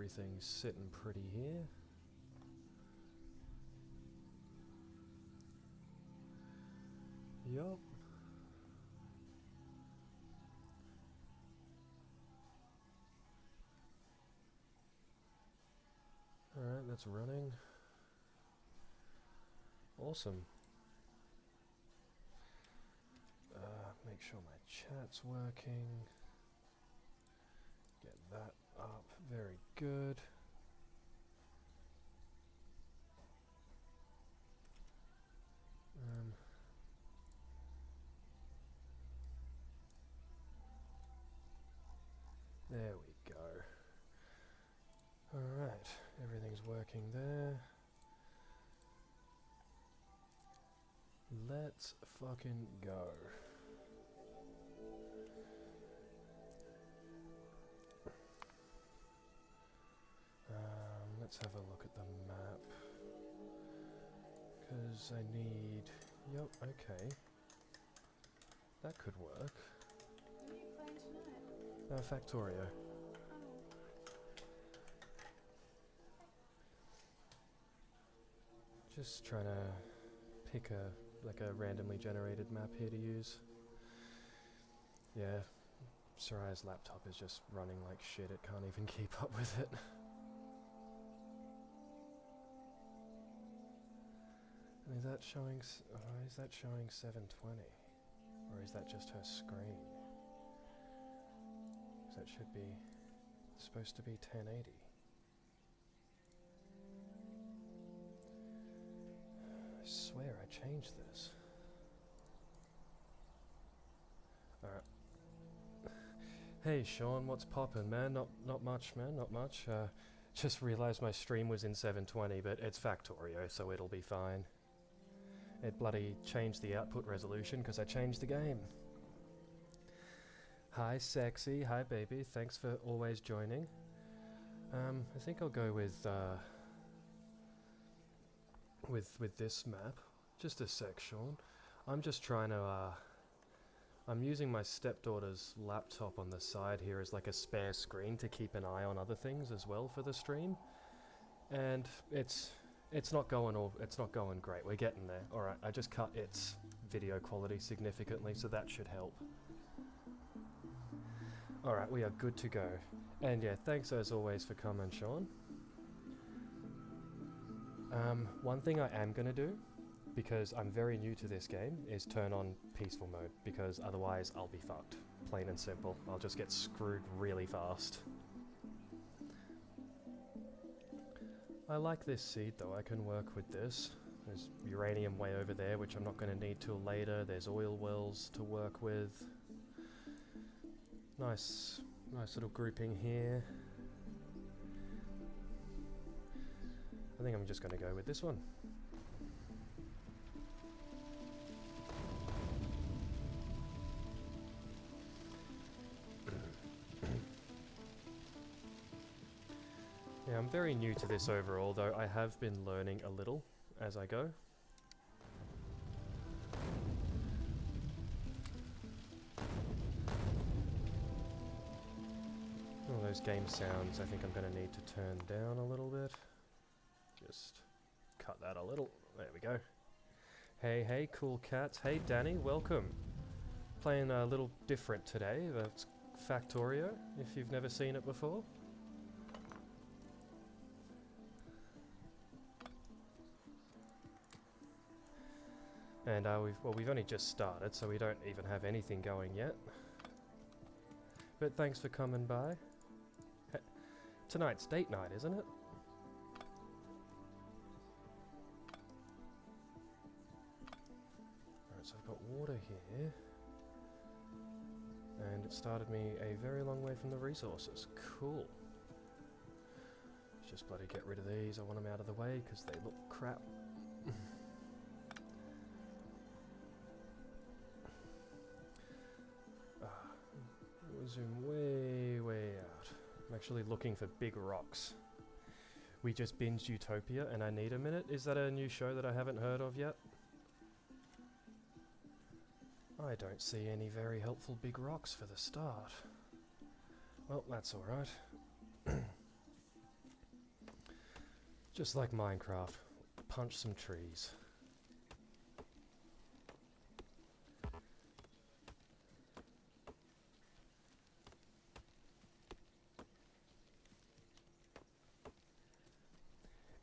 everything's sitting pretty here. Yup. Alright, that's running. Awesome. Make sure my chat's working. Get that up. Very good. There we go. Alright, everything's working there. Let's fucking go. Let's have a look at the map. Because I need... Yup, okay. That could work. What are you playing tonight? Factorio. Oh. Just trying to pick a randomly generated map here to use. Yeah, Soraya's laptop is just running like shit, it can't even keep up with it. And is that showing 720? Or is that just her screen? 'Cause that should be supposed to be 1080. I swear I changed this. Alright. Hey Sean, what's poppin', man? Not much, man, not much. Just realised my stream was in 720, but it's Factorio, so it'll be fine. It bloody changed the output resolution because I changed the game. Hi sexy, hi baby, thanks for always joining. I think I'll go with this map. Just a sec, Sean. I'm just trying to I'm using my stepdaughter's laptop on the side here as like a spare screen to keep an eye on other things as well for the stream. And it's not going great. We're getting there. Alright, I just cut its video quality significantly, so that should help. Alright, we are good to go. And yeah, thanks as always for coming, Sean. One thing I am gonna do, because I'm very new to this game, is turn on peaceful mode, because otherwise I'll be fucked. Plain and simple. I'll just get screwed really fast. I like this seed though, I can work with this. There's uranium way over there, which I'm not going to need till later. There's oil wells to work with. Nice little grouping here. I think I'm just going to go with this one. Yeah, I'm very new to this overall, though I have been learning a little as I go. All those game sounds I think I'm going to need to turn down a little bit. Just cut that a little. There we go. Hey, cool cats. Hey, Danny, welcome. Playing a little different today. That's Factorio, if you've never seen it before. And we've only just started, so we don't even have anything going yet. But thanks for coming by. Tonight's date night, isn't it? Alright, so I've got water here. And it started me a very long way from the resources. Cool. Let's just bloody get rid of these. I want them out of the way because they look crap. We'll zoom way out. I'm actually looking for big rocks. We just binged Utopia and I need a minute. Is that a new show that I haven't heard of yet? I don't see any very helpful big rocks for the start. Well, that's alright. Just like Minecraft. Punch some trees.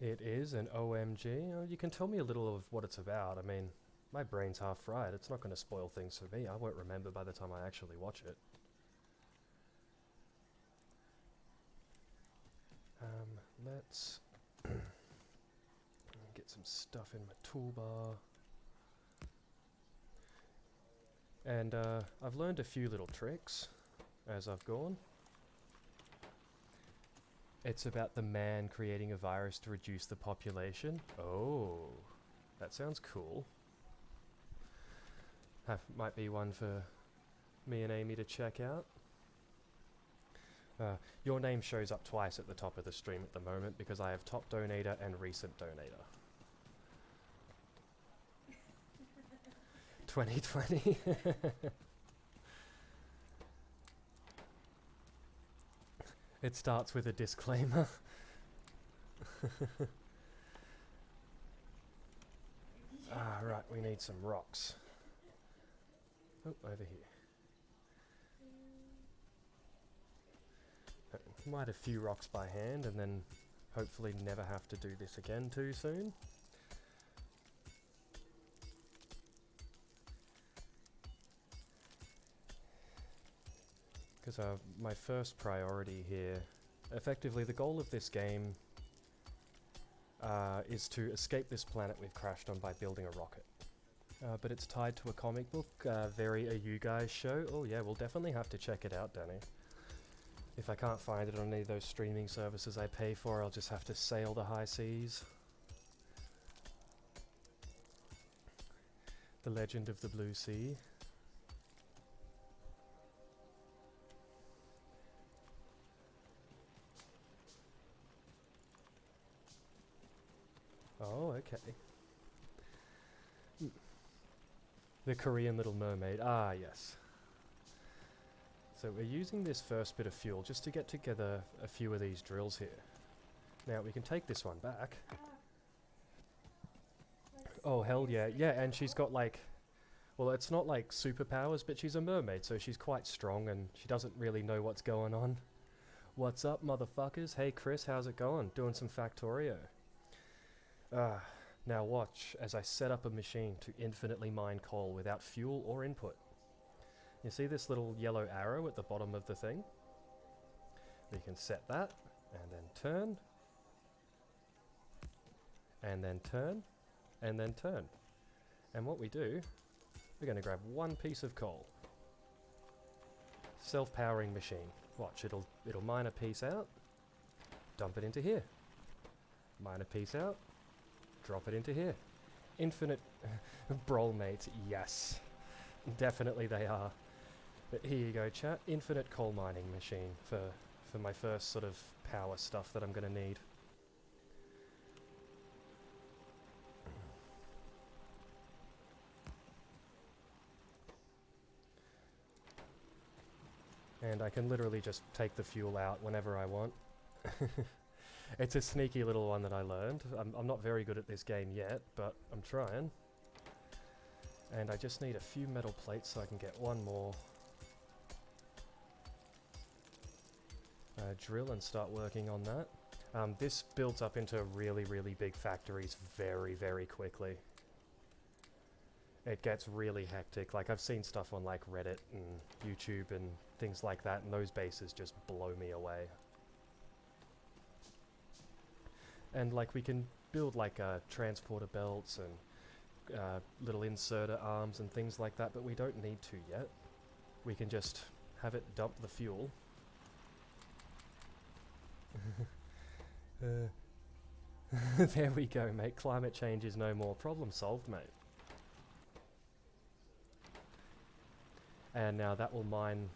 It is an OMG. You can tell me a little of what it's about. I mean, my brain's half fried. It's not going to spoil things for me. I won't remember by the time I actually watch it. Let's get some stuff in my toolbar. And I've learned a few little tricks as I've gone. It's about the man creating a virus to reduce the population. Oh, that sounds cool. Might be one for me and Amy to check out. Your name shows up twice at the top of the stream at the moment because I have top donator and recent donator. 2020. It starts with a disclaimer. Right, we need some rocks. Oh, over here. Might a few rocks by hand and then hopefully never have to do this again too soon. Because my first priority here, effectively the goal of this game is to escape this planet we've crashed on by building a rocket. But it's tied to a comic book, very a You Guys show. Oh yeah, we'll definitely have to check it out, Danny. If I can't find it on any of those streaming services I pay for, I'll just have to sail the high seas. The Legend of the Blue Sea. Oh, okay. The Korean Little Mermaid. Ah, yes. So we're using this first bit of fuel just to get together a few of these drills here. Now we can take this one back. Oh, hell yeah. Yeah, and she's got like... Well, it's not like superpowers, but she's a mermaid, so she's quite strong and she doesn't really know what's going on. What's up, motherfuckers? Hey, Chris, how's it going? Doing some Factorio. Now watch as I set up a machine to infinitely mine coal without fuel or input. You see this little yellow arrow at the bottom of the thing? We can set that, and then turn, and then turn, and then turn. And what we do, we're going to grab one piece of coal. Self-powering machine. Watch, it'll mine a piece out, dump it into here. Mine a piece out, drop it into here. Infinite brawl mates, yes. Definitely they are. But here you go, chat. Infinite coal mining machine for my first sort of power stuff that I'm going to need. And I can literally just take the fuel out whenever I want. It's a sneaky little one that I learned. I'm not very good at this game yet, but I'm trying. And I just need a few metal plates so I can get one more drill and start working on that. This builds up into really, really big factories very, very quickly. It gets really hectic. Like, I've seen stuff on like Reddit and YouTube and things like that, and those bases just blow me away. And like, we can build like transporter belts and little inserter arms and things like that, but we don't need to yet. We can just have it dump the fuel. There we go, mate. Climate change is no more. Problem solved, mate. And now that will mine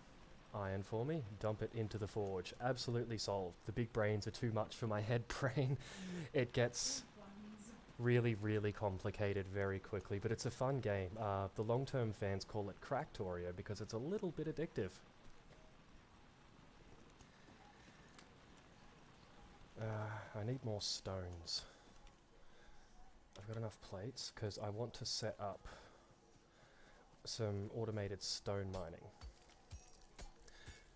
iron for me. Dump it into the forge. Absolutely solved. The big brains are too much for my head brain. It gets really, really complicated very quickly, but it's a fun game. The long-term fans call it Cracktorio because it's a little bit addictive. I need more stones. I've got enough plates because I want to set up some automated stone mining.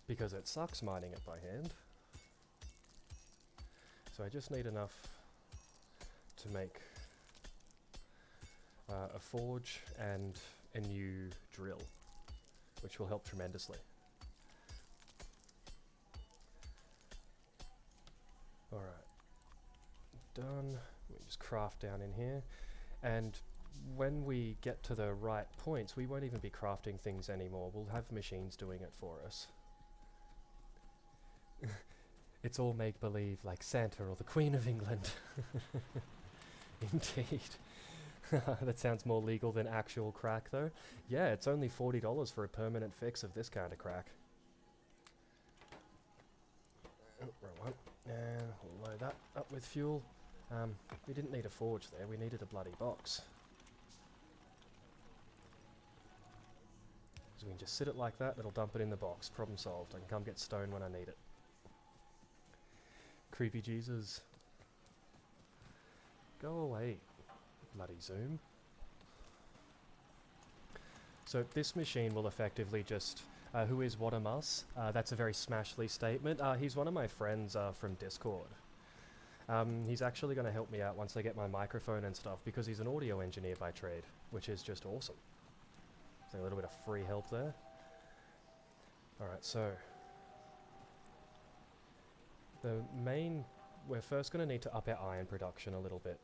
Because it sucks mining it by hand. So I just need enough to make a forge and a new drill, which will help tremendously. Alright, done. We just craft down in here, and when we get to the right points, we won't even be crafting things anymore. We'll have machines doing it for us. It's all make-believe, like Santa or the Queen of England. Indeed. That sounds more legal than actual crack, though. Yeah, it's only $40 for a permanent fix of this kind of crack. Oh, wrong one. And we'll load that up with fuel. We didn't need a forge there, we needed a bloody box. So we can just sit it like that, it'll dump it in the box. Problem solved. I can come get stone when I need it. Creepy Jesus. Go away, bloody Zoom. So this machine will effectively just... who is what a muss? That's a very Smashly statement. He's one of my friends from Discord. He's actually going to help me out once I get my microphone and stuff, because he's an audio engineer by trade, which is just awesome. So a little bit of free help there. Alright, so... we're first going to need to up our iron production a little bit.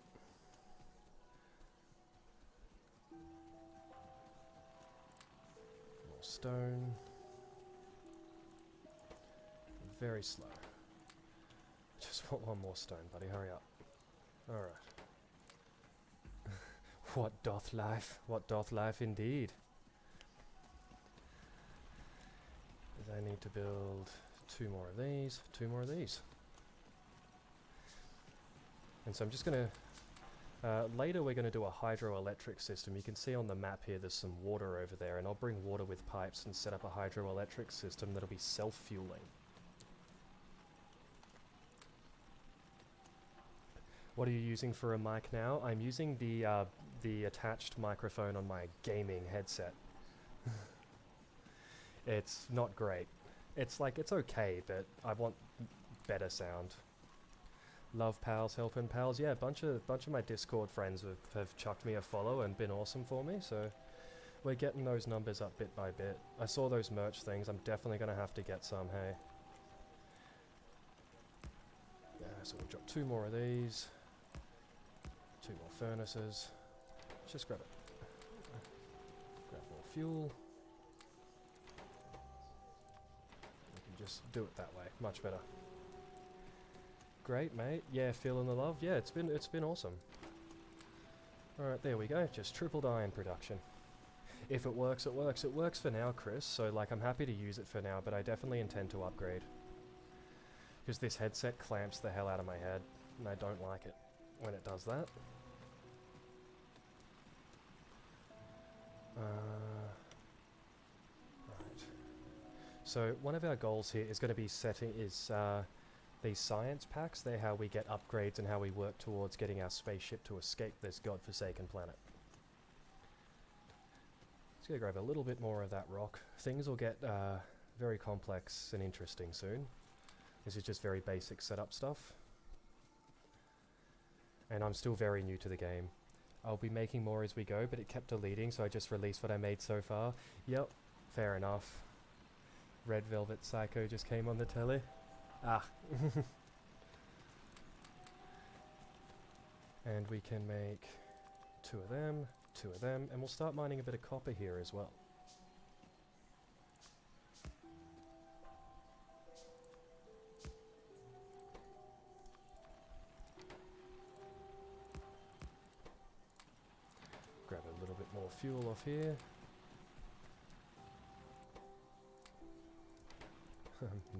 More stone. Very slow. Just want one more stone, buddy. Hurry up. Alright. What doth life? What doth life indeed? I need to build 2 more of these, 2 more of these. And so I'm just going to... later we're going to do a hydroelectric system. You can see on the map here there's some water over there, and I'll bring water with pipes and set up a hydroelectric system that'll be self-fueling. What are you using for a mic now? I'm using the attached microphone on my gaming headset. It's not great. It's like, it's okay, but I want better sound. Love pals, helping pals. Yeah, a bunch of my Discord friends have chucked me a follow and been awesome for me, so we're getting those numbers up bit by bit. I saw those merch things. I'm definitely going to have to get some, hey. Yeah, so we'll drop 2 more of these. 2 more furnaces. Let's just grab it. Grab more fuel. We can just do it that way. Much better. Great, mate. Yeah, feeling the love. Yeah, it's been awesome. Alright, there we go. Just tripled iron production. If it works, it works. It works for now, Chris, so like I'm happy to use it for now, but I definitely intend to upgrade. Because this headset clamps the hell out of my head, and I don't like it when it does that. Right. So one of our goals here is going to be these science packs. They're how we get upgrades and how we work towards getting our spaceship to escape this godforsaken planet. Just gonna grab a little bit more of that rock. Things will get very complex and interesting soon. This is just very basic setup stuff. And I'm still very new to the game. I'll be making more as we go, but it kept deleting, so I just released what I made so far. Yep, fair enough. Red Velvet Psycho just came on the telly. Ah. And we can make 2 of them, 2 of them, and we'll start mining a bit of copper here as well. Grab a little bit more fuel off here.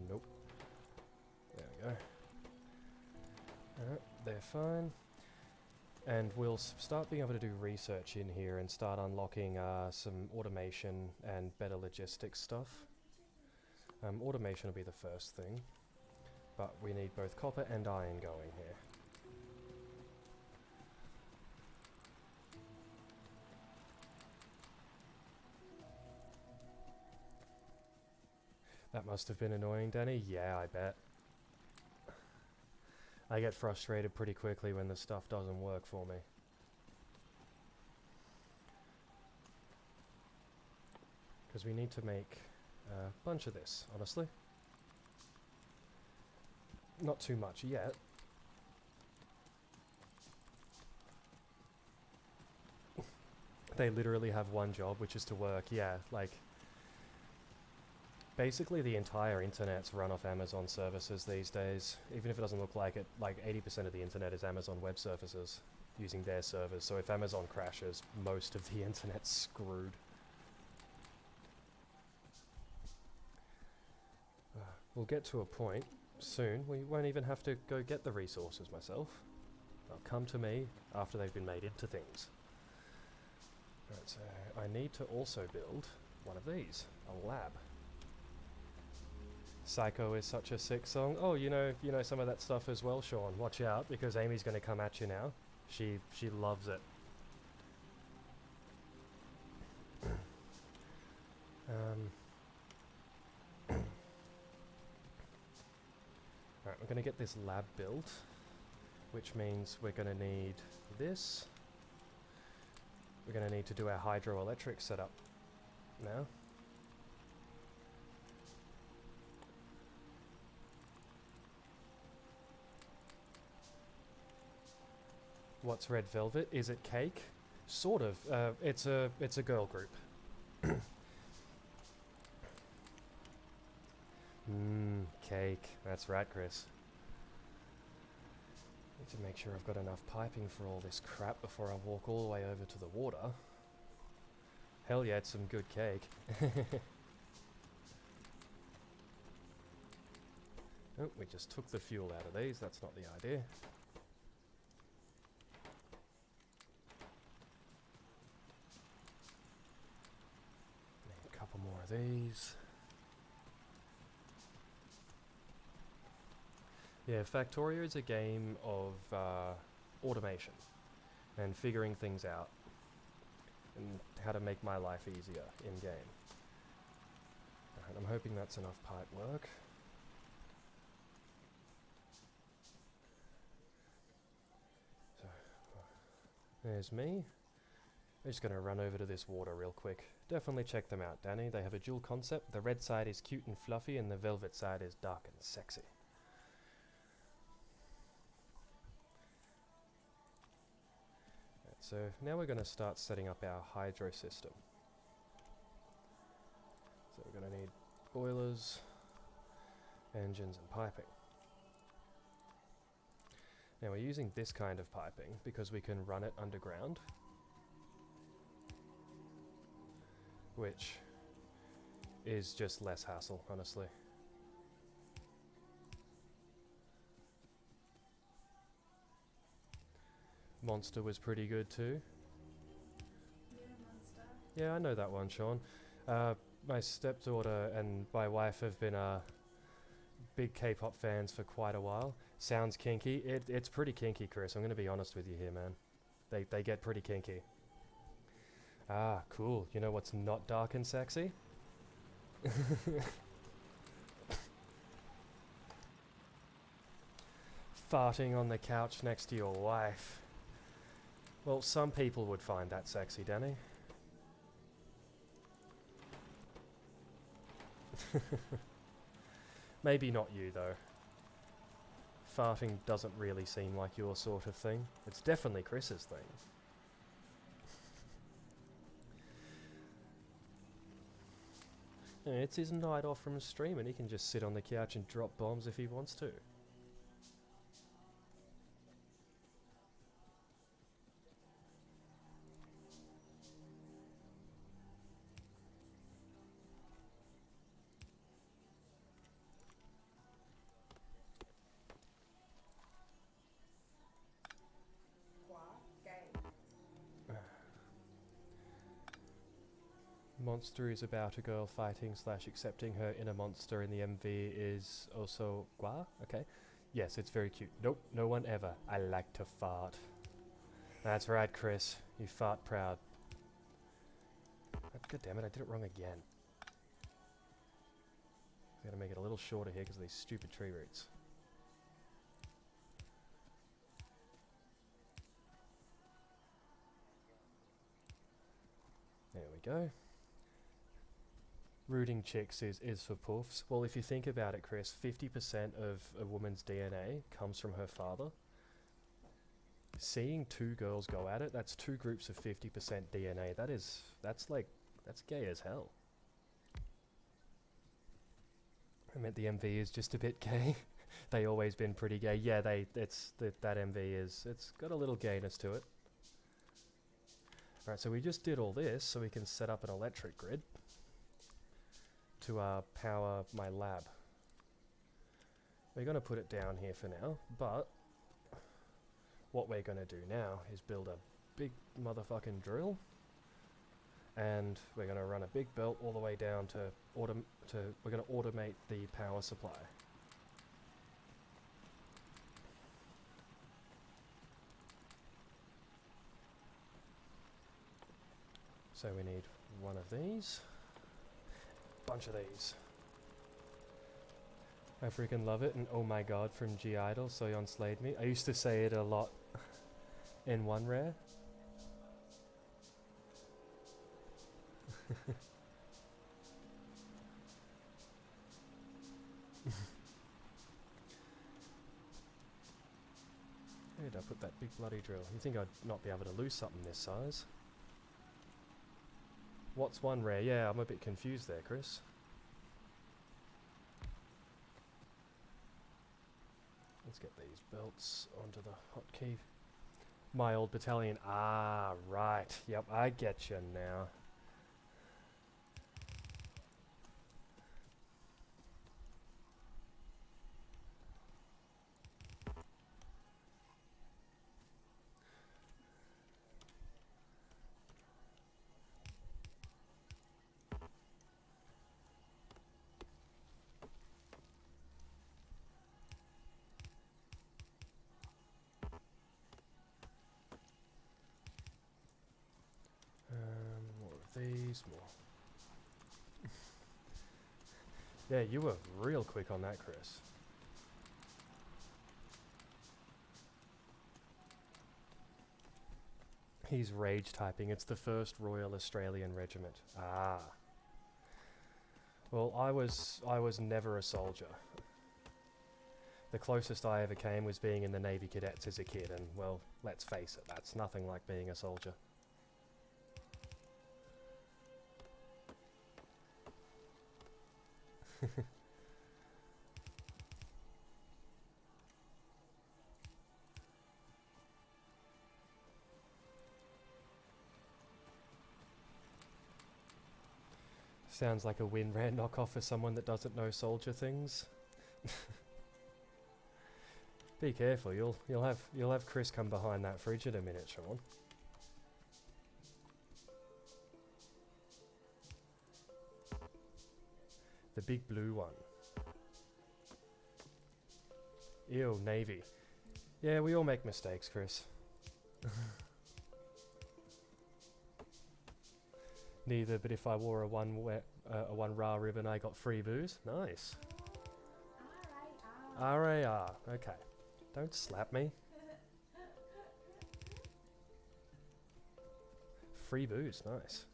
Nope. There we go. Alright, they're fine. And we'll start being able to do research in here and start unlocking some automation and better logistics stuff. Automation will be the first thing. But we need both copper and iron going here. That must have been annoying, Danny. Yeah, I bet. I get frustrated pretty quickly when the stuff doesn't work for me. Because we need to make a bunch of this, honestly. Not too much yet. They literally have one job, which is to work. Yeah, like... Basically the entire internet's run off Amazon services these days. Even if it doesn't look like it, like 80% of the internet is Amazon Web Services using their servers. So if Amazon crashes, most of the internet's screwed. We'll get to a point soon. We won't even have to go get the resources myself. They'll come to me after they've been made into things. Right, so I need to also build one of these, a lab. Psycho is such a sick song. Oh, you know some of that stuff as well, Sean. Watch out, because Amy's going to come at you now. She loves it. Alright, we're going to get this lab built, which means we're going to need this. We're going to need to do our hydroelectric setup now. What's Red Velvet? Is it cake? Sort of. It's a girl group. Cake. That's right, Chris. Need to make sure I've got enough piping for all this crap before I walk all the way over to the water. Hell yeah, it's some good cake. Oh, we just took the fuel out of these. That's not the idea. Need a couple more of these. Yeah, Factorio is a game of automation and figuring things out and how to make my life easier in-game. Alright, I'm hoping that's enough pipe work. So, there's me. I'm just going to run over to this water real quick. Definitely check them out, Danny. They have a dual concept. The red side is cute and fluffy and the velvet side is dark and sexy. So now we're going to start setting up our hydro system. So we're going to need boilers, engines and piping. Now we're using this kind of piping because we can run it underground, which is just less hassle, honestly. Monster was pretty good too. Yeah, Monster. Yeah, I know that one, Sean. My stepdaughter and my wife have been big K-pop fans for quite a while. Sounds kinky. It's pretty kinky, Chris. I'm going to be honest with you here, man. They get pretty kinky. Ah, cool. You know what's not dark and sexy? Farting on the couch next to your wife. Well, some people would find that sexy, Danny. Maybe not you, though. Farting doesn't really seem like your sort of thing. It's definitely Chris's thing. Yeah, it's his night off from streaming. He can just sit on the couch and drop bombs if he wants to. monster is about a girl fighting / accepting her inner monster in the MV is also gua? Okay. Yes, it's very cute. Nope, no one ever. I like to fart. That's right, Chris. You fart proud. God damn it, I did it wrong again. I gotta make it a little shorter here because of these stupid tree roots. There we go. Rooting chicks is for poofs. Well, if you think about it, Chris, 50% of a woman's DNA comes from her father. Seeing two girls go at it, that's two groups of 50% DNA. That's gay as hell. I meant the MV is just a bit gay. They always been pretty gay. Yeah, that MV it's got a little gayness to it. Alright, so we just did all this so we can set up an electric grid to power my lab. We're going to put it down here for now, but what we're going to do now is build a big motherfucking drill, and we're going to run a big belt all the way down to we're going to automate the power supply. So we need one of these, bunch of these. I freaking love it, and oh my god from G Idol, Soyeon slayed me. I used to say it a lot in one rare. Where did I put that big bloody drill? You think I'd not be able to lose something this size? What's one rare? Yeah, I'm a bit confused there, Chris. Let's get these belts onto the hotkey. My old battalion. Ah, right. Yep, I get you now. More of these, more. Yeah, you were real quick on that, Chris. He's rage typing. It's the 1st Royal Australian Regiment. Ah. Well, I was never a soldier. The closest I ever came was being in the Navy Cadets as a kid, and well, let's face it, that's nothing like being a soldier. Sounds like a WinRAR knockoff for someone that doesn't know soldier things. Be careful, you'll have Chris come behind that fridge in a minute, Sean. The big blue one. Ew, Navy. Yeah, we all make mistakes, Chris. Neither, but if I wore a one Ra ribbon, I got free booze. Nice. RAR. Okay. Don't slap me. Free booze. Nice.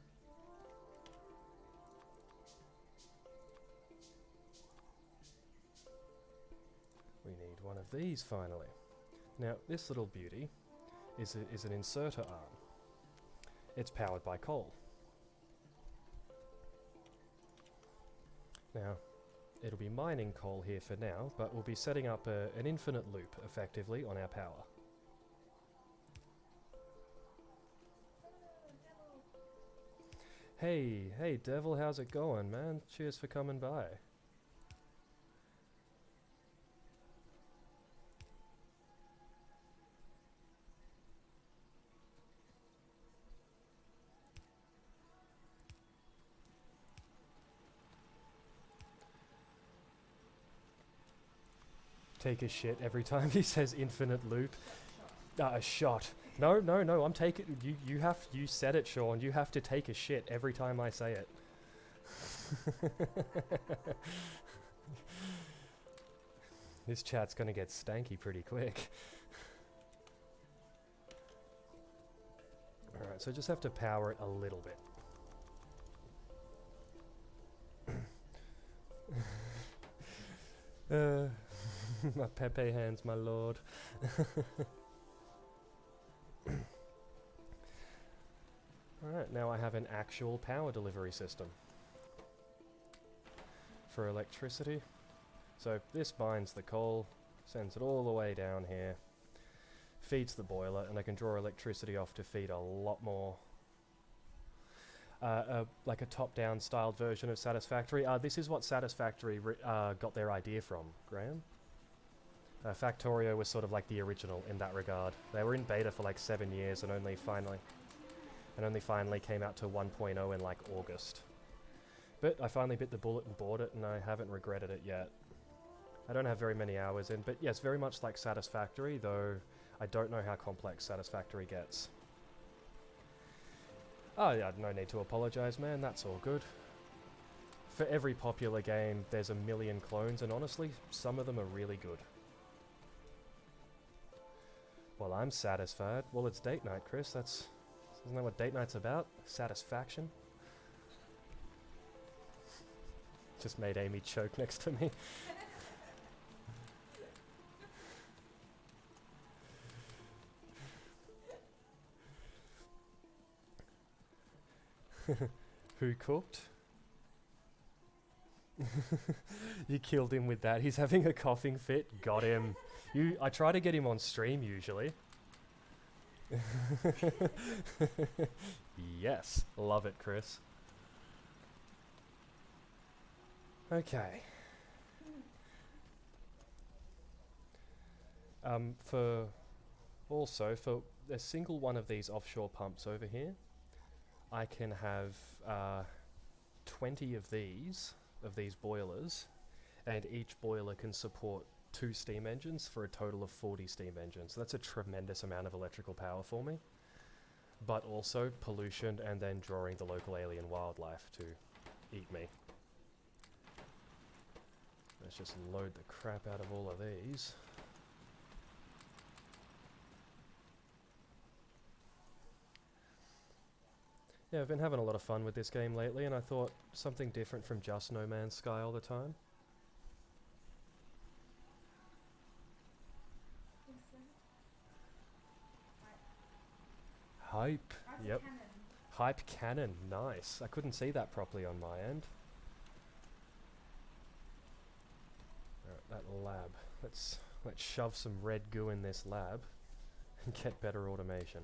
We need one of these finally. Now, this little beauty is an inserter arm. It's powered by coal. Now, it'll be mining coal here for now, but we'll be setting up an infinite loop, effectively, on our power. Hey, Devil, how's it going, man? Cheers for coming by. take a shit every time he says infinite loop. A shot. No, no, no, I'm taking... You said it, Sean. You have to take a shit every time I say it. This chat's gonna get stanky pretty quick. Alright, so just have to power it a little bit. My Pepe hands, my lord. Alright, now I have an actual power delivery system for electricity. So this binds the coal, sends it all the way down here, feeds the boiler, and I can draw electricity off to feed a lot more. Like a top-down styled version of Satisfactory. This is what Satisfactory got their idea from, Graham. Factorio was sort of like the original in that regard. They were in beta for like 7 years and only finally came out to 1.0 in like August. But I finally bit the bullet and bought it, and I haven't regretted it yet. I don't have very many hours in, but yes, very much like Satisfactory, though I don't know how complex Satisfactory gets. Oh yeah, no need to apologize, man, that's all good. For every popular game, there's a million clones, and honestly, some of them are really good. Well, I'm satisfied. Well, it's date night, Chris. Isn't that what date night's about? Satisfaction? Just made Amy choke next to me. Who cooked? You killed him with that. He's having a coughing fit. Got him. I try to get him on stream usually. Yes. Love it, Chris. Okay. For a single one of these offshore pumps over here, I can have 20 of these boilers, and each boiler can support 2 steam engines for a total of 40 steam engines. So that's a tremendous amount of electrical power for me, but also pollution and then drawing the local alien wildlife to eat me. Let's just load the crap out of all of these. Yeah, I've been having a lot of fun with this game lately, and I thought something different from just No Man's Sky all the time. Hype. Yep. Hype cannon. Nice. I couldn't see that properly on my end. Alright, that lab. Let's shove some red goo in this lab and get better automation.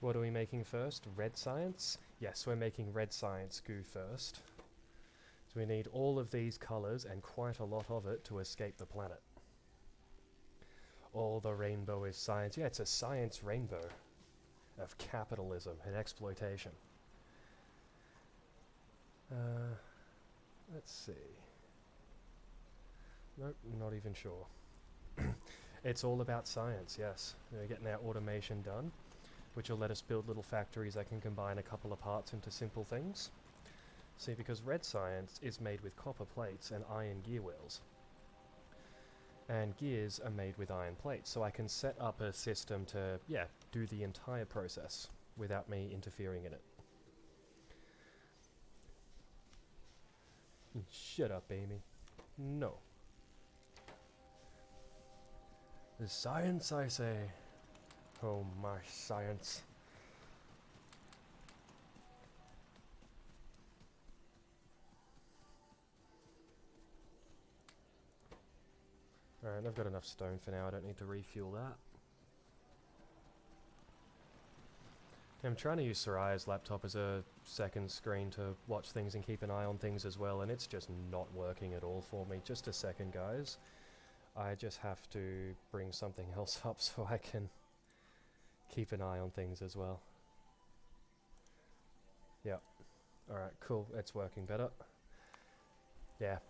What are we making first? Red science? Yes, we're making red science goo first. So we need all of these colours and quite a lot of it to escape the planet. All the rainbow is science. Yeah, it's a science rainbow of capitalism and exploitation. Let's see. Nope, not even sure. It's all about science, yes. We're getting our automation done, which will let us build little factories that can combine a couple of parts into simple things. See, because red science is made with copper plates and iron gear wheels. And gears are made with iron plates, so I can set up a system to, yeah, do the entire process without me interfering in it. Shut up, Amy. No. The science, I say. Oh, my science. Alright, I've got enough stone for now. I don't need to refuel that. I'm trying to use Soraya's laptop as a second screen to watch things and keep an eye on things as well, and it's just not working at all for me. Just a second, guys. I just have to bring something else up so I can keep an eye on things as well. Yep. Alright, cool. It's working better. Yeah. If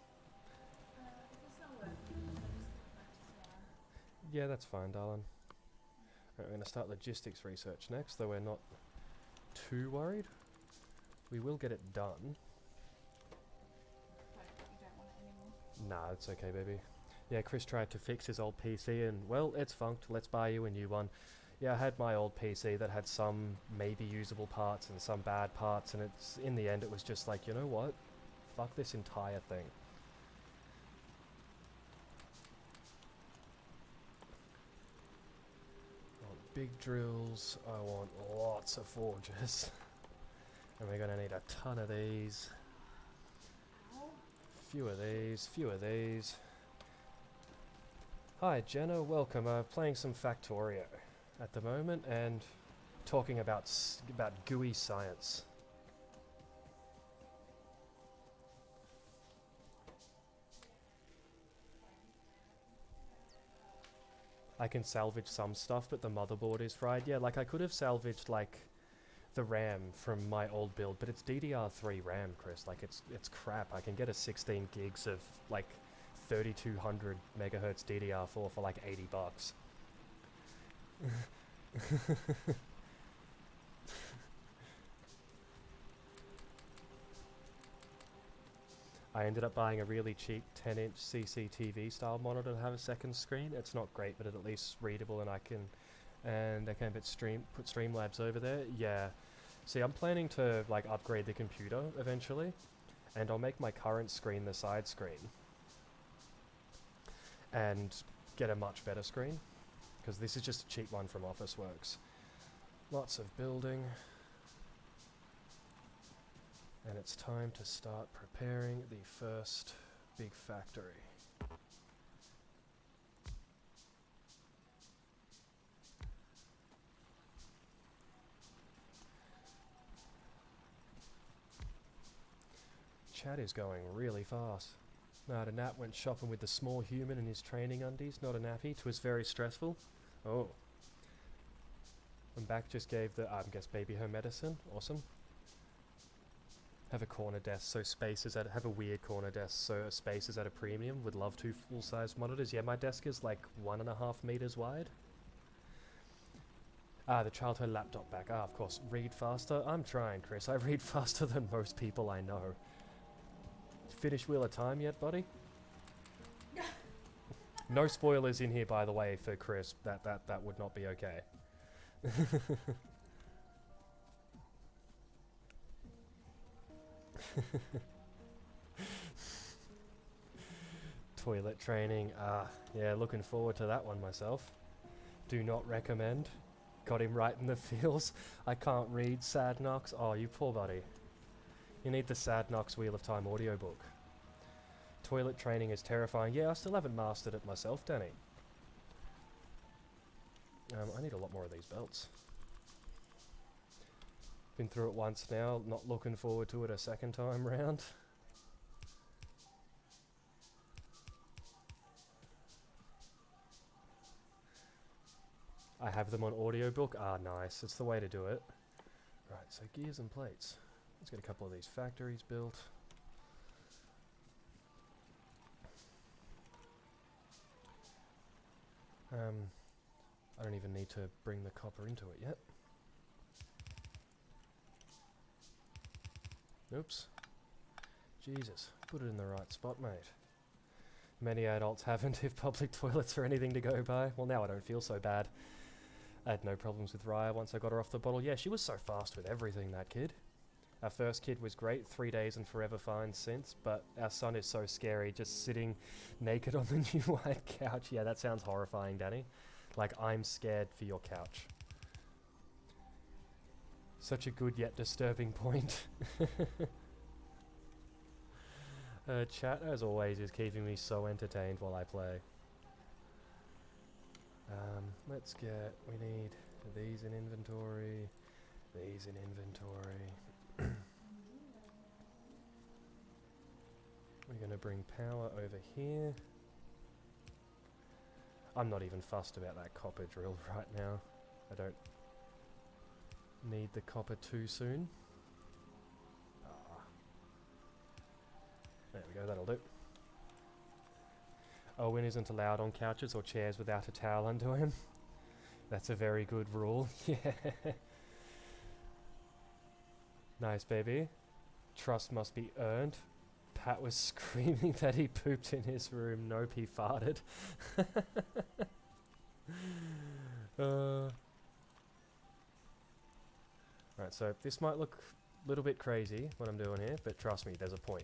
it's not working, I'll just give it back to Sarah. Yeah, that's fine, darling. Right, we're going to start logistics research next, though we're not too worried. We will get it done. Right, but you don't want it anymore. Nah, it's okay, baby. Yeah, Chris tried to fix his old PC and, well, it's funked. Let's buy you a new one. Yeah, I had my old PC that had some maybe usable parts and some bad parts, and it's in the end it was just like, you know what? Fuck this entire thing. I want big drills. I want lots of forges. And we're gonna need a ton of these. Few of these, few of these. Hi Jenna, welcome. Playing some Factorio at the moment and talking about GUI science. I can salvage some stuff, but the motherboard is fried. Yeah, like I could have salvaged like the RAM from my old build, but it's DDR3 RAM, Chris. Like it's crap. I can get a 16 gigs of like 3200 megahertz DDR4 for like $80. I ended up buying a really cheap 10-inch CCTV style monitor to have a second screen. It's not great, but it's at least readable, and I can put Streamlabs over there. Yeah. See, I'm planning to like upgrade the computer eventually, and I'll make my current screen the side screen and get a much better screen, because this is just a cheap one from Officeworks. Lots of building. And it's time to start preparing the first big factory. Chat is going really fast. Nah, Nat went shopping with the small human in his training undies, not a nappy. 'Twas very stressful. Oh. And back just gave the, guess, baby her medicine. Awesome. Have a corner desk, so space is at, have a weird corner desk, so space is at a premium. Would love 2 full-size monitors. Yeah, my desk is like 1.5 meters wide. The childhood laptop back. Of course. Read faster. I'm trying, Chris. I read faster than most people I know. Finish Wheel of Time yet, buddy? No spoilers in here, by the way, for Chris. That would not be okay. Toilet training. Yeah, looking forward to that one myself. Do not recommend. Got him right in the feels. I can't read Sad Knox. Oh, you poor buddy. You need the Sad Knox Wheel of Time audiobook. Toilet training is terrifying. Yeah, I still haven't mastered it myself, Danny. I need a lot more of these belts. Been through it once now, not looking forward to it a second time round. I have them on audiobook. Nice. It's the way to do it. Right, so gears and plates. Let's get a couple of these factories built. I don't even need to bring the copper into it yet. Oops. Jesus, put it in the right spot, mate. Many adults haven't if public toilets are anything to go by. Well, now I don't feel so bad. I had no problems with Raya once I got her off the bottle. Yeah, she was so fast with everything, that kid. Our first kid was great, 3 days and forever fine since, but our son is so scary, just sitting naked on the new white couch. Yeah, that sounds horrifying, Danny. Like, I'm scared for your couch. Such a good yet disturbing point. Chat, as always, is keeping me so entertained while I play. We need these in inventory, these in inventory. We're going to bring power over here. I'm not even fussed about that copper drill right now. I don't need the copper too soon. Ah. There we go, that'll do. Owen isn't allowed on couches or chairs without a towel under him. That's a very good rule. Yeah. Nice, baby. Trust must be earned. Pat was screaming that he pooped in his room. Nope, he farted. Right, so this might look a little bit crazy, what I'm doing here, but trust me, there's a point.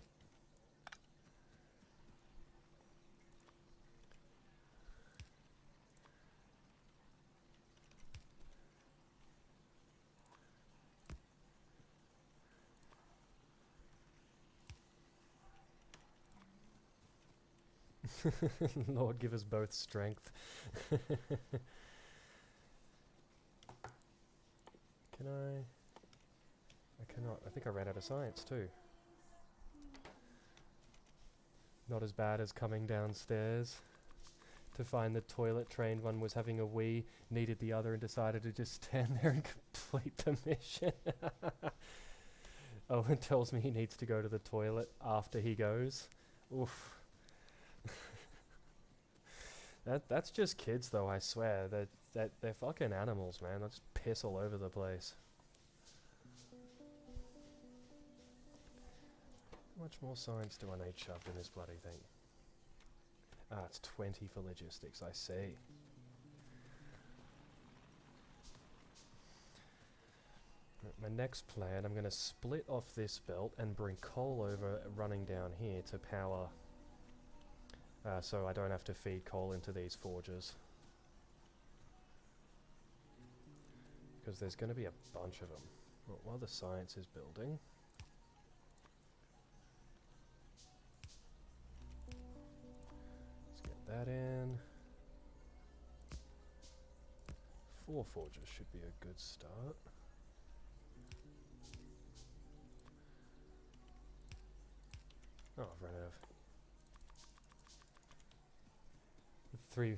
Lord, give us both strength. Can I cannot. I think I ran out of science too. Not as bad as coming downstairs to find the toilet trained one was having a wee, needed the other and decided to just stand there and complete the mission. Owen tells me he needs to go to the toilet after he goes. Oof. That's just kids though, I swear. They're fucking animals, man. They just piss all over the place. How much more science do I need shoved in this bloody thing? Ah, it's 20 for logistics, I see. Right, my next plan, I'm going to split off this belt and bring coal over running down here to power, so I don't have to feed coal into these forges. Because there's going to be a bunch of them. Well, while the science is building. Let's get that in. 4 forges should be a good start. Oh, I've run out of 3.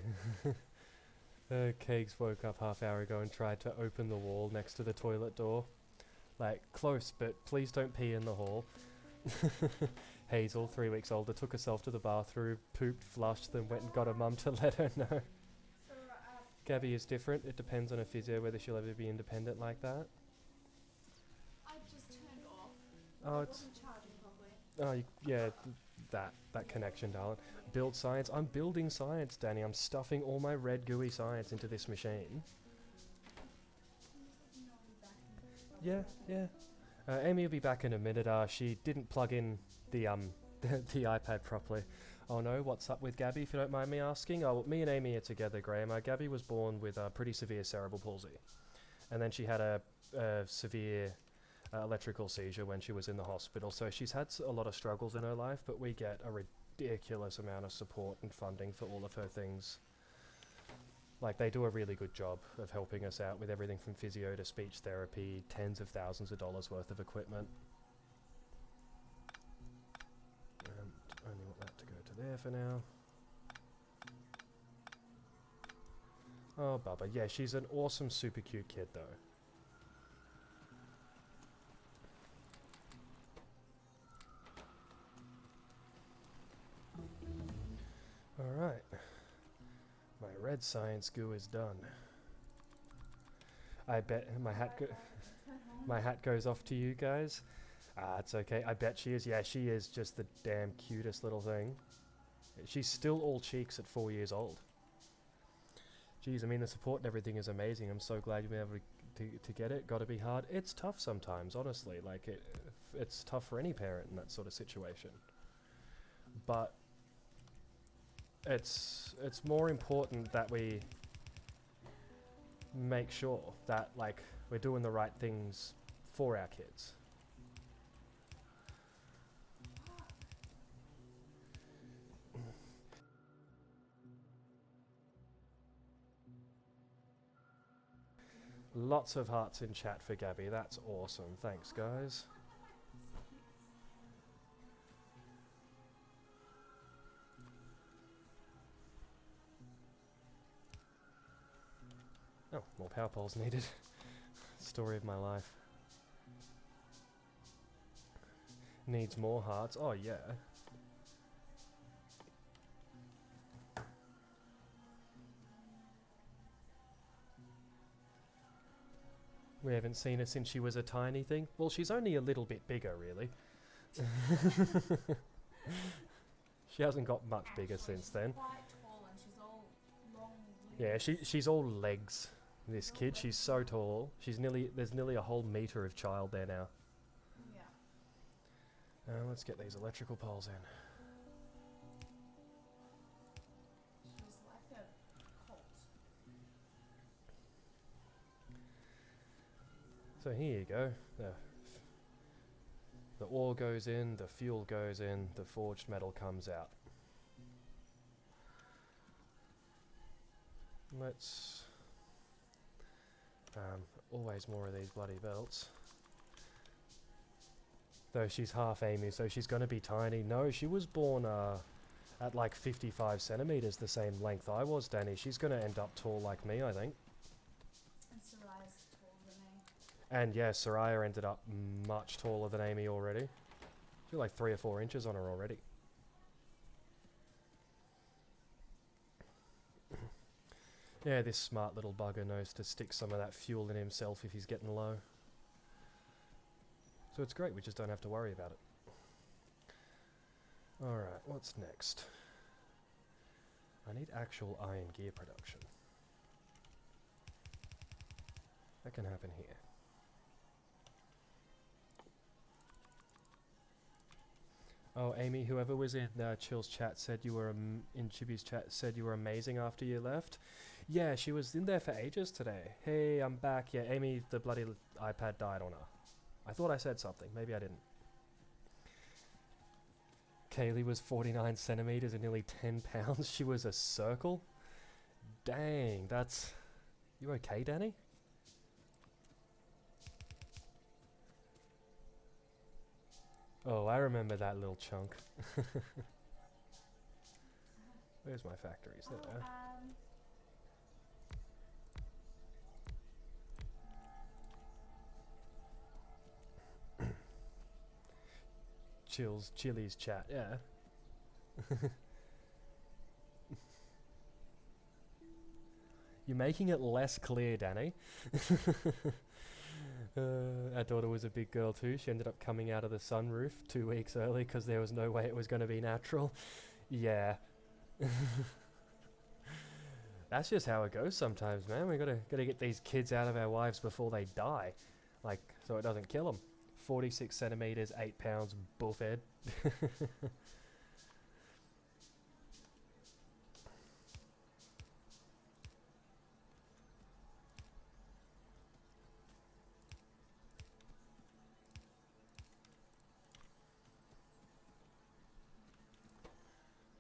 Kegs woke up half hour ago and tried to open the wall next to the toilet door. Like, close, but please don't pee in the hall. Hazel, 3 weeks older, took herself to the bathroom, pooped, flushed, then went and got her mum to let her know. So, Gabby is different. It depends on a physio whether she'll ever be independent like that. I just turned off. Oh, I it's... wasn't charging properly. Oh, yeah, that connection, darling. Build science. I'm building science, Danny. I'm stuffing all my red gooey science into this machine. Yeah. Amy will be back in a minute. She didn't plug in the the iPad properly. Oh no, what's up with Gabby, if you don't mind me asking? Oh, me and Amy are together, Graham. Gabby was born with pretty severe cerebral palsy. And then she had a severe electrical seizure when she was in the hospital. So she's had a lot of struggles in her life, but we get a ridiculous amount of support and funding for all of her things. Like, they do a really good job of helping us out with everything from physio to speech therapy, tens of thousands of dollars worth of equipment. And only want that to go to there for now. Oh, Bubba. Yeah, she's an awesome, super cute kid, though. Alright. My red science goo is done. I bet my hat goes off to you guys. Ah, it's okay. I bet she is. Yeah, she is just the damn cutest little thing. She's still all cheeks at 4 years old. Jeez, I mean, the support and everything is amazing. I'm so glad you've been able to get it. Gotta be hard. It's tough sometimes, honestly. Like, it's tough for any parent in that sort of situation. But it's more important that we make sure that, like, we're doing the right things for our kids. Lots of hearts in chat for Gabby. That's awesome. Thanks, guys. power poles needed. Story of my life. Needs more hearts. Oh yeah. We haven't seen her since she was a tiny thing. Well, she's only a little bit bigger, really. She hasn't got much bigger since then. She's quite tall and she's all long Yeah, limbs. she's all legs. This kid, she's so tall. There's nearly a whole meter of child there now. Yeah. Let's get these electrical poles in. She's like a colt. So here you go. The ore goes in, the fuel goes in, the forged metal comes out. Let's... always more of these bloody belts. Though she's half Amy, so she's gonna be tiny. No, she was born at like 55 centimeters, the same length I was, Danny. She's gonna end up tall like me, I think. And Sarai's taller than me. And yeah, Soraya ended up much taller than Amy already. She's like 3 or 4 inches on her already. Yeah, this smart little bugger knows to stick some of that fuel in himself if he's getting low. So it's great, we just don't have to worry about it. Alright, what's next? I need actual iron gear production. That can happen here. Oh, Amy, whoever was in Chill's chat said you were in Chibi's chat said you were amazing after you left. Yeah, she was in there for ages today. Hey, I'm back. Yeah, Amy, the bloody iPad died on her. I thought I said something. Maybe I didn't. Kaylee was 49 centimeters and nearly 10 pounds. She was a circle. Dang, that's... You okay, Danny? Oh, I remember that little chunk. Where's my factories? There they are. Chili's chat, yeah. You're making it less clear, Danny. Our daughter was a big girl too. She ended up coming out of the sunroof 2 weeks early because there was no way it was going to be natural. Yeah. That's just how it goes sometimes, man. We gotta get these kids out of our wives before they die. Like, so it doesn't kill them. 46 centimeters, 8 pounds, buffhead.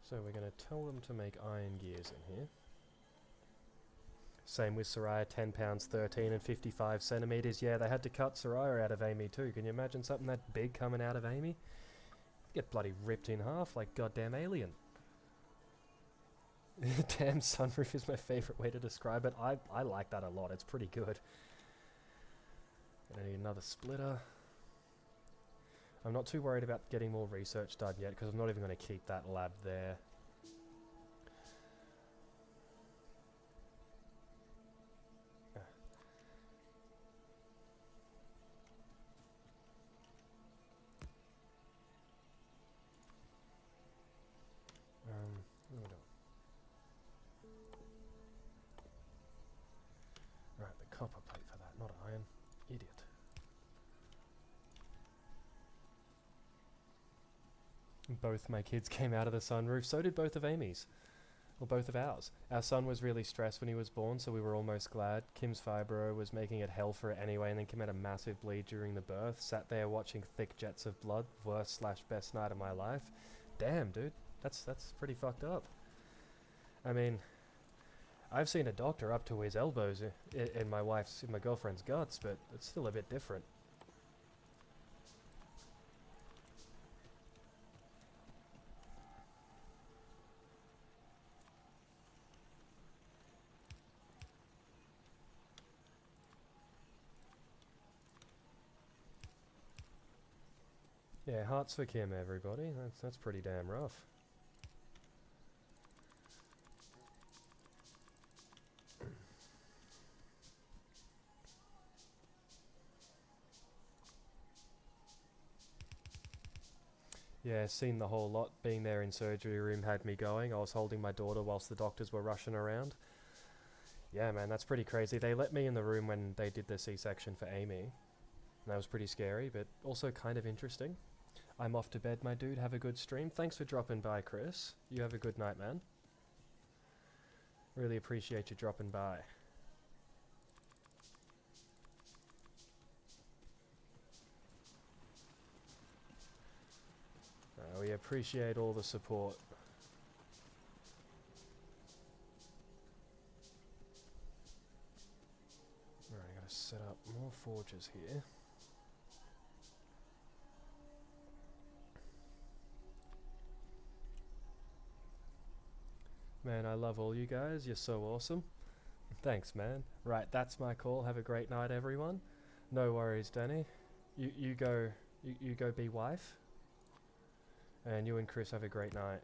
So we're going to tell them to make iron gears in here. Same with Soraya, 10 pounds, 13 and 55 centimeters. Yeah, they had to cut Soraya out of Amy too. Can you imagine something that big coming out of Amy? Get bloody ripped in half like goddamn alien. Damn sunroof is my favourite way to describe it. I like that a lot. It's pretty good. Gonna need another splitter. I'm not too worried about getting more research done yet because I'm not even going to keep that lab there. What am I doing? Right, the copper plate for that, not iron. Idiot. Both my kids came out of the sunroof, so did both of Amy's. Well, both of ours. Our son was really stressed when he was born, so we were almost glad. Kim's fibro was making it hell for it anyway, and then Kim had a massive bleed during the birth. Sat there watching thick jets of blood. Worst/best night of my life. Damn, dude. That's pretty fucked up. I mean, I've seen a doctor up to his elbows in my girlfriend's guts, but it's still a bit different. Yeah, hearts for Kim, everybody. That's pretty damn rough. Yeah, seen the whole lot. Being there in surgery room had me going. I was holding my daughter whilst the doctors were rushing around. Yeah, man, that's pretty crazy. They let me in the room when they did the C-section for Amy. And that was pretty scary, but also kind of interesting. I'm off to bed, my dude. Have a good stream. Thanks for dropping by, Chris. You have a good night, man. Really appreciate you dropping by. We appreciate all the support. Alright, I gotta set up more forges here. Man, I love all you guys. You're so awesome. Thanks, man. Right, that's my call. Have a great night, everyone. No worries, Danny. You go. You go be wife. And you and Chris have a great night.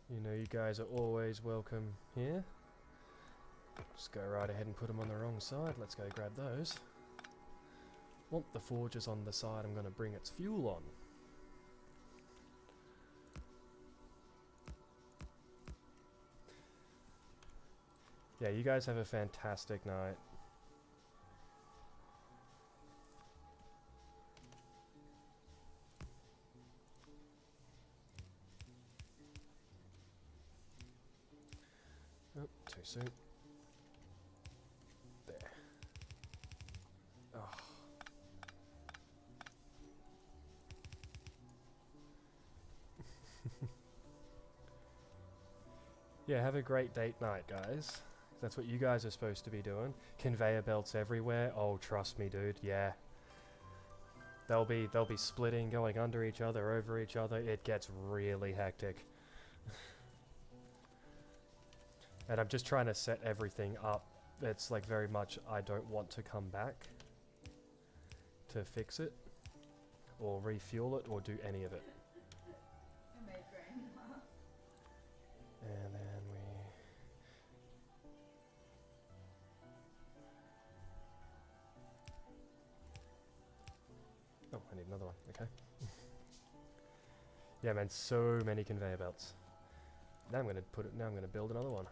You know you guys are always welcome here. Just go right ahead and put them on the wrong side. Let's go grab those. Want the forges on the side I'm going to bring its fuel on. Yeah, you guys have a fantastic night. Oh, too soon. There. Oh. Yeah, have a great date night, guys. That's what you guys are supposed to be doing. Conveyor belts everywhere. Oh, trust me, dude. Yeah. They'll be splitting, going under each other, over each other. It gets really hectic. And I'm just trying to set everything up. It's like very much I don't want to come back to fix it or refuel it or do any of it. It made Granny laugh. And then we... Oh, I need another one. Okay. Yeah, man, so many conveyor belts. Now I'm gonna build another one.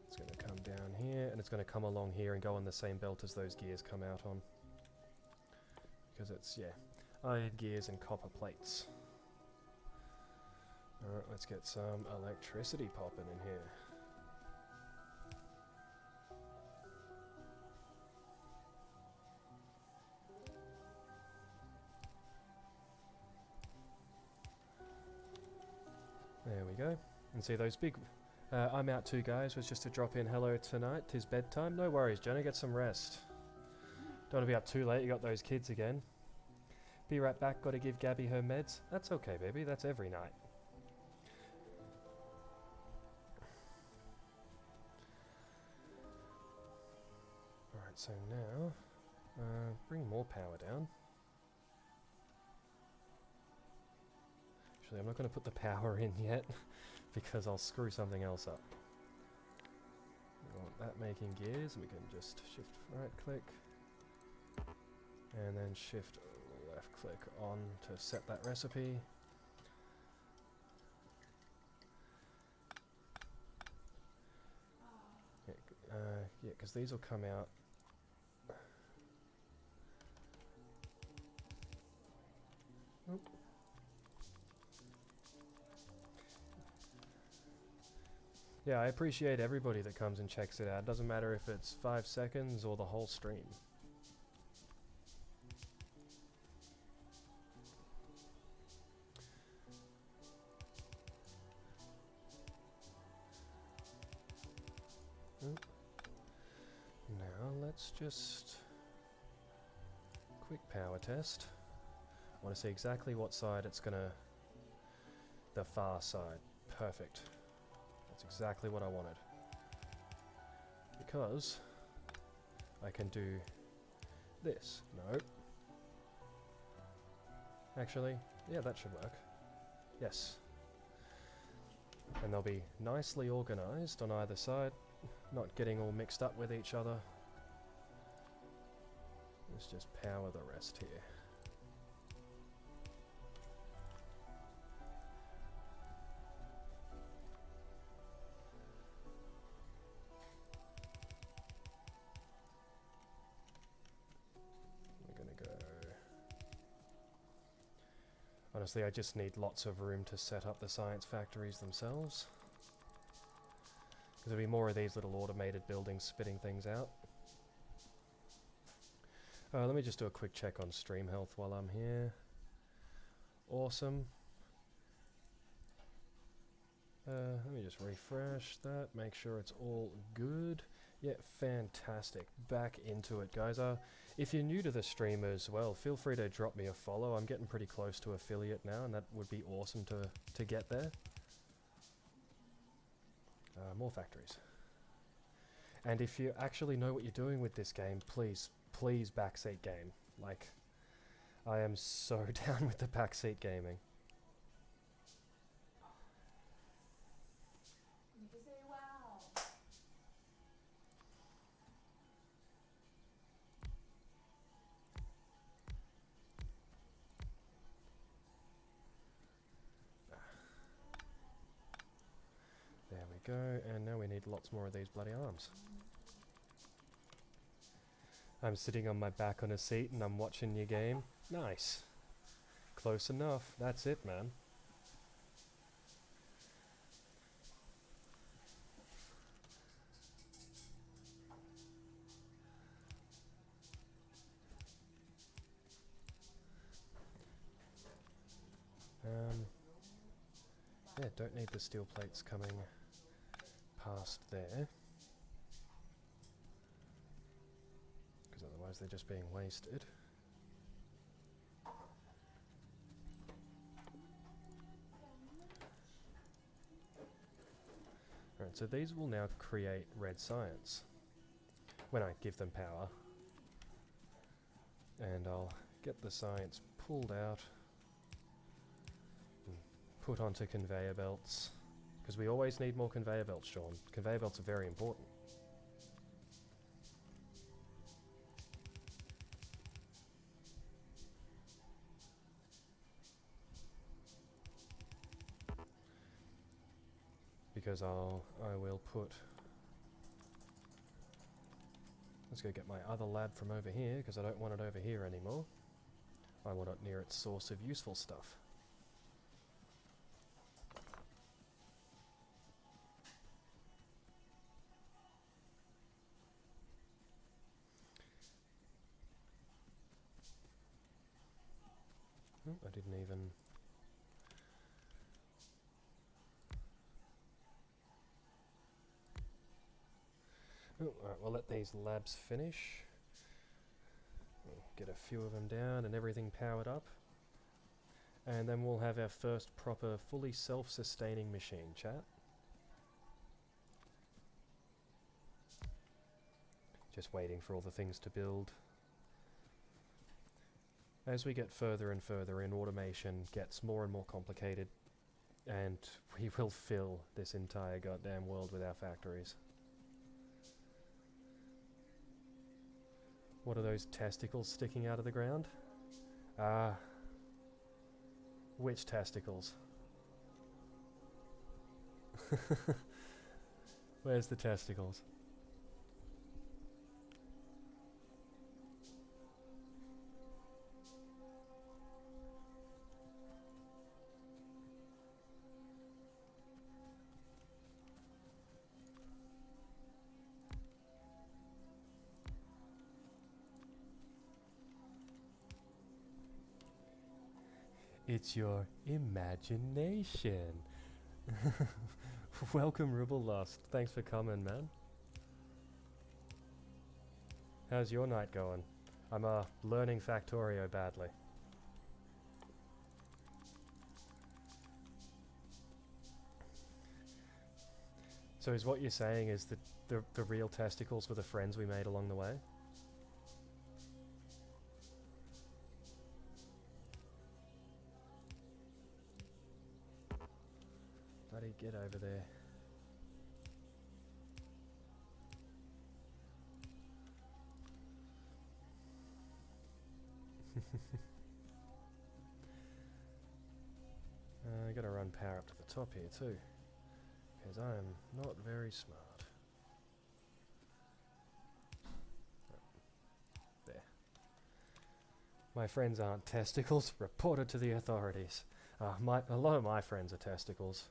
It's gonna come down here, and it's gonna come along here and go on the same belt as those gears come out on. Because it's, yeah, iron gears and copper plates. Alright, let's get some electricity popping in here. There we go. And see those big... I'm out too, guys. Was just to drop in hello tonight. 'Tis bedtime. No worries, Jenna. Get some rest. Don't want to be up too late. You got those kids again. Be right back. Got to give Gabby her meds. That's okay, baby. That's every night. Alright, so now... bring more power down. Actually, I'm not going to put the power in yet, because I'll screw something else up. We want that making gears, and we can just shift right click, and then shift left click on to set that recipe. Yeah, because these will come out. Oop. Yeah, I appreciate everybody that comes and checks it out. Doesn't matter if it's 5 seconds or the whole stream. Oop. Now let's just quick power test. I want to see exactly what side it's gonna the far side. Perfect. That's exactly what I wanted. Because I can do this. No. Actually, yeah, that should work. Yes. And they'll be nicely organized on either side, not getting all mixed up with each other. Let's just power the rest here. We're gonna go... Honestly, I just need lots of room to set up the science factories themselves. There'll be more of these little automated buildings spitting things out. Let me just do a quick check on stream health while I'm here. Awesome. Let me just refresh that, make sure it's all good. Yeah, fantastic. Back into it, guys. If you're new to the stream as well, feel free to drop me a follow. I'm getting pretty close to affiliate now, and that would be awesome to get there. More factories. And if you actually know what you're doing with this game, please backseat game. Like, I am so down with the backseat gaming. You can say wow. There we go, and now we need lots more of these bloody arms. I'm sitting on my back on a seat and I'm watching your game. Nice. Close enough. That's it, man. Yeah, don't need the steel plates coming past there. Because otherwise they're just being wasted. Alright, so these will now create red science when I give them power. And I'll get the science pulled out and put onto conveyor belts. Because we always need more conveyor belts, Sean. Conveyor belts are very important. Because I will put... Let's go get my other lab from over here, because I don't want it over here anymore. I want it near its source of useful stuff. Oh, I didn't even... Oh, alright, we'll let these labs finish. We'll get a few of them down and everything powered up. And then we'll have our first proper, fully self-sustaining machine, chat. Just waiting for all the things to build. As we get further and further in, automation gets more and more complicated. And we will fill this entire goddamn world with our factories. What are those testicles sticking out of the ground? Which testicles? Where's the testicles? It's your imagination. Welcome, Ribble Lost. Thanks for coming, man. How's your night going? I'm learning Factorio badly. So is what you're saying is that the real testicles were the friends we made along the way? Bloody get over there. I gotta run power up to the top here too, because I am not very smart. There. My friends aren't testicles. Reported to the authorities. A lot of my friends are testicles.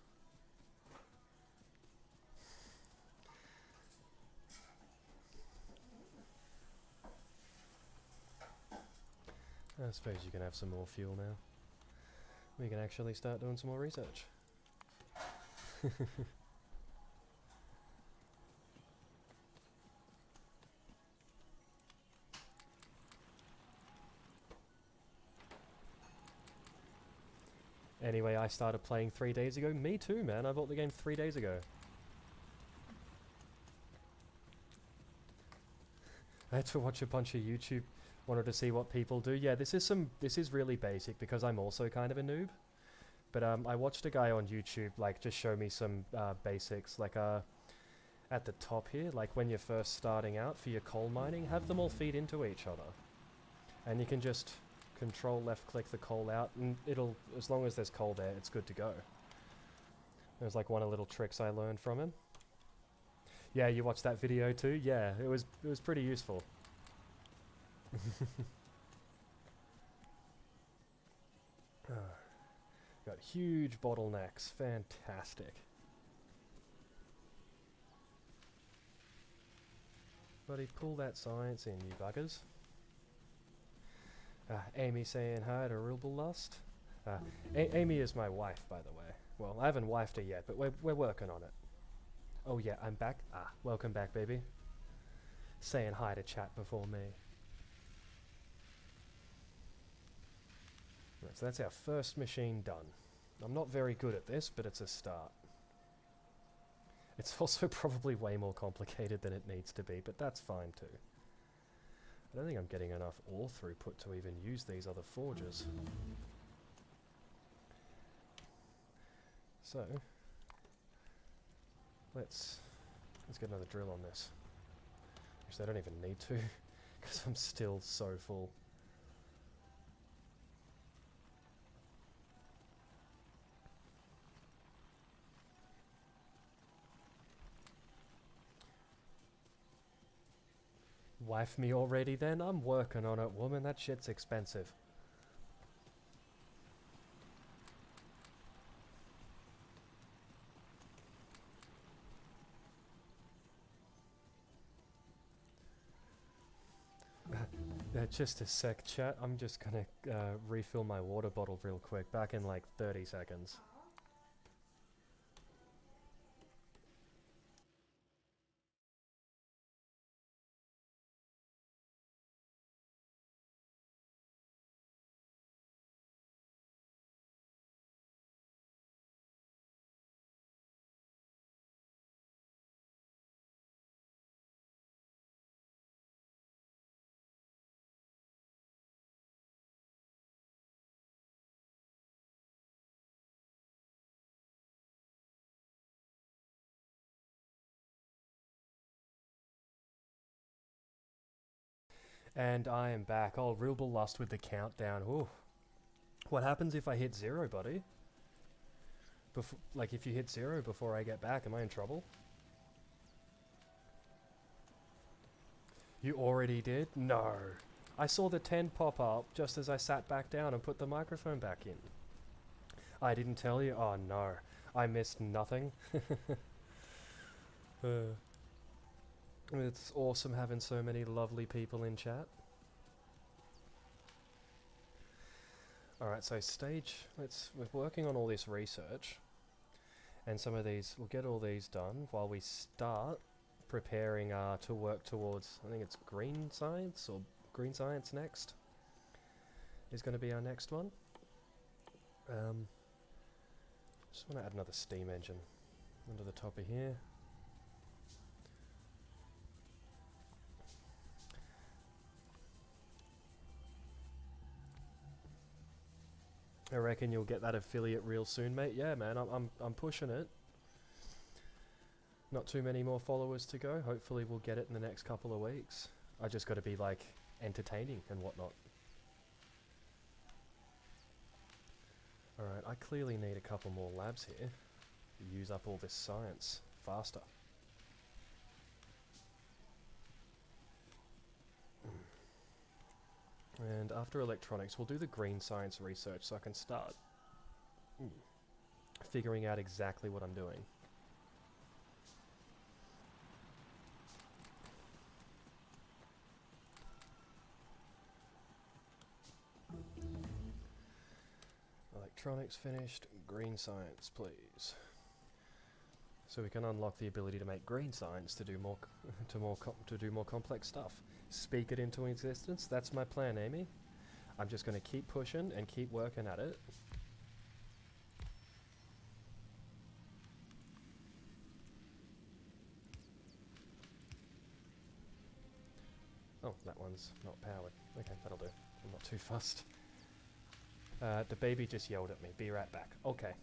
I suppose you can have some more fuel now. We can actually start doing some more research. Anyway, I started playing 3 days ago. Me too, man. I bought the game 3 days ago. I had to watch a bunch of YouTube. Wanted to see what people do. Yeah, this is really basic because I'm also kind of a noob. But I watched a guy on YouTube like just show me some basics, like at the top here, like when you're first starting out for your coal mining, have them all feed into each other, and you can just control left click the coal out, and it'll, as long as there's coal there, it's good to go. There's like one of the little tricks I learned from him. Yeah, you watched that video too? Yeah, it was pretty useful. Got huge bottlenecks. Fantastic. Buddy, pull that science in, you buggers. Amy saying hi to Real Lust. Amy is my wife, by the way. Well, I haven't wifed her yet, but we're working on it. Oh yeah, I'm back. Welcome back, baby. Saying hi to chat before me. Right, so that's our first machine done. I'm not very good at this, but it's a start. It's also probably way more complicated than it needs to be, but that's fine too. I don't think I'm getting enough ore throughput to even use these other forges. So, let's get another drill on this. Actually, I don't even need to, because I'm still so full. Wife me already then? I'm working on it, woman. That shit's expensive. Just a sec, chat. I'm just gonna refill my water bottle real quick. Back in like 30 seconds. And I am back. Oh, Real Lust with the countdown. Ooh. What happens if I hit 0, buddy? Like, if you hit 0 before I get back, am I in trouble? You already did? No. I saw the 10 pop up just as I sat back down and put the microphone back in. I didn't tell you? Oh no. I missed nothing. It's awesome having so many lovely people in chat. Alright, so we're working on all this research. And some of these, we'll get all these done while we start preparing to work towards, I think it's green science, or green science next is going to be our next one. Just want to add another steam engine under the top of here. I reckon you'll get that affiliate real soon, mate. Yeah, man, I'm pushing it. Not too many more followers to go. Hopefully we'll get it in the next couple of weeks. I just got to be like entertaining and whatnot. Alright, I clearly need a couple more labs here to use up all this science faster. And after electronics, we'll do the green science research so I can start figuring out exactly what I'm doing. Electronics finished, green science please. So we can unlock the ability to make green science to do more to do more complex stuff. Speak it into existence. That's my plan, Amy. I'm just going to keep pushing and keep working at it. Oh, that one's not powered. Okay, that'll do. I'm not too fussed. The baby just yelled at me. Be right back. Okay.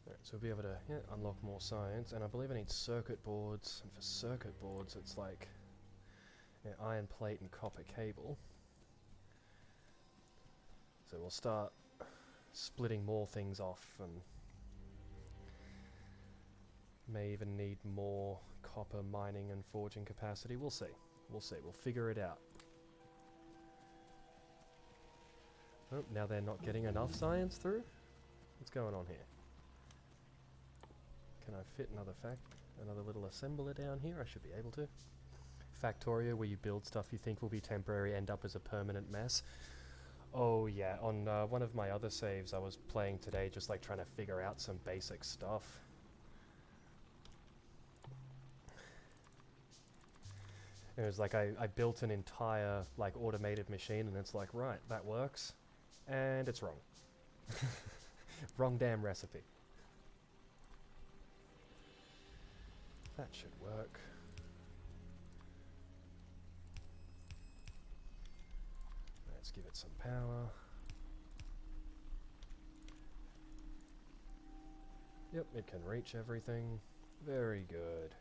Alright, so we'll be able to unlock more science, and I believe I need circuit boards, and for circuit boards it's like iron plate and copper cable. So we'll start splitting more things off, and may even need more copper mining and forging capacity. We'll see. We'll see. We'll figure it out. Oh, now they're not getting enough science through? What's going on here? Can I fit another little assembler down here? I should be able to. Factorio, where you build stuff you think will be temporary, end up as a permanent mess. Oh yeah, on one of my other saves I was playing today, just like trying to figure out some basic stuff. It was like I built an entire like automated machine, and it's like, right, that works, and it's wrong. Wrong damn recipe. That should work. Let's give it some power. Yep, it can reach everything. Very good.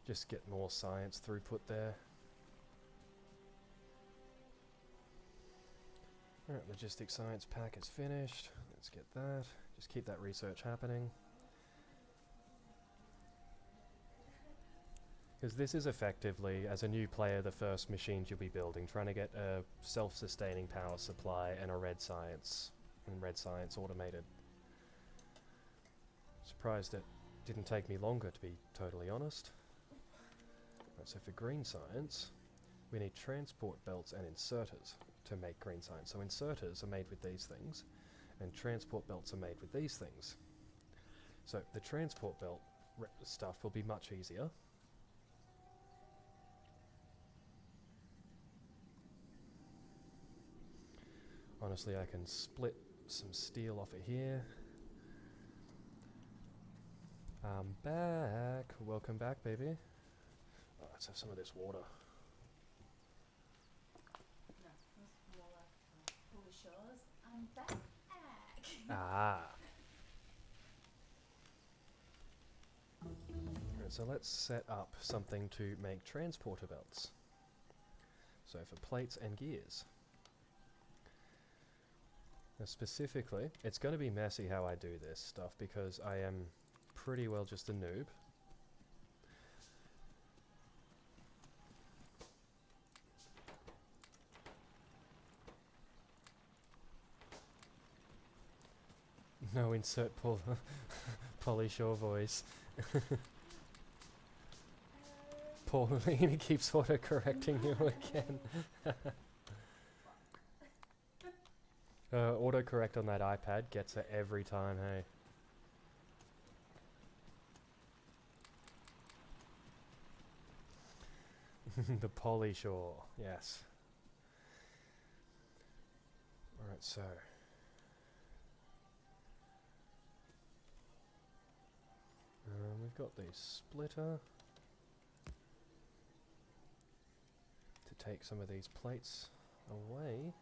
Just get more science throughput there. Alright, logistics science pack is finished. Let's get that. Just keep that research happening. Because this is effectively, as a new player, the first machines you'll be building, trying to get a self-sustaining power supply and a red science automated. Surprised it didn't take me longer, to be totally honest. Right, so for green science, we need transport belts and inserters to make green science. So inserters are made with these things, and transport belts are made with these things. So the transport belt stuff will be much easier. Honestly, I can split some steel off of here. I'm back. Welcome back, baby. Oh, let's have some of this water. No, that's more like Holy Shores. I'm back. Ah. Right, so let's set up something to make transporter belts. So for plates and gears. Now specifically, it's going to be messy how I do this stuff because I am pretty well just a noob. No insert Polly Shore voice. Pauline keeps auto-correcting you again. Autocorrect on that iPad gets it every time, hey. The Polly Shore, yes. Alright, so. We've got the splitter to take some of these plates away.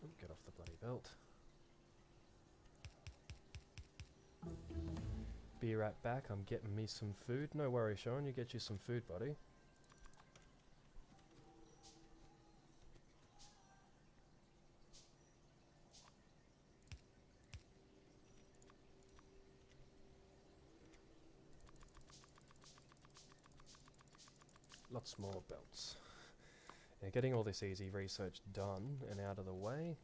Ooh, get off the bloody belt. Be right back, I'm getting me some food. No worries, Sean, you get you some food, buddy. Lots more belts. Yeah, getting all this easy research done and out of the way.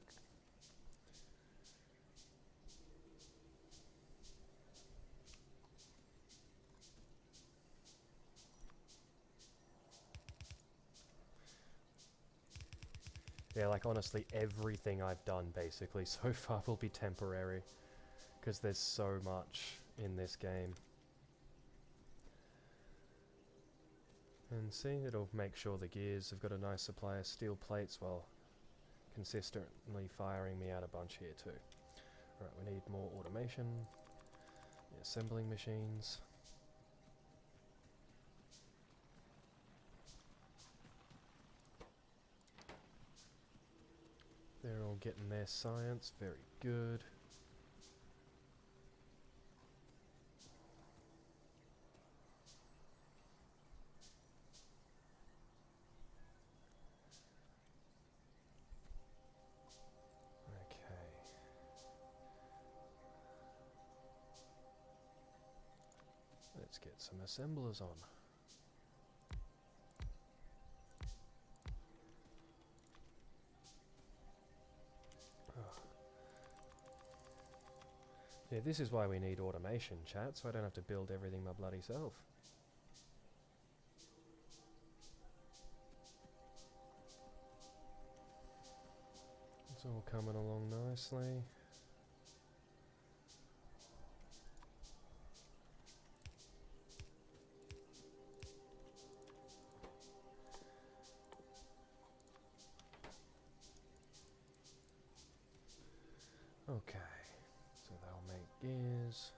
Yeah, like honestly, everything I've done basically so far will be temporary, because there's so much in this game. And see, it'll make sure the gears have got a nice supply of steel plates while consistently firing me out a bunch here too. Alright, we need more automation, the assembling machines. They're all getting their science, very good. Okay. Let's get some assemblers on. Yeah, this is why we need automation, chat, so I don't have to build everything my bloody self. It's all coming along nicely. Okay, so they'll make gears.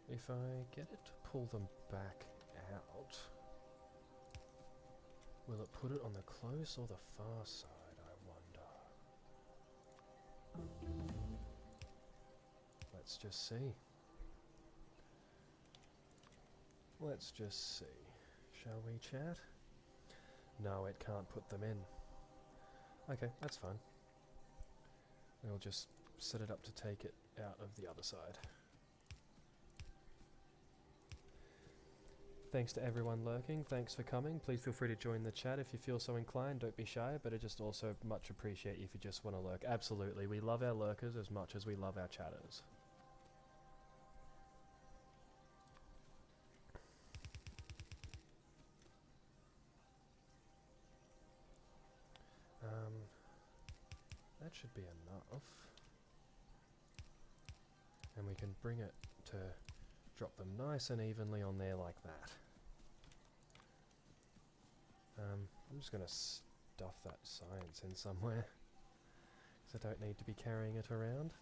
If I get it to pull them back out, will it put it on the close or the far side, I wonder? Let's just see. Let's just see. Shall we, chat? No, it can't put them in. Okay, that's fine. We'll just set it up to take it out of the other side. Thanks to everyone lurking, thanks for coming. Please feel free to join the chat if you feel so inclined, don't be shy, but I just also much appreciate if you just want to lurk. Absolutely, we love our lurkers as much as we love our chatters. That should be enough. And we can bring it to drop them nice and evenly on there like that. I'm just going to stuff that science in somewhere, because I don't need to be carrying it around.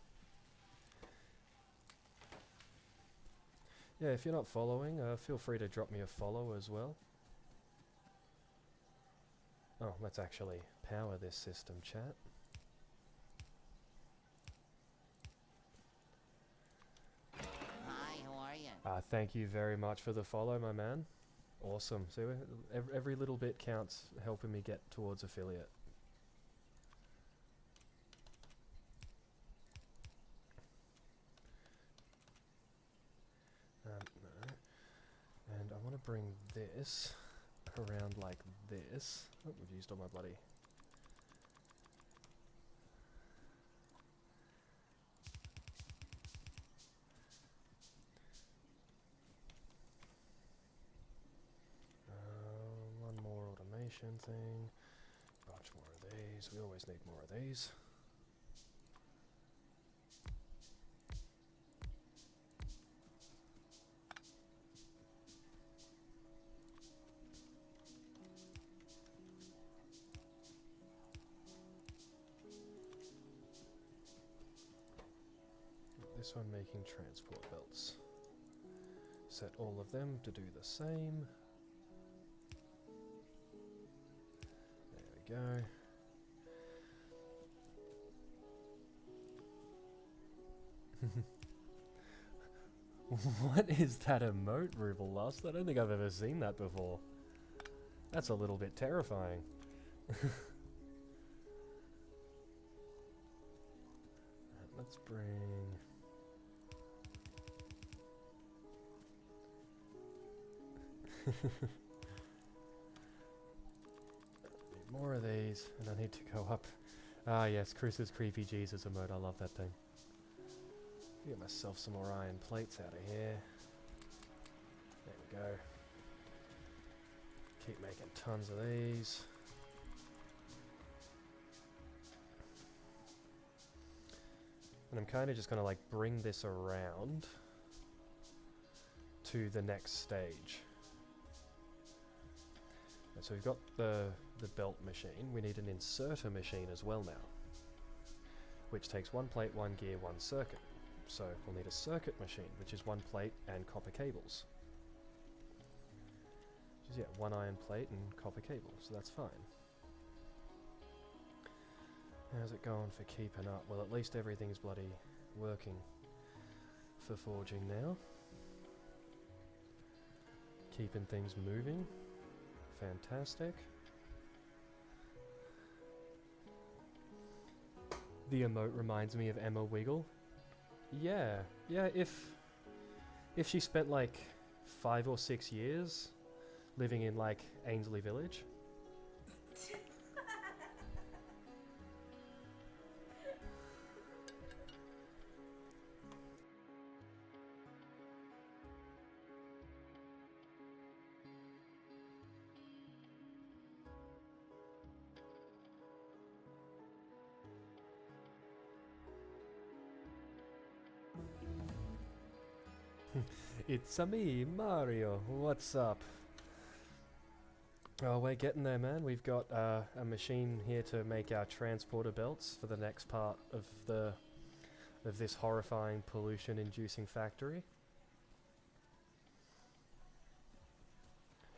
Yeah, if you're not following, feel free to drop me a follow as well. Oh, let's actually power this system, chat. Hi, how are you? Thank you very much for the follow, my man. Awesome. See, every little bit counts, helping me get towards affiliate. No. And I want to bring this around like this. Oh, we've used all my bloody... one more automation thing. Bunch more of these. We always need more of these. This one making transport belts. Set all of them to do the same. There we go. What is that emote, Rubalust? I don't think I've ever seen that before. That's a little bit terrifying. Let's bring... Need more of these, and I need to go up. Ah yes, Chris's creepy Jesus emote, I love that thing. Get myself some more iron plates out of here. There we go. Keep making tons of these. And I'm kind of just going to like bring this around to the next stage. And so we've got the belt machine. We need an inserter machine as well now, which takes one plate, one gear, one circuit. So we'll need a circuit machine, which is one plate and copper cables. Which is, yeah, one iron plate and copper cable, so that's fine. How's it going for keeping up? Well, at least everything's bloody working for forging now. Keeping things moving. Fantastic. The emote reminds me of Emma Wiggle. Yeah, if she spent like 5 or 6 years living in like Ainsley Village. It's me, Mario. What's up? Oh, we're getting there, man. We've got a machine here to make our transporter belts for the next part of this horrifying pollution-inducing factory.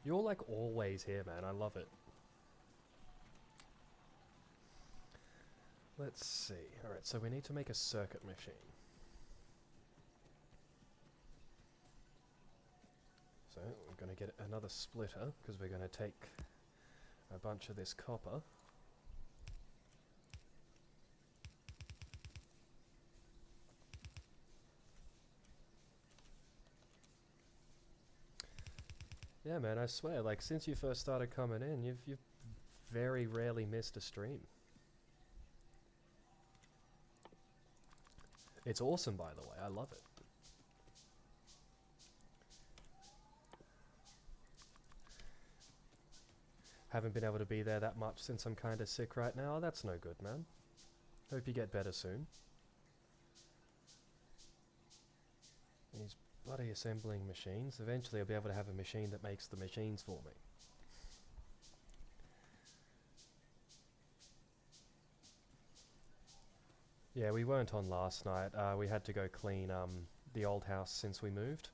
You're like always here, man. I love it. Let's see. Alright, so we need to make a circuit machine. So we're going to get another splitter, because we're going to take a bunch of this copper. Yeah, man, I swear, like, since you first started coming in, you've very rarely missed a stream. It's awesome, by the way. I love it. Haven't been able to be there that much since I'm kind of sick right now. That's no good, man. Hope you get better soon. These bloody assembling machines. Eventually I'll be able to have a machine that makes the machines for me. Yeah, we weren't on last night. We had to go clean the old house since we moved.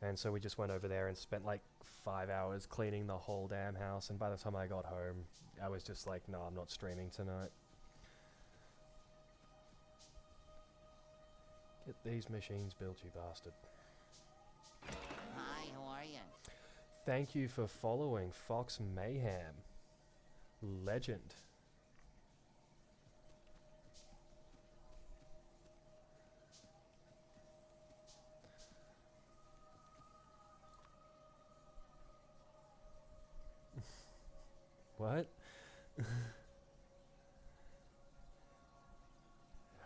And so we just went over there and spent like 5 hours cleaning the whole damn house, and by the time I got home, I was just like, no, I'm not streaming tonight. Get these machines built, you bastard. Hi, how are you? Thank you for following Fox Mayhem. Legend. What?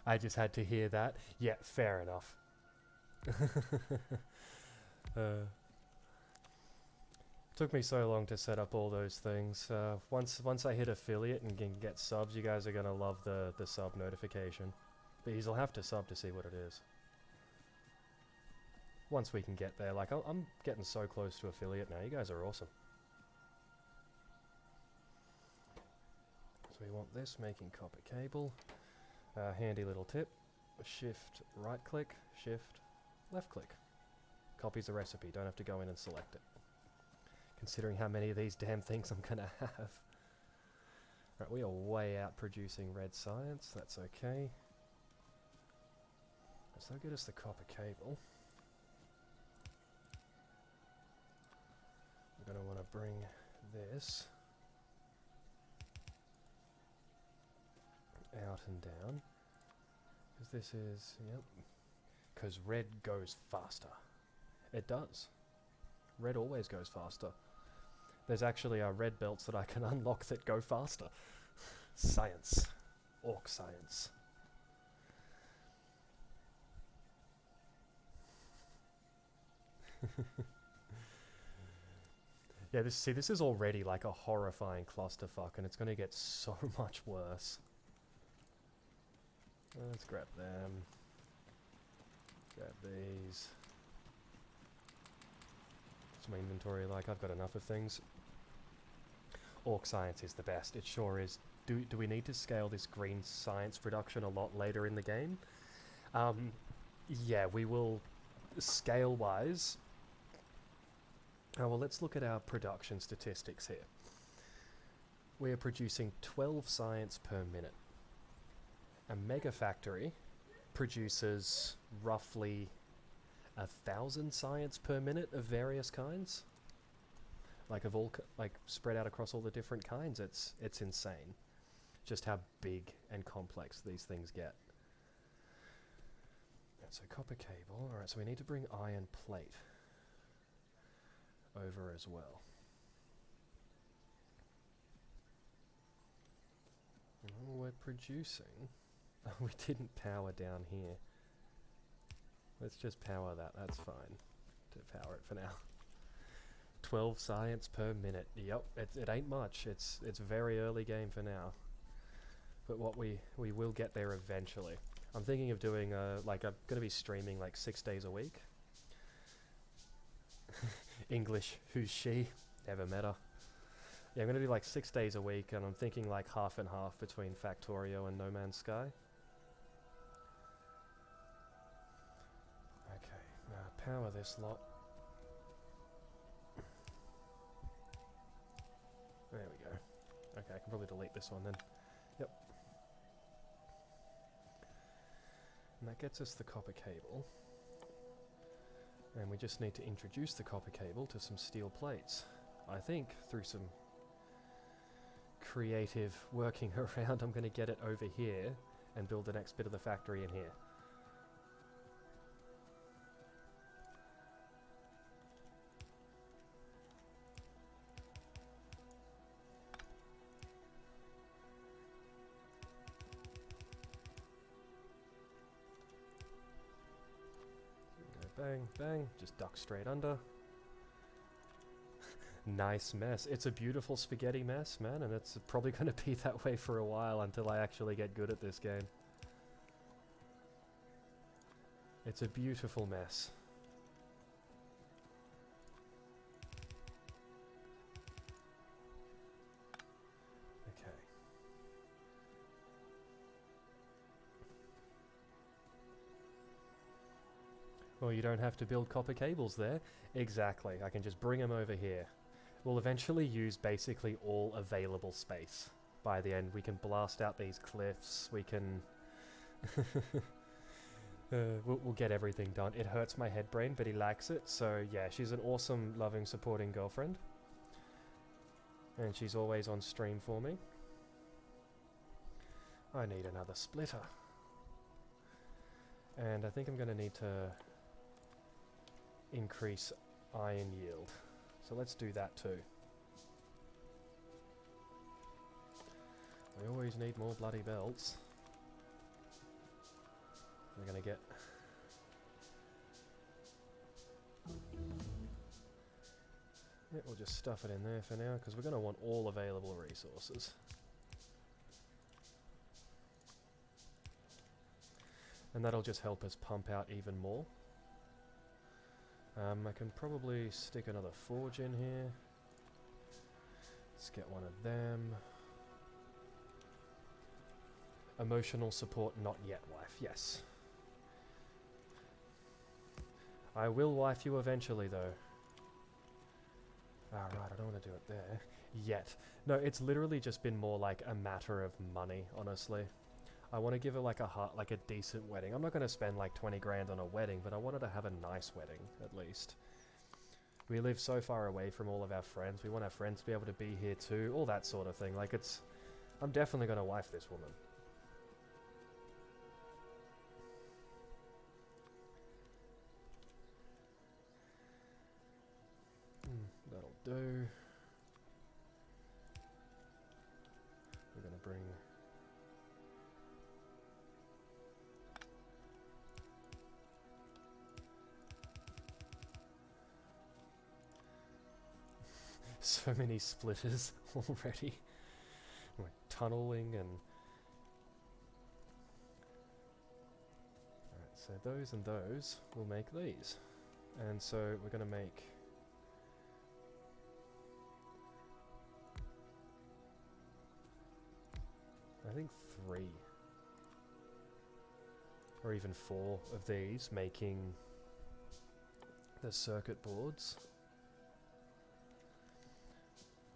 I just had to hear that. Yeah, fair enough. Took me so long to set up all those things. Once I hit affiliate and can get subs, you guys are gonna love the sub notification. But you'll have to sub to see what it is. Once we can get there, like I'm getting so close to affiliate now. You guys are awesome. So we want this, making copper cable. Handy little tip. Shift right click, shift left click. Copies the recipe, don't have to go in and select it. Considering how many of these damn things I'm gonna have. Right, we are way out producing red science, that's okay. So they'll get us the copper cable. We're going to want to bring this out and down. Because this is, yep. Because red goes faster. It does. Red always goes faster. There's actually red belts that I can unlock that go faster. Science. Orc science. Yeah, this is already like a horrifying clusterfuck, and it's going to get so much worse. Let's grab them. Grab these. What's my inventory like? I've got enough of things. Orc science is the best. It sure is. Do we need to scale this green science production a lot later in the game? Yeah, we will. Scale-wise. Oh, well, let's look at our production statistics here. We are producing 12 science per minute. A mega factory produces roughly 1,000 science per minute of various kinds. Like of all, like spread out across all the different kinds. It's insane, just how big and complex these things get. Right, so copper cable. All right, so we need to bring iron plate over as well. Oh, we're producing. Oh, we didn't power down here. Let's just power that. That's fine. To power it for now. 12 science per minute. Yep, it ain't much. It's very early game for now. But what we will get there eventually. I'm thinking of doing like I'm gonna be streaming like 6 days a week. English, who's she? Never met her. Yeah, I'm gonna do like 6 days a week, and I'm thinking like half and half between Factorio and No Man's Sky. Okay, power this lot. There we go. Okay, I can probably delete this one then. Yep. And that gets us the copper cable. And we just need to introduce the copper cable to some steel plates. I think through some creative working around, I'm going to get it over here and build the next bit of the factory in here. Bang, bang, just duck straight under. Nice mess. It's a beautiful spaghetti mess, man, and it's probably going to be that way for a while until I actually get good at this game. It's a beautiful mess. Okay. Well, you don't have to build copper cables there. Exactly. I can just bring them over here. We'll eventually use basically all available space. By the end, we can blast out these cliffs. We can... we'll get everything done. It hurts my head brain, but he likes it. So yeah, she's an awesome, loving, supporting girlfriend. And she's always on stream for me. I need another splitter. And I think I'm going to need to increase iron yield. So let's do that too. We always need more bloody belts. We're going to get... Yeah, we'll just stuff it in there for now, because we're going to want all available resources. And that'll just help us pump out even more. I can probably stick another forge in here. Let's get one of them. Emotional support not yet, wife. Yes. I will wife you eventually, though. Ah, right, I don't want to do it there. Yet. No, it's literally just been more like a matter of money, honestly. I want to give her like a decent wedding. I'm not going to spend like 20 grand on a wedding, but I wanted to have a nice wedding, at least. We live so far away from all of our friends. We want our friends to be able to be here too. All that sort of thing. Like, it's... I'm definitely going to wife this woman. That'll do. We're going to bring... so many splitters already. Like tunneling and... Alright, so those and those will make these. And so we're going to make... I think 3. Or even 4 of these, making the circuit boards.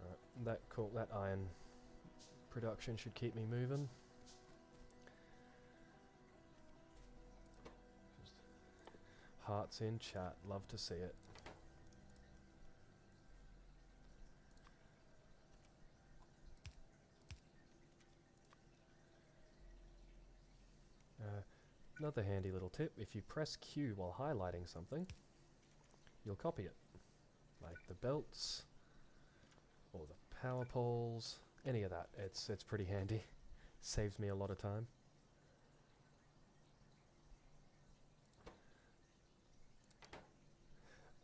Alright, that iron production should keep me moving. Just hearts in chat, love to see it. Another handy little tip, if you press Q while highlighting something, you'll copy it. Like the belts, or the power poles, any of that. It's pretty handy. Saves me a lot of time.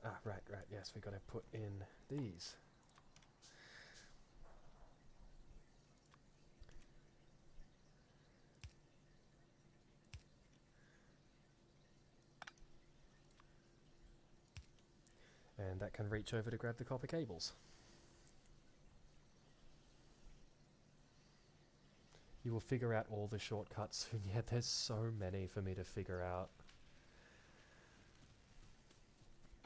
Ah, right, yes, we gotta put in these. And that can reach over to grab the copper cables. You will figure out all the shortcuts soon. Yeah, there's so many for me to figure out.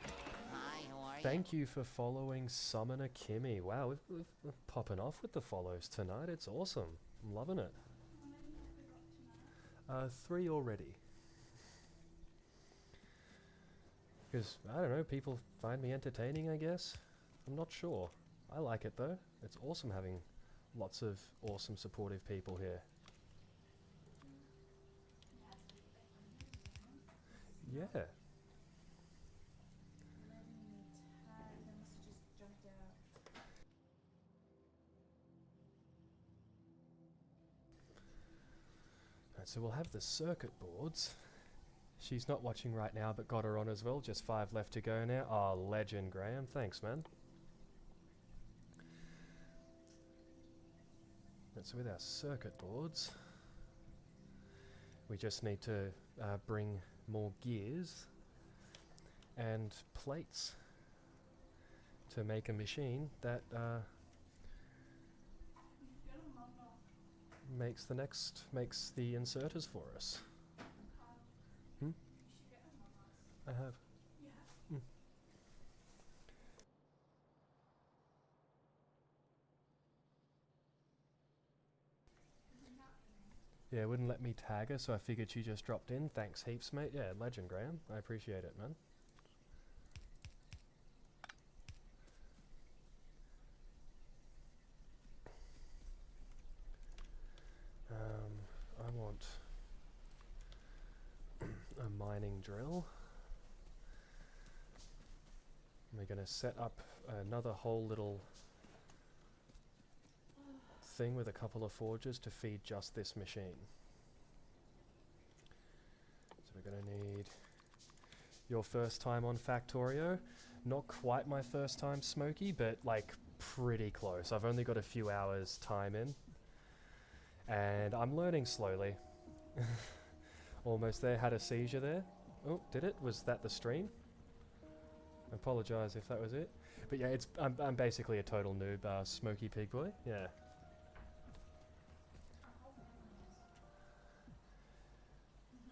Hi, how are you? Thank you for following Summoner Kimmy. Wow, we're popping off with the follows tonight. It's awesome. I'm loving it. How many have we got tonight? 3 already. Because, I don't know, people find me entertaining, I guess? I'm not sure. I like it, though. It's awesome having lots of awesome, supportive people here. Yeah. Let me tag. The messages jumped out. Right, so we'll have the circuit boards. She's not watching right now, but got her on as well. Just 5 left to go now. Oh, legend, Graham. Thanks, man. Right, so with our circuit boards, we just need to bring more gears and plates to make a machine that makes the inserters for us. Hmm? I have. Hmm. Yeah, it wouldn't let me tag her, so I figured she just dropped in. Thanks heaps, mate. Yeah, legend, Graham. I appreciate it, man. I want a mining drill. We're going to set up another whole little thing with a couple of forges to feed just this machine. So we're going to need your first time on Factorio. Not quite my first time, Smokey, but like pretty close. I've only got a few hours time in, and I'm learning slowly. Almost there. Had a seizure there. Oh, did it? Was that the stream? I apologise if that was it. But yeah, I'm basically a total noob, Smoky Pig Boy. Yeah.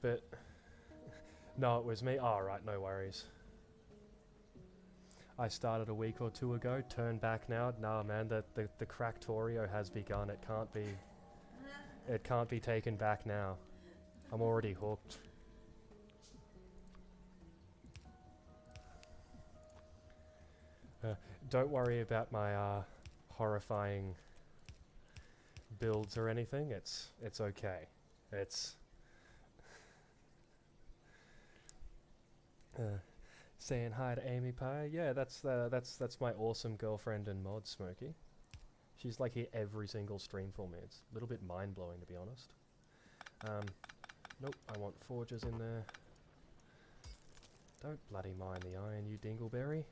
But no, it was me. Oh, right, no worries. I started a week or two ago. Turn back now. Nah, man, the Factorio has begun. It can't be taken back now. I'm already hooked. Don't worry about my horrifying builds or anything. It's okay. It's saying hi to Amy Pie. Yeah, that's my awesome girlfriend and mod, Smokey. She's like here every single stream for me. It's a little bit mind blowing, to be honest. Nope, I want forges in there. Don't bloody mind the iron, you dingleberry.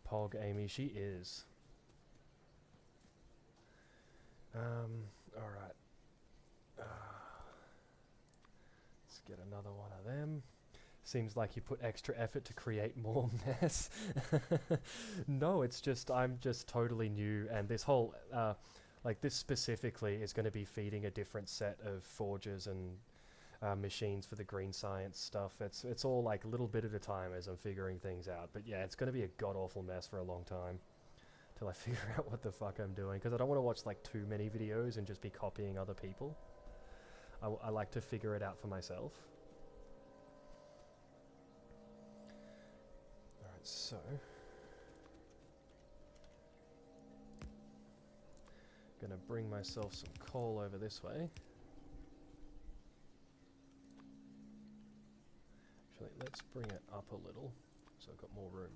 Pog Amy, she is. Alright. Let's get another one of them. Seems like you put extra effort to create more mess. No, it's just, I'm just totally new, and this whole, like this specifically is going to be feeding a different set of forges and machines for the green science stuff. It's all like a little bit at a time as I'm figuring things out. But yeah, it's going to be a god-awful mess for a long time till I figure out what the fuck I'm doing, because I don't want to watch like too many videos and just be copying other people. I like to figure it out for myself. Alright, so gonna bring myself some coal over this way. Actually, let's bring it up a little so I've got more room.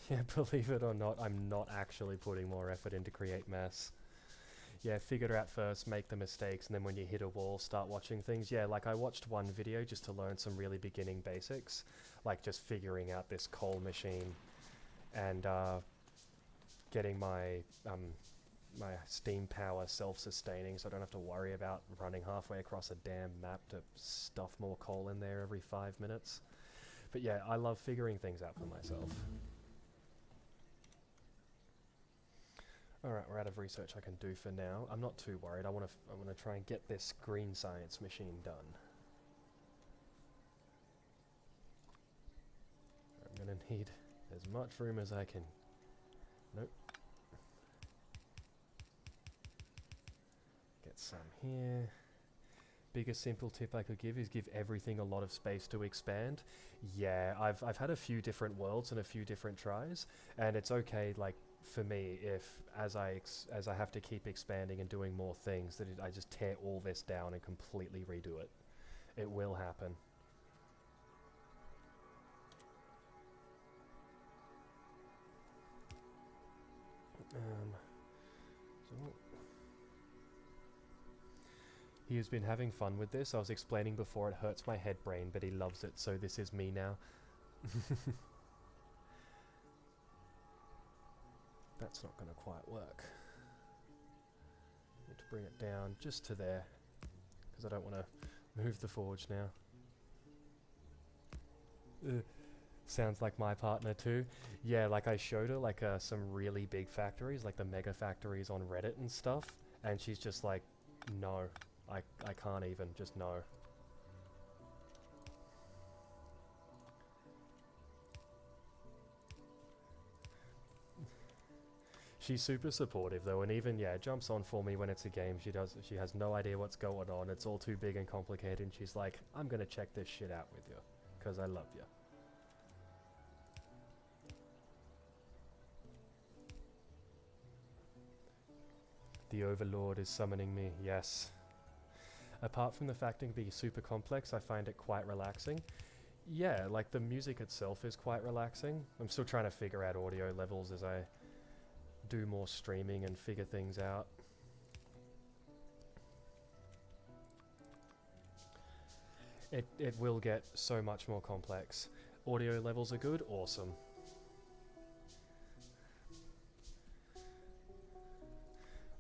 Yeah, believe it or not, I'm not actually putting more effort in to create mess. Yeah, figure it out first, make the mistakes, and then when you hit a wall, start watching things. Yeah, like I watched one video just to learn some really beginning basics, like just figuring out this coal machine and getting my my steam power self-sustaining, so I don't have to worry about running halfway across a damn map to stuff more coal in there every 5 minutes. But yeah, I love figuring things out for myself. Alright, we're out of research I can do for now. I'm not too worried. I want to try and get this green science machine done. I'm going to need as much room as I can. Nope. Get some here. Biggest simple tip I could give is give everything a lot of space to expand. Yeah, I've had a few different worlds and a few different tries, and it's okay, like, for me, if as I have to keep expanding and doing more things, that I just tear all this down and completely redo it. It will happen. So he has been having fun with this. I was explaining before, it hurts my head brain, but he loves it, so this is me now. That's not going to quite work. Need to bring it down just to there, because I don't want to move the forge now. Sounds like my partner too. Yeah, like I showed her like some really big factories, like the mega factories on Reddit and stuff, and she's just like, no, I can't even, just no. She's super supportive though, and even, yeah, jumps on for me when it's a game. She has no idea what's going on. It's all too big and complicated, and she's like, I'm gonna check this shit out with you, because I love you. The Overlord is summoning me, yes. Apart from the fact it can be super complex, I find it quite relaxing. Yeah, like the music itself is quite relaxing. I'm still trying to figure out audio levels as I do more streaming and figure things out. It will get so much more complex. Audio levels are good, awesome.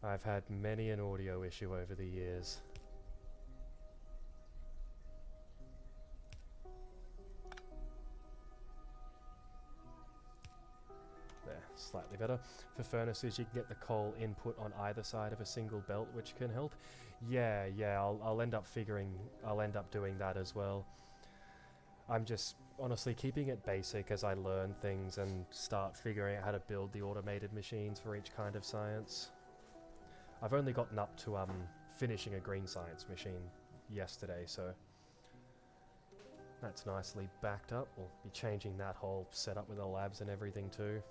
I've had many an audio issue over the years. There, slightly better. For furnaces, you can get the coal input on either side of a single belt, which can help. Yeah, I'll end up doing that as well. I'm just honestly keeping it basic as I learn things and start figuring out how to build the automated machines for each kind of science. I've only gotten up to finishing a green science machine yesterday, so that's nicely backed up. We'll be changing that whole setup with the labs and everything too.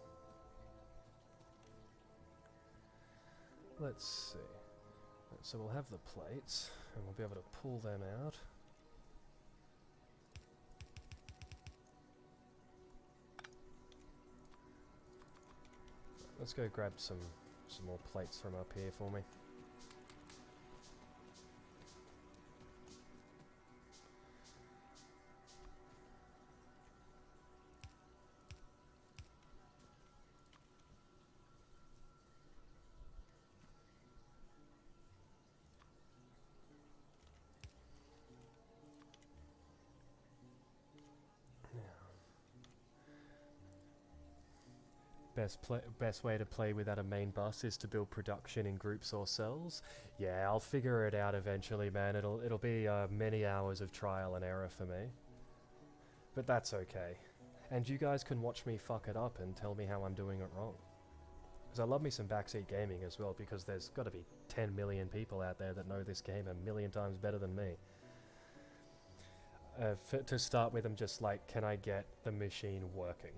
Let's see. So we'll have the plates, and we'll be able to pull them out. Let's go grab some more plates from up here for me. Best way to play without a main bus is to build production in groups or cells. Yeah, I'll figure it out eventually, man. It'll be many hours of trial and error for me. But that's okay. And you guys can watch me fuck it up and tell me how I'm doing it wrong. Because I love me some backseat gaming as well, because there's got to be 10 million people out there that know this game a million times better than me. To start with, I'm just like, can I get the machine working?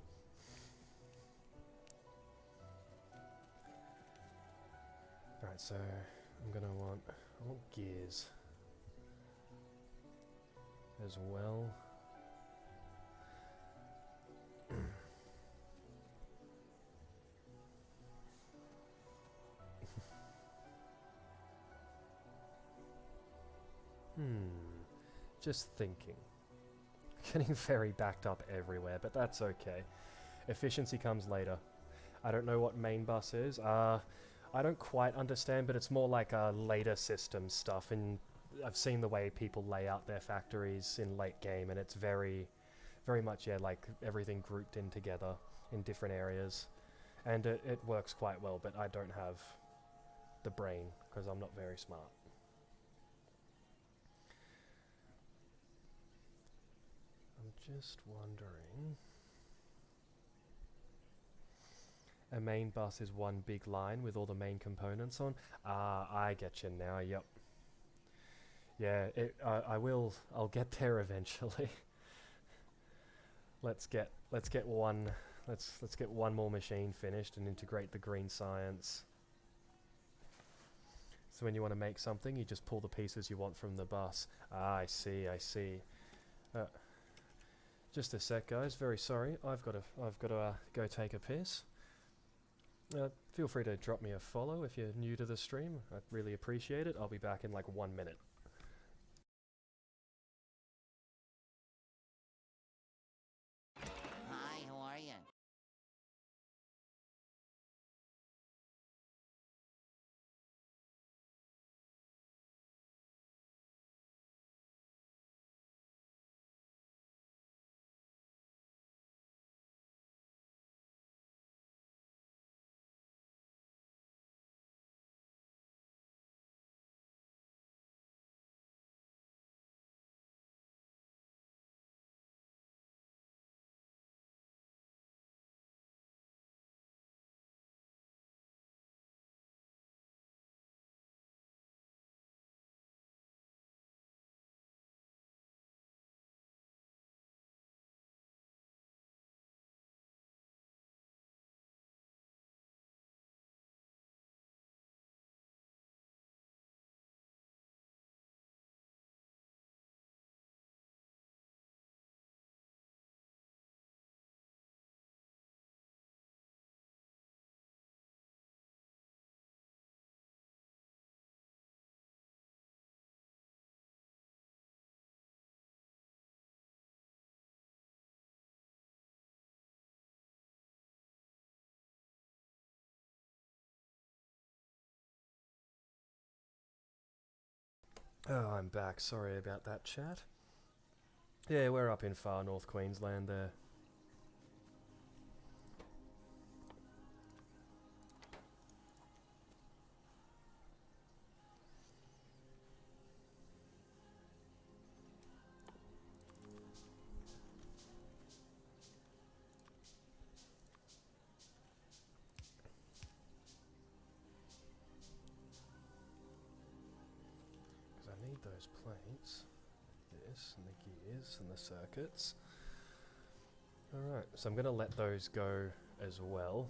Alright, so I want gears as well. Just thinking. Getting very backed up everywhere, but that's okay. Efficiency comes later. I don't know what main bus is. I don't quite understand, but it's more like later system stuff, and I've seen the way people lay out their factories in late game, and it's very, very much, yeah, like everything grouped in together in different areas. And it works quite well, but I don't have the brain, because I'm not very smart. I'm just wondering... A main bus is one big line with all the main components on. Ah, I get you now, yep. Yeah, I'll get there eventually. let's get one more machine finished and integrate the green science. So when you want to make something, you just pull the pieces you want from the bus. Ah, I see. Just a sec, guys. Very sorry. I've got to go take a piss. Feel free to drop me a follow if you're new to the stream. I'd really appreciate it. I'll be back in like 1 minute. Hi, how are you? Oh, I'm back. Sorry about that, chat. Yeah, we're up in far north Queensland there. those plates. This, and the gears, and the circuits. Alright, so I'm going to let those go as well.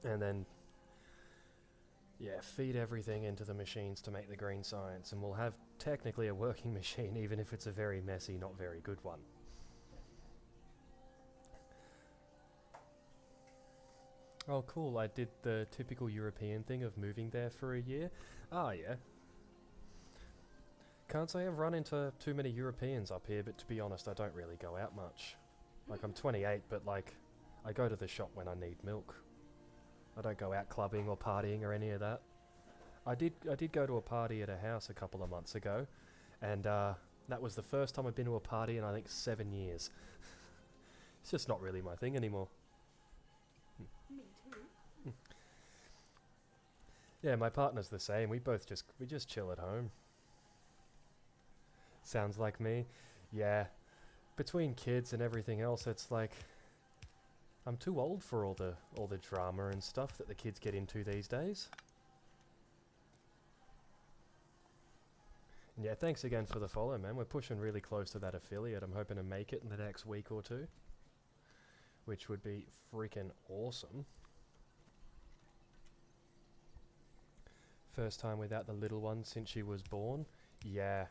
And then, yeah, feed everything into the machines to make the green science, and we'll have technically a working machine, even if it's a very messy, not very good one. Oh cool, I did the typical European thing of moving there for a year. Ah yeah. Can't say I've run into too many Europeans up here, but to be honest, I don't really go out much. Like, I'm 28, but like, I go to the shop when I need milk. I don't go out clubbing or partying or any of that. I did go to a party at a house a couple of months ago, and that was the first time I've been to a party in I think 7 years. It's just not really my thing anymore. Me too. Yeah, my partner's the same. We just chill at home. Sounds like me. Yeah. Between kids and everything else, it's like I'm too old for all the drama and stuff that the kids get into these days. And yeah, thanks again for the follow, man. We're pushing really close to that affiliate. I'm hoping to make it in the next week or two, which would be freaking awesome. First time without the little one since she was born. Yeah.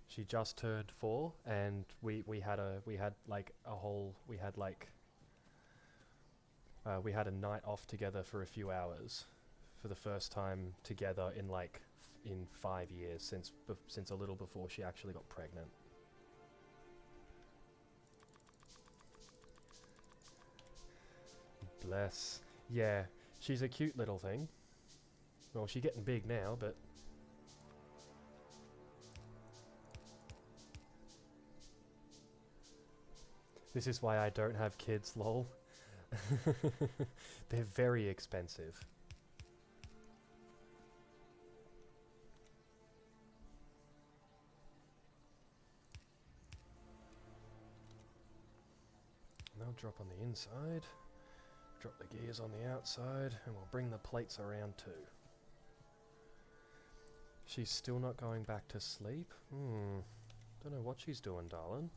She just turned 4, and we had a night off together for a few hours, for the first time together in in 5 years, since a little before she actually got pregnant. Bless. Yeah, she's a cute little thing. Well, she's getting big now, but this is why I don't have kids, lol. They're very expensive. And they'll drop on the inside, drop the gears on the outside, and we'll bring the plates around too. She's still not going back to sleep? Don't know what she's doing, darling.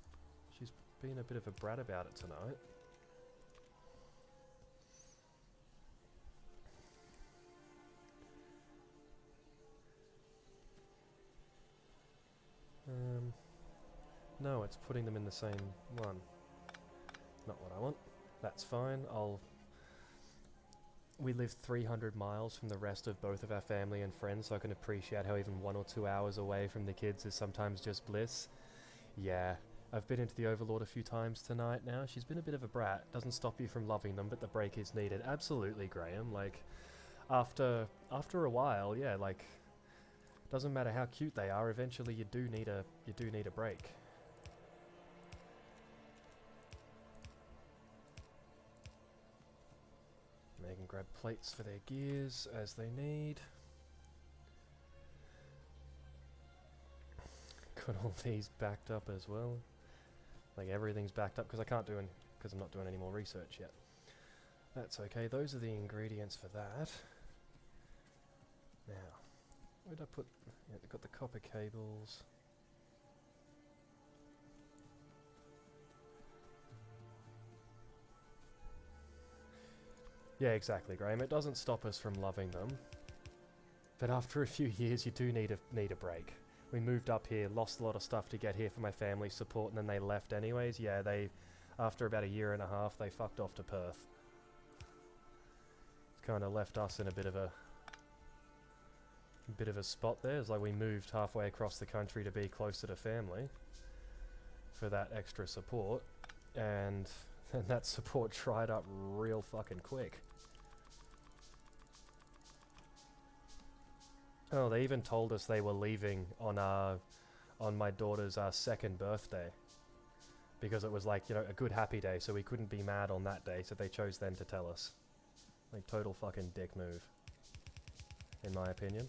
She's being a bit of a brat about it tonight. No, it's putting them in the same one. Not what I want. That's fine. We live 300 miles from the rest of both of our family and friends, so I can appreciate how even 1 or 2 hours away from the kids is sometimes just bliss. Yeah, I've been into the Overlord a few times tonight now. She's been a bit of a brat. Doesn't stop you from loving them, but the break is needed. Absolutely, Graham. Like, after a while, yeah, like, doesn't matter how cute they are, eventually you do need a break. They can grab plates for their gears as they need. Got all these backed up as well. Like, everything's backed up because because I'm not doing any more research yet. That's okay. Those are the ingredients for that. Now, where did I put? Yeah, they've got the copper cables. Yeah, exactly, Graham. It doesn't stop us from loving them, but after a few years, you do need a break. We moved up here, lost a lot of stuff to get here for my family support, and then they left anyways. Yeah, after about 1.5 years, they fucked off to Perth. It's kind of left us in a bit of a spot there. It's like we moved halfway across the country to be closer to family for that extra support, and then that support dried up real fucking quick. Oh, they even told us they were leaving on my daughter's second birthday, because it was like, you know, a good happy day, so we couldn't be mad on that day, so they chose then to tell us. Like, total fucking dick move, in my opinion.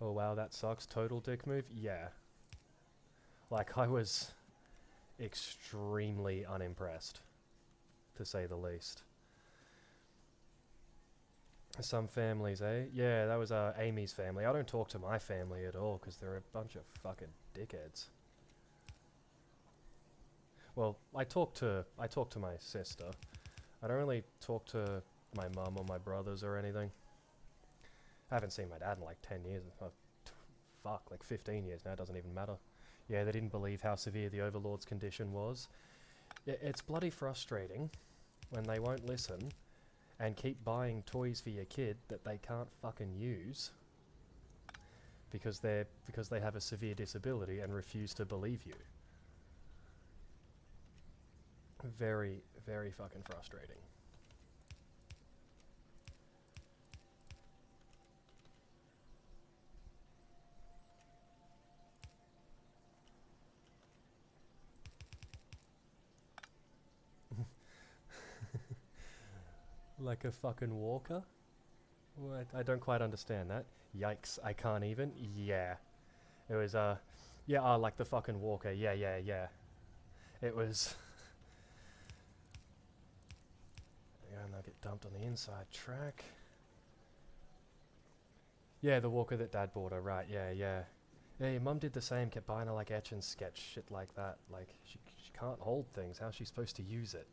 Oh wow, that sucks. Total dick move? Yeah. Like, I was extremely unimpressed, to say the least. Some families, eh? Yeah, that was Amy's family. I don't talk to my family at all because they're a bunch of fucking dickheads. Well, I talk to my sister. I don't really talk to my mum or my brothers or anything. I haven't seen my dad in like 10 years. Fuck, like 15 years now, it doesn't even matter. Yeah, they didn't believe how severe the Overlord's condition was. It's bloody frustrating when they won't listen and keep buying toys for your kid that they can't fucking use because they have a severe disability and refuse to believe you. Very, very fucking frustrating. Like a fucking walker? What? I don't quite understand that. Yikes, I can't even. Yeah. It was, yeah, like the fucking walker. Yeah. It was... Yeah, and they'll get dumped on the inside track. Yeah, the walker that Dad bought her, right, yeah. Yeah, your mum did the same, kept buying her, like, etch and sketch shit like that. Like, she can't hold things. How's she supposed to use it?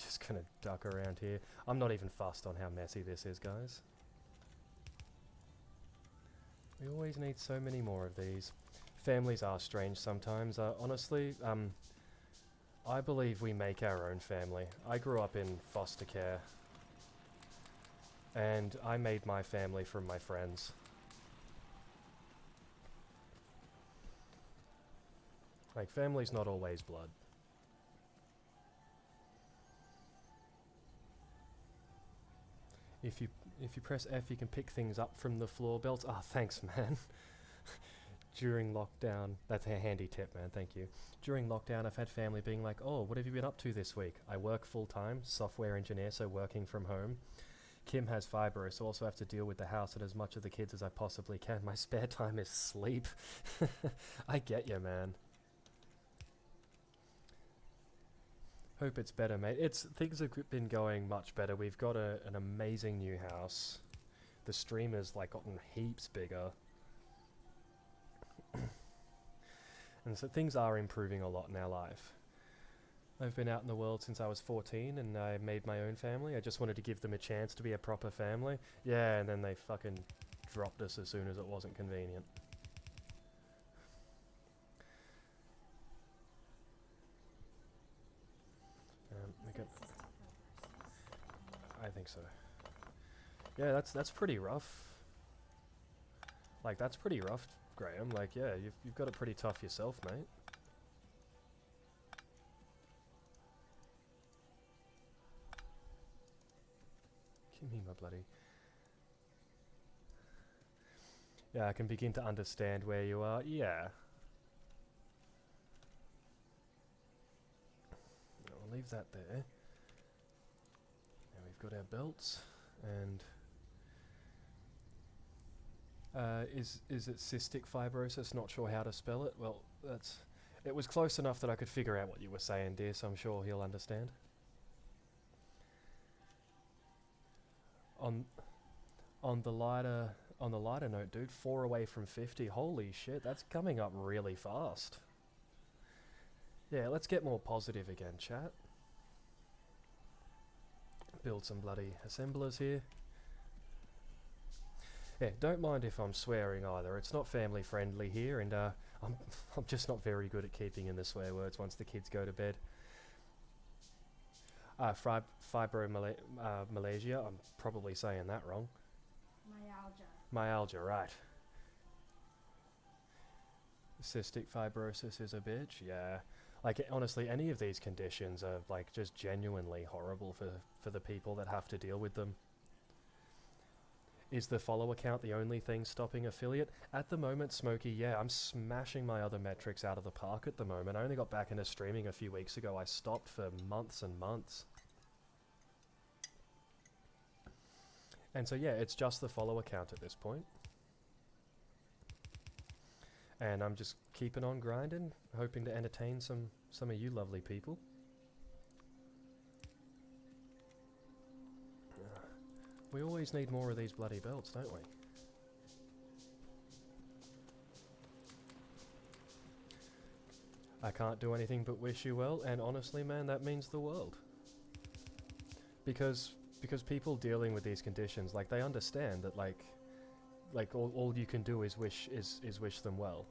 Just gonna duck around here. I'm not even fussed on how messy this is, guys. We always need so many more of these. Families are strange sometimes. Honestly, I believe we make our own family. I grew up in foster care. And I made my family from my friends. Like, family's not always blood. If you press F, you can pick things up from the floor belts. Ah, thanks, man. During lockdown, that's a handy tip, man, thank you. During lockdown, I've had family being like, oh, what have you been up to this week? I work full-time, software engineer, so working from home. Kim has fibro, so also have to deal with the house and as much of the kids as I possibly can. My spare time is sleep. I get you, man. Hope it's better, mate. Things have been going much better. We've got an amazing new house. The streamer's like gotten heaps bigger. And so things are improving a lot in our life. I've been out in the world since I was 14 and I made my own family. I just wanted to give them a chance to be a proper family. Yeah, and then they fucking dropped us as soon as it wasn't convenient. We got... I think so. Yeah, that's pretty rough. Like, that's pretty rough, Graham. Like, yeah, you've got it pretty tough yourself, mate. Give me my bloody... Yeah, I can begin to understand where you are. Yeah. I'll leave that there. Now we've got our belts, and... is it cystic fibrosis? Not sure how to spell it. Well, it was close enough that I could figure out what you were saying, dear, so I'm sure he'll understand. On the lighter note, dude, 4 away from 50. Holy shit, that's coming up really fast. Yeah, let's get more positive again, chat. Build some bloody assemblers here. Yeah, don't mind if I'm swearing either. It's not family friendly here, and I'm just not very good at keeping in the swear words once the kids go to bed. Fibromyalgia, I'm probably saying that wrong. Myalgia, right. Cystic fibrosis is a bitch, yeah. Like, honestly, any of these conditions are, like, just genuinely horrible for the people that have to deal with them. Is the follow account the only thing stopping affiliate? At the moment, Smokey, yeah, I'm smashing my other metrics out of the park at the moment. I only got back into streaming a few weeks ago. I stopped for months and months. And so yeah, it's just the follower count at this point. And I'm just keeping on grinding, hoping to entertain some of you lovely people. We always need more of these bloody belts, don't we? I can't do anything but wish you well, and honestly, man, that means the world. Because people dealing with these conditions, like, they understand that, like all you can do is wish them well.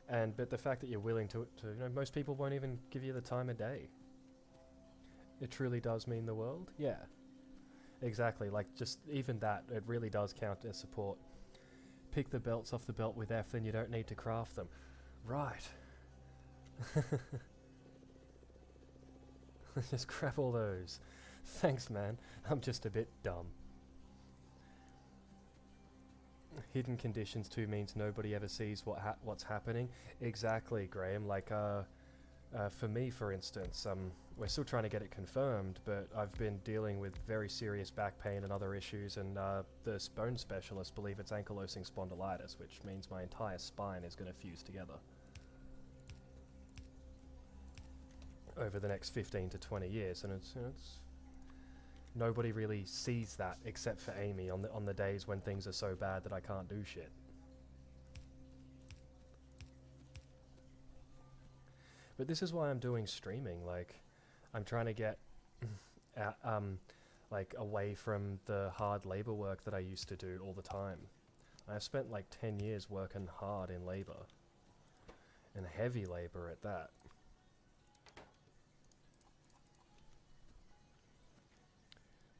But the fact that you're willing to you know, most people won't even give you the time of day. It truly does mean the world. Yeah, exactly. Like, just even that, it really does count as support. Pick the belts off the belt with F, then you don't need to craft them. Right. Just grab all those. Thanks, man. I'm just a bit dumb. Hidden conditions too means nobody ever sees what's happening. Exactly, Graham. Like, for me, for instance, we're still trying to get it confirmed, but I've been dealing with very serious back pain and other issues, and the bone specialists believe it's ankylosing spondylitis, which means my entire spine is going to fuse together over the next 15 to 20 years, and it's nobody really sees that except for Amy on the days when things are so bad that I can't do shit. But this is why I'm doing streaming. Like, I'm trying to get like away from the hard labor work that I used to do all the time. I've spent like 10 years working hard in labor, and heavy labor at that.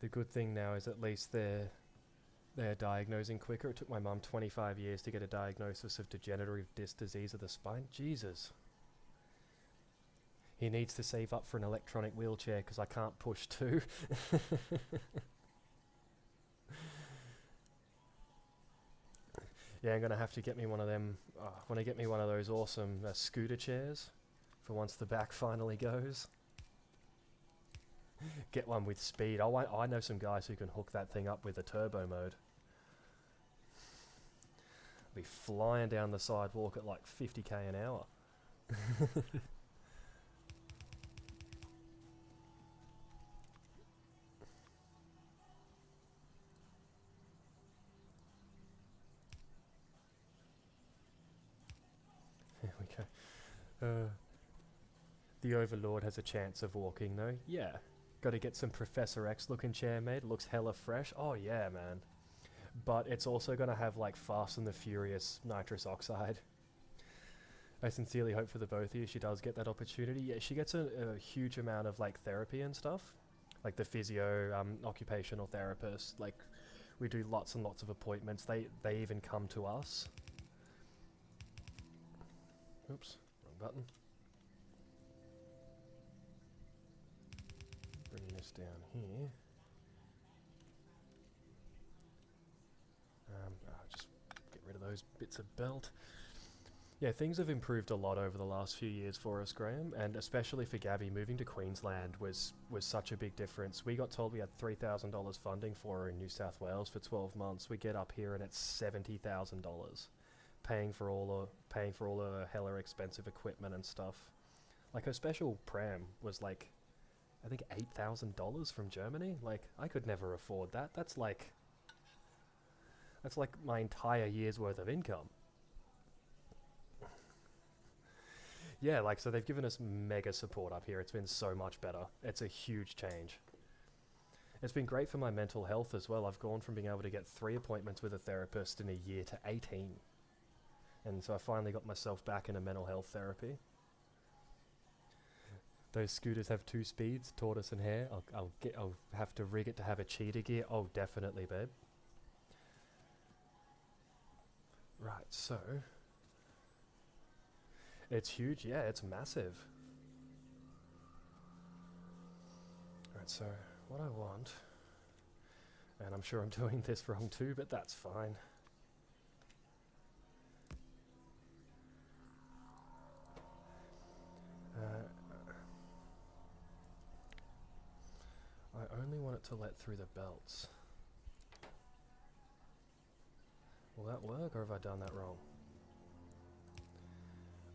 The good thing now is at least they're diagnosing quicker. It took my mum 25 years to get a diagnosis of degenerative disc disease of the spine. Jesus. He needs to save up for an electronic wheelchair because I can't push two. Yeah, I'm going to have to get me one of them. I want to get me one of those awesome scooter chairs for once the back finally goes. Get one with speed. I know some guys who can hook that thing up with a turbo mode. Be flying down the sidewalk at like 50k an hour. There we go. The Overlord has a chance of walking though. Yeah. Got to get some Professor X looking chair made. It looks hella fresh. Oh yeah, man. But it's also going to have like Fast and the Furious nitrous oxide. I sincerely hope for the both of you she does get that opportunity. Yeah, she gets a huge amount of like therapy and stuff. Like the physio, occupational therapist. Like, we do lots and lots of appointments. They even come to us. Oops, wrong button. Bringing this down here. Just get rid of those bits of belt. Yeah, things have improved a lot over the last few years for us, Graham, and especially for Gabby. Moving to Queensland was such a big difference. We got told we had $3,000 funding for her in New South Wales for 12 months. We get up here and it's $70,000, paying for all the hella expensive equipment and stuff. Like, her special pram was like, I think $8,000 from Germany. Like, I could never afford that. That's like my entire year's worth of income. Yeah, like, so they've given us mega support up here. It's been so much better. It's a huge change. It's been great for my mental health as well. I've gone from being able to get 3 appointments with a therapist in a year to 18. And so I finally got myself back into mental health therapy. Those scooters have 2 speeds, tortoise and hare. I'll have to rig it to have a cheetah gear. Oh, definitely, babe. Right, so it's huge. Yeah, it's massive. Right, so what I want, and I'm sure I'm doing this wrong too, but that's fine. I only want it to let through the belts. Will that work, or have I done that wrong?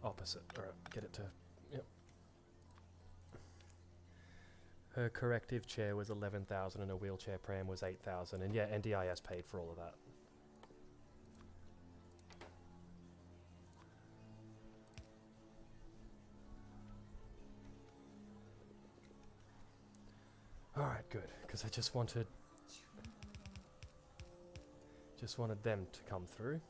Opposite. Alright, get it to... Yep. Her corrective chair was 11,000 and a wheelchair pram was 8,000. And yeah, NDIS paid for all of that. Alright, good. Because I just wanted them to come through.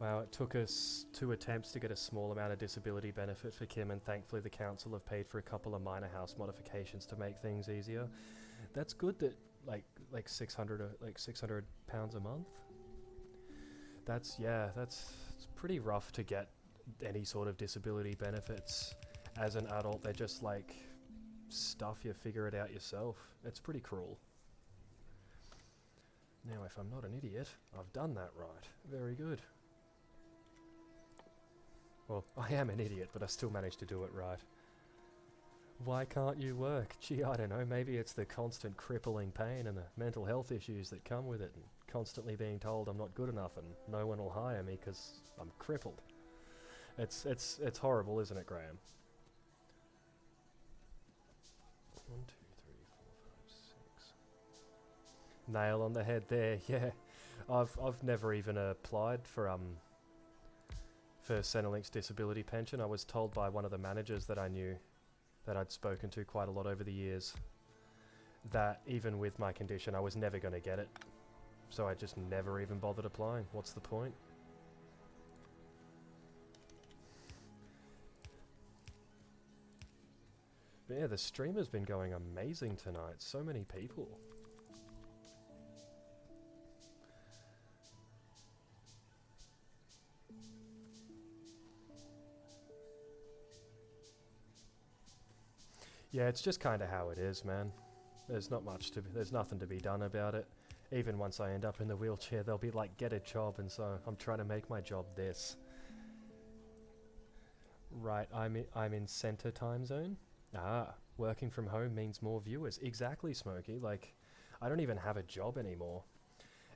Wow, it took us 2 attempts to get a small amount of disability benefit for Kim, and thankfully the council have paid for a couple of minor house modifications to make things easier. That's good that like 600 £600 a month. That's it's pretty rough to get any sort of disability benefits as an adult. They're just like stuff you figure it out yourself. It's pretty cruel. Now, if I'm not an idiot, I've done that right. Very good. Well, I am an idiot, but I still managed to do it right. Why can't you work? Gee, I don't know, maybe it's the constant crippling pain and the mental health issues that come with it, and constantly being told I'm not good enough and no one will hire me because I'm crippled. It's horrible, isn't it, Graham? 1, 2, 3, 4, 5, 6. Nail on the head there, yeah. I've never even applied for Centrelink's disability pension. I was told by one of the managers that I knew, that I'd spoken to quite a lot over the years, that even with my condition I was never going to get it. So I just never even bothered applying. What's the point? But yeah, the stream has been going amazing tonight. So many people. Yeah, it's just kind of how it is, man. There's nothing to be done about it. Even once I end up in the wheelchair, they'll be like, get a job, and so I'm trying to make my job this. Right, I'm in center time zone. Ah, working from home means more viewers. Exactly, Smokey. Like, I don't even have a job anymore.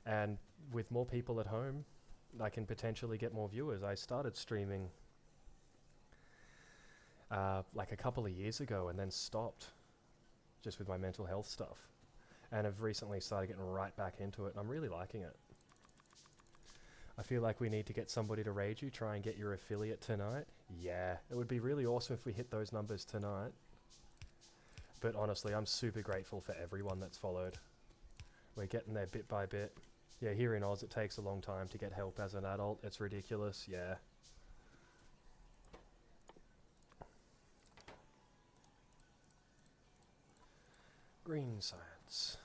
And with more people at home, I can potentially get more viewers. I started streaming like a couple of years ago and then stopped just with my mental health stuff. And I've recently started getting right back into it, and I'm really liking it. I feel like we need to get somebody to raid you, try and get your affiliate tonight. Yeah, it would be really awesome if we hit those numbers tonight. But honestly, I'm super grateful for everyone that's followed. We're getting there bit by bit. Yeah, here in Oz it takes a long time to get help as an adult. It's ridiculous, yeah. Green science.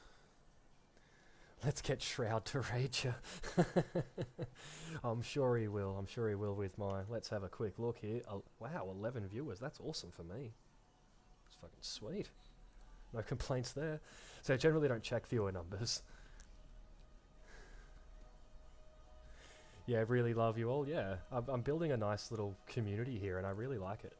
Let's get Shroud to raid you. I'm sure he will. I'm sure he will with mine. Let's have a quick look here. Wow, 11 viewers. That's awesome for me. It's fucking sweet. No complaints there. So I generally don't check viewer numbers. Yeah, really love you all. Yeah, I'm building a nice little community here, and I really like it.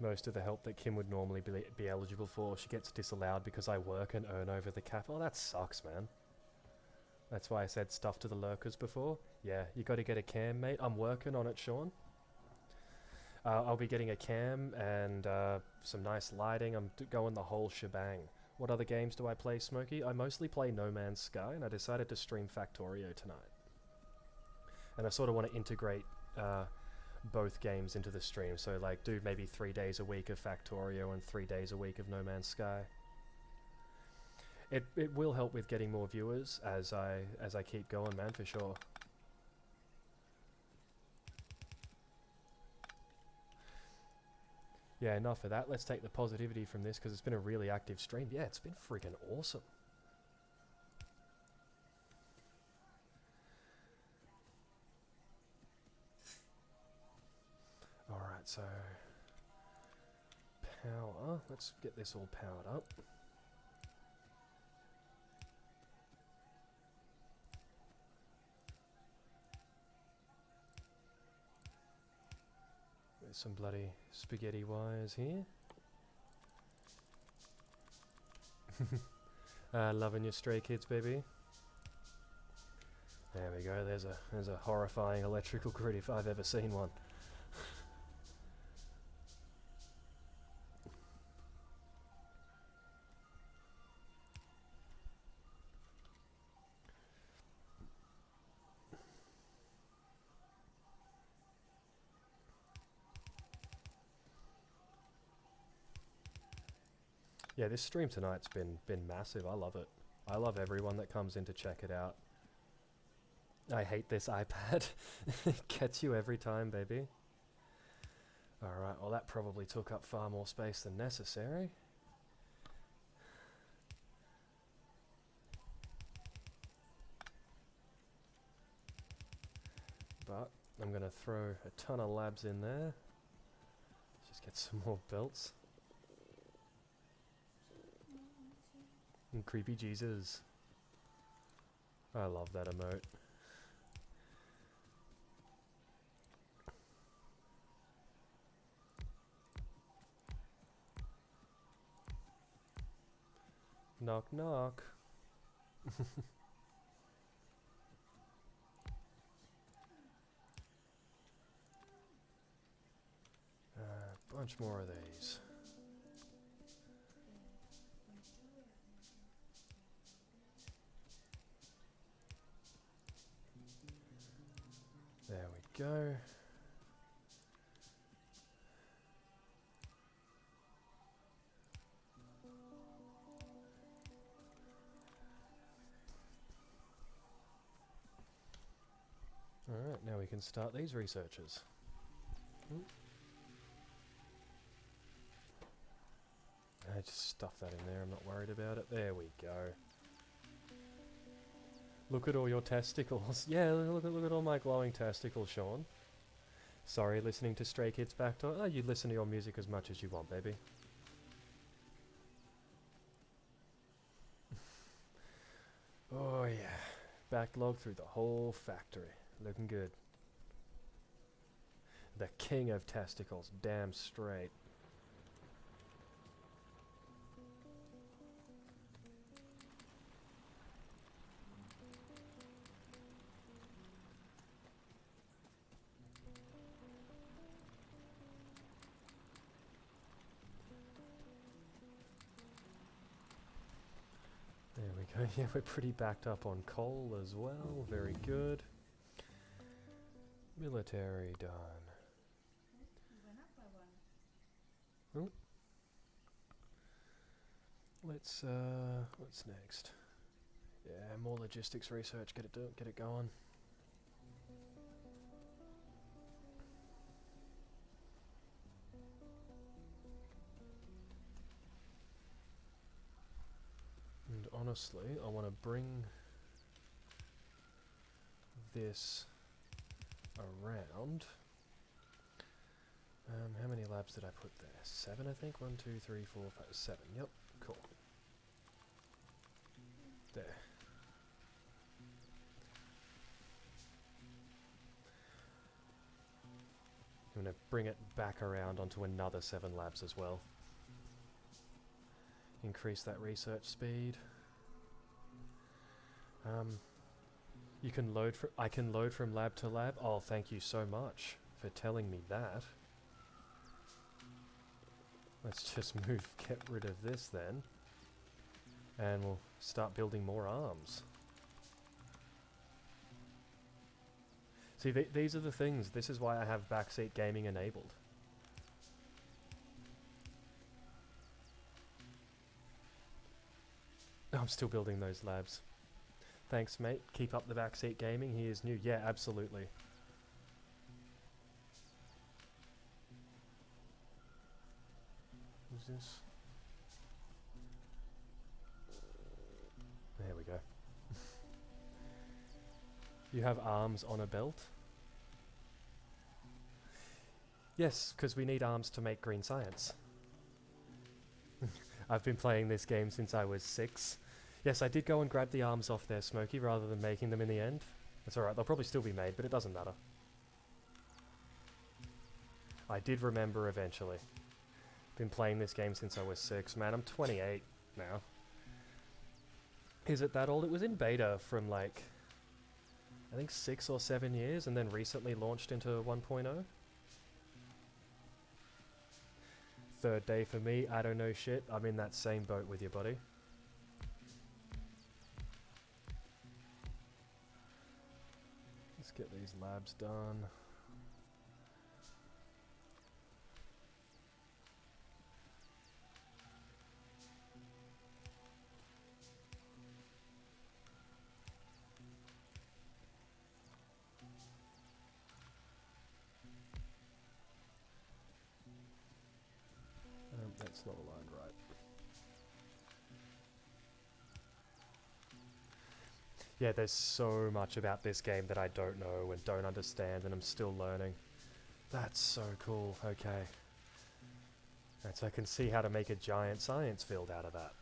Most of the help that Kim would normally be eligible for, she gets disallowed because I work and earn over the cap. Oh, that sucks, man. That's why I said stuff to the lurkers before. Yeah, you got to get a cam, mate. I'm working on it, Sean. I'll be getting a cam and some nice lighting. I'm going the whole shebang. What other games do I play, Smokey? I mostly play No Man's Sky, and I decided to stream Factorio tonight. And I sort of want to integrate both games into the stream, so like do maybe 3 days a week of Factorio and 3 days a week of No Man's Sky. It will help with getting more viewers as I keep going, man, for sure. Yeah, enough of that. Let's take the positivity from this because it's been a really active stream. Yeah, it's been freaking awesome. Alright, so power. Let's get this all powered up. There's some bloody spaghetti wires here. Loving your Stray Kids, baby. There we go. There's a horrifying electrical grid if I've ever seen one. Yeah, this stream tonight's been massive. I love it. I love everyone that comes in to check it out. I hate this iPad. It gets you every time, baby. Alright, well that probably took up far more space than necessary. But I'm going to throw a ton of labs in there. Just get some more belts. And creepy Jesus. I love that emote. Knock knock. Bunch more of these. There we go. Alright, now we can start these researches. I just stuff that in there, I'm not worried about it. There we go. Look at all your testicles. Yeah, look at all my glowing testicles, Sean. Sorry, listening to Stray Kids back to... Oh, you listen to your music as much as you want, baby. Oh yeah. Backlog through the whole factory. Looking good. The king of testicles, damn straight. There we go. Yeah, we're pretty backed up on coal as well. Very good. Military done. You went up by one. What's next? Yeah, more logistics research. Get it going. And honestly, I want to bring this around. How many labs did I put there? 7, I think. 1, 2, 3, 4, 5, 7. Yep, cool. There. I'm going to bring it back around onto another 7 labs as well. Increase that research speed. You can load I can load from lab to lab. Oh, thank you so much for telling me that. Let's just get rid of this then. And we'll start building more arms. See, these are the things. This is why I have backseat gaming enabled. I'm still building those labs. Thanks, mate. Keep up the backseat gaming. He is new. Yeah, absolutely. Who's this? There we go. You have arms on a belt? Yes, because we need arms to make green science. I've been playing this game since I was 6. Yes, I did go and grab the arms off there, Smokey, rather than making them in the end. That's alright, they'll probably still be made, but it doesn't matter. I did remember eventually. Been playing this game since I was 6. Man, I'm 28 now. Is it that old? It was in beta from like, I think 6 or 7 years, and then recently launched into 1.0. Third day for me, I don't know shit. I'm in that same boat with you, buddy. Let's get these labs done. That's not aligned right. Yeah, there's so much about this game that I don't know and don't understand, and I'm still learning. That's so cool. Okay. Right, so I can see how to make a giant science field out of that.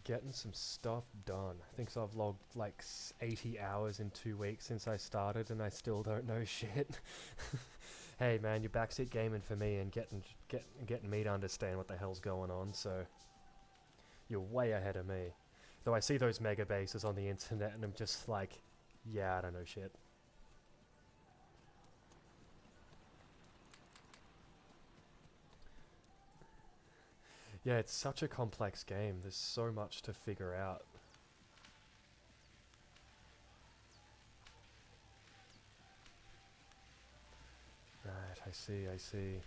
Getting some stuff done. I think so I've logged like 80 hours in 2 weeks since I started, and I still don't know shit. Hey man, you're backseat gaming for me and getting me to understand what the hell's going on, so you're way ahead of me. Though I see those mega bases on the internet and I'm just like, yeah, I don't know shit. Yeah, it's such a complex game. There's so much to figure out. Right, I see, I see.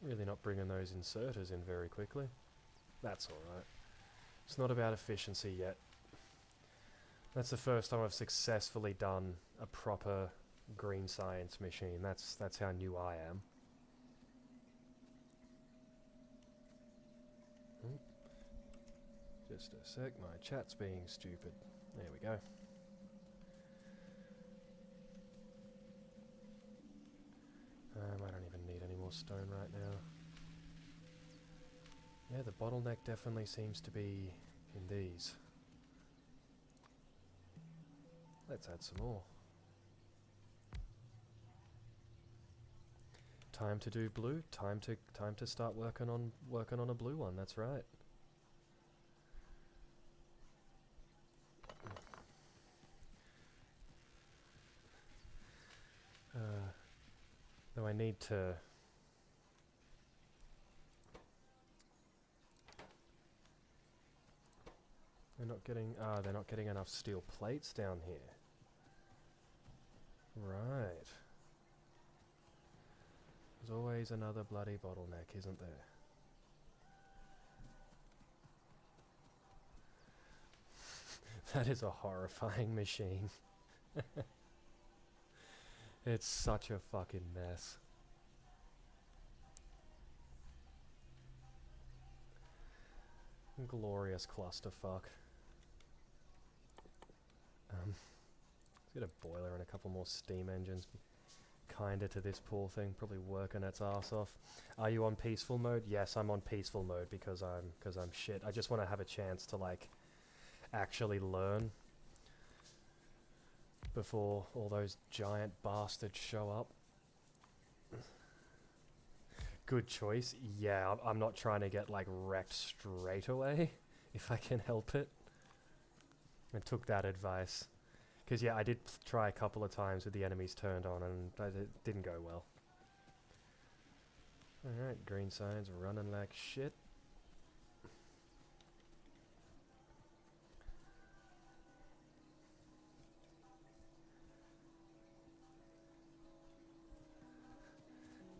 Really not bringing those inserters in very quickly. That's alright. It's not about efficiency yet. That's the first time I've successfully done a proper green science machine. That's how new I am. Just a sec, my chat's being stupid. There we go. I don't even need any more stone right now. Yeah, the bottleneck definitely seems to be in these. Let's add some more. Time to do blue. Time to start working on a blue one. That's right. Though I need to. They're not getting enough steel plates down here. Right. There's always another bloody bottleneck, isn't there? That is a horrifying machine. It's such a fucking mess. Glorious clusterfuck. Let's get a boiler and a couple more steam engines. Kinda to this poor thing, probably working its ass off. Are you on peaceful mode? Yes, I'm on peaceful mode because I'm shit. I just want to have a chance to like actually learn before all those giant bastards show up. Good choice. Yeah, I'm not trying to get like wrecked straight away if I can help it. I took that advice. Because yeah, I did try a couple of times with the enemies turned on and it didn't go well. Alright, green signs running like shit.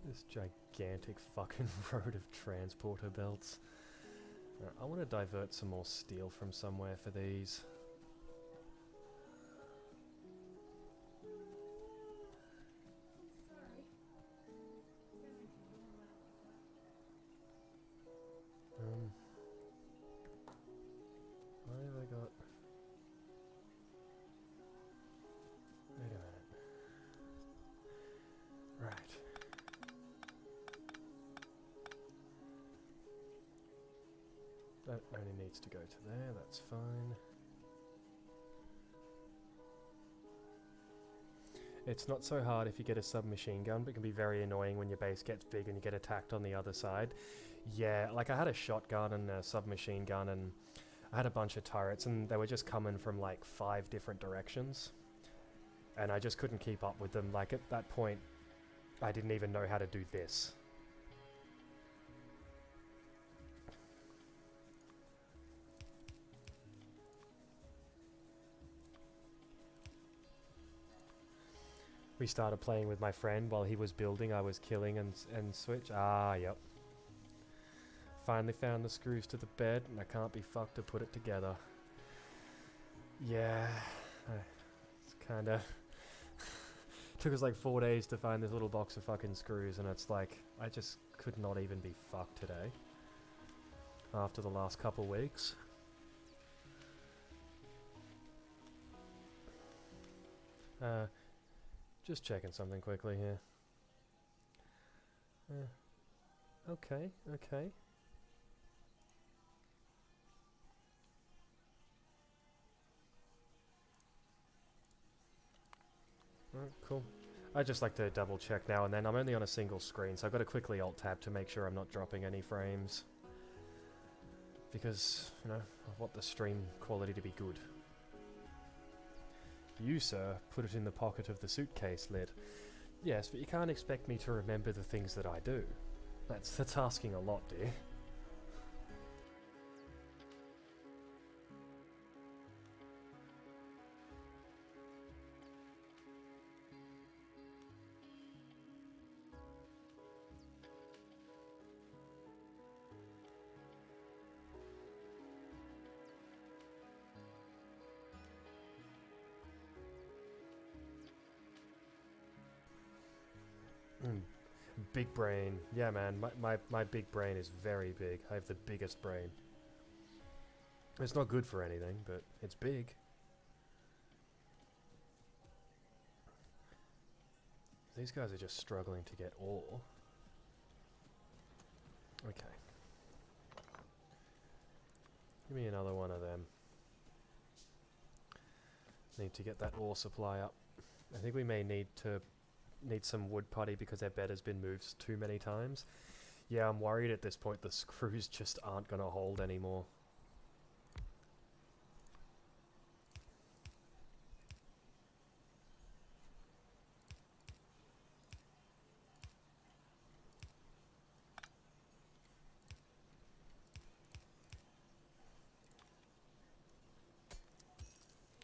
This gigantic fucking road of transporter belts. I want to divert some more steel from somewhere for these. Why have I got... Wait a minute. Right. only needs to go to there, that's fine. It's not so hard if you get a submachine gun, but it can be very annoying when your base gets big and you get attacked on the other side. Yeah, like I had a shotgun and a submachine gun and I had a bunch of turrets and they were just coming from like 5 different directions. And I just couldn't keep up with them. Like at that point, I didn't even know how to do this. We started playing with my friend while he was building. I was killing and switch. Ah, yep. Finally found the screws to the bed, and I can't be fucked to put it together. Yeah, it's kind of took us like 4 days to find this little box of fucking screws, and it's like I just could not even be fucked today. After the last couple weeks. Just checking something quickly here. Okay, okay. Alright, cool. I just like to double check now and then. I'm only on a single screen, so I've got to quickly alt tab to make sure I'm not dropping any frames. Because, you know, I want the stream quality to be good. You, sir, put it in the pocket of the suitcase lid. Yes, but you can't expect me to remember the things that I do. That's asking a lot, dear. Big brain. Yeah, man, my big brain is very big. I have the biggest brain. It's not good for anything, but it's big. These guys are just struggling to get ore. Okay. Give me another one of them. Need to get that ore supply up. I think we may need some wood putty because their bed has been moved too many times. Yeah, I'm worried at this point the screws just aren't going to hold anymore.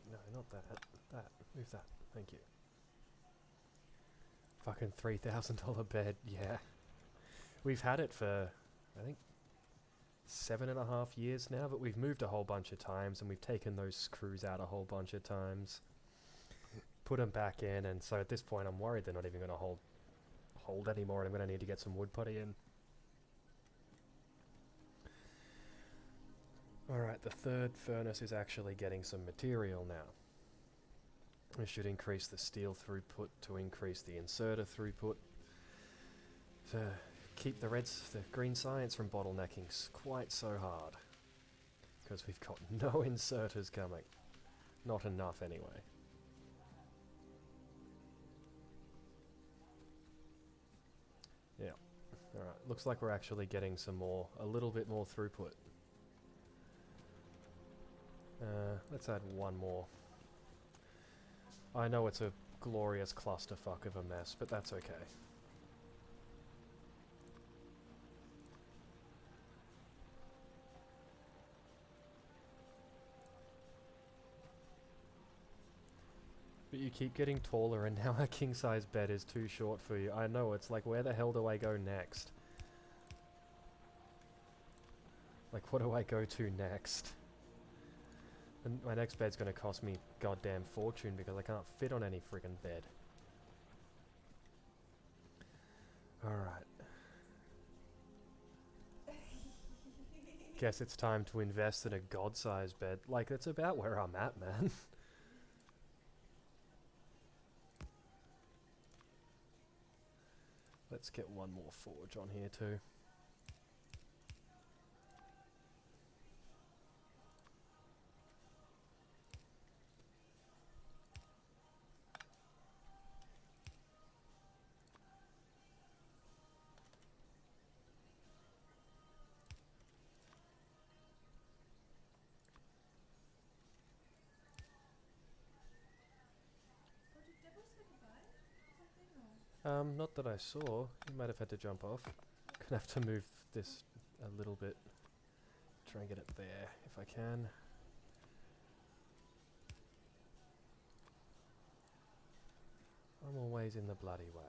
No, not that. That. Move that. Thank you. Fucking $3,000 bed, yeah. We've had it for, I think, 7.5 years now, but we've moved a whole bunch of times and we've taken those screws out a whole bunch of times. Put them back in, and so at this point I'm worried they're not even going to hold anymore, and I'm going to need to get some wood putty in. Alright, the third furnace is actually getting some material now. We should increase the steel throughput to increase the inserter throughput. To keep the green science from bottlenecking quite so hard. Because we've got no inserters coming. Not enough anyway. Yeah. Alright, looks like we're actually getting a little bit more throughput. Let's add one more. I know it's a glorious clusterfuck of a mess, but that's okay. But you keep getting taller and now a king-size bed is too short for you. I know, it's like, where the hell do I go next? Like, what do I go to next? And my next bed's gonna cost me goddamn fortune because I can't fit on any friggin' bed. Alright. Guess it's time to invest in a god-sized bed. Like, that's about where I'm at, man. Let's get one more forge on here too. Not that I saw. You might have had to jump off. Gonna have to move this a little bit. Try and get it there if I can. I'm always in the bloody way.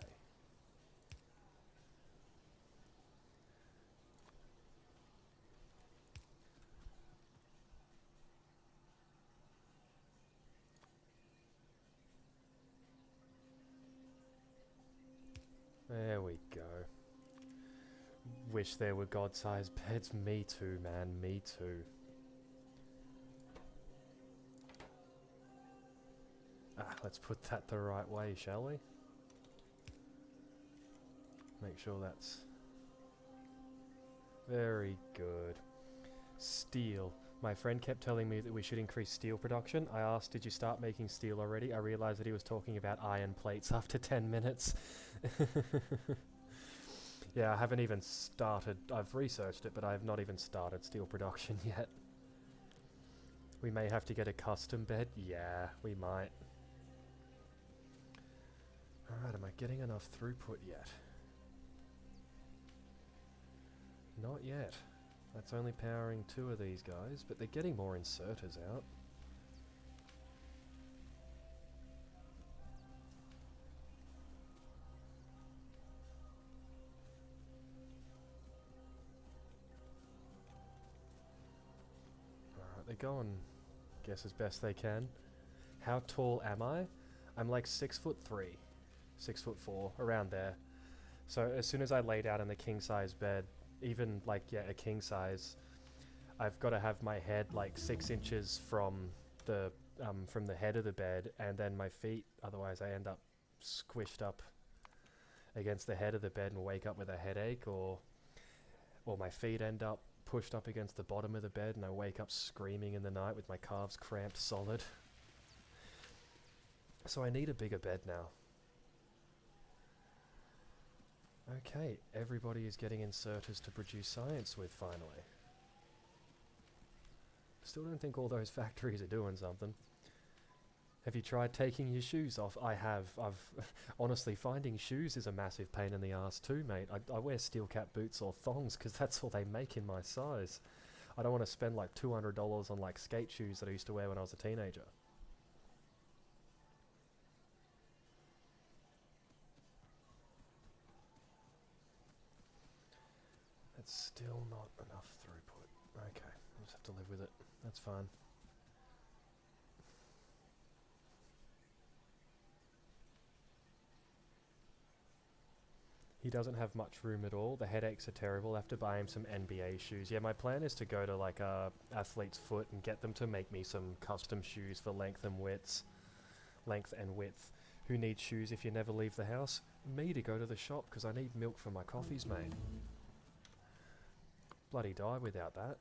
There we go. Wish there were god-sized beds. Me too, man. Me too. Let's put that the right way, shall we? Make sure that's very good. Steel. My friend kept telling me that we should increase steel production. I asked, did you start making steel already? I realized that he was talking about iron plates after 10 minutes. Yeah, I haven't even started. I've researched it, but I have not even started steel production yet. We may have to get a custom bed. Yeah, we might. Alright, am I getting enough throughput yet? Not yet. That's only powering 2 of these guys, but they're getting more inserters out. Alright, they're going, guess as best they can. How tall am I? I'm like 6'3", 6'4", around there. So as soon as I lay down in the king size bed, even like, yeah, a king size, I've got to have my head like 6 inches from the head of the bed, and then my feet, otherwise I end up squished up against the head of the bed and wake up with a headache, or my feet end up pushed up against the bottom of the bed and I wake up screaming in the night with my calves cramped solid. So I need a bigger bed now. Okay, everybody is getting inserters to produce science with finally. Still don't think all those factories are doing something. Have you tried taking your shoes off? I have. Honestly, finding shoes is a massive pain in the ass too, mate. I wear steel cap boots or thongs because that's all they make in my size. I don't want to spend like $200 on like skate shoes that I used to wear when I was a teenager. That's still not enough throughput. Okay, I'll just have to live with it. That's fine. He doesn't have much room at all. The headaches are terrible. I have to buy him some NBA shoes. Yeah, my plan is to go to like a athlete's foot and get them to make me some custom shoes for length and width. Who needs shoes if you never leave the house? Me, to go to the shop because I need milk for my coffees, mate. Bloody die without that.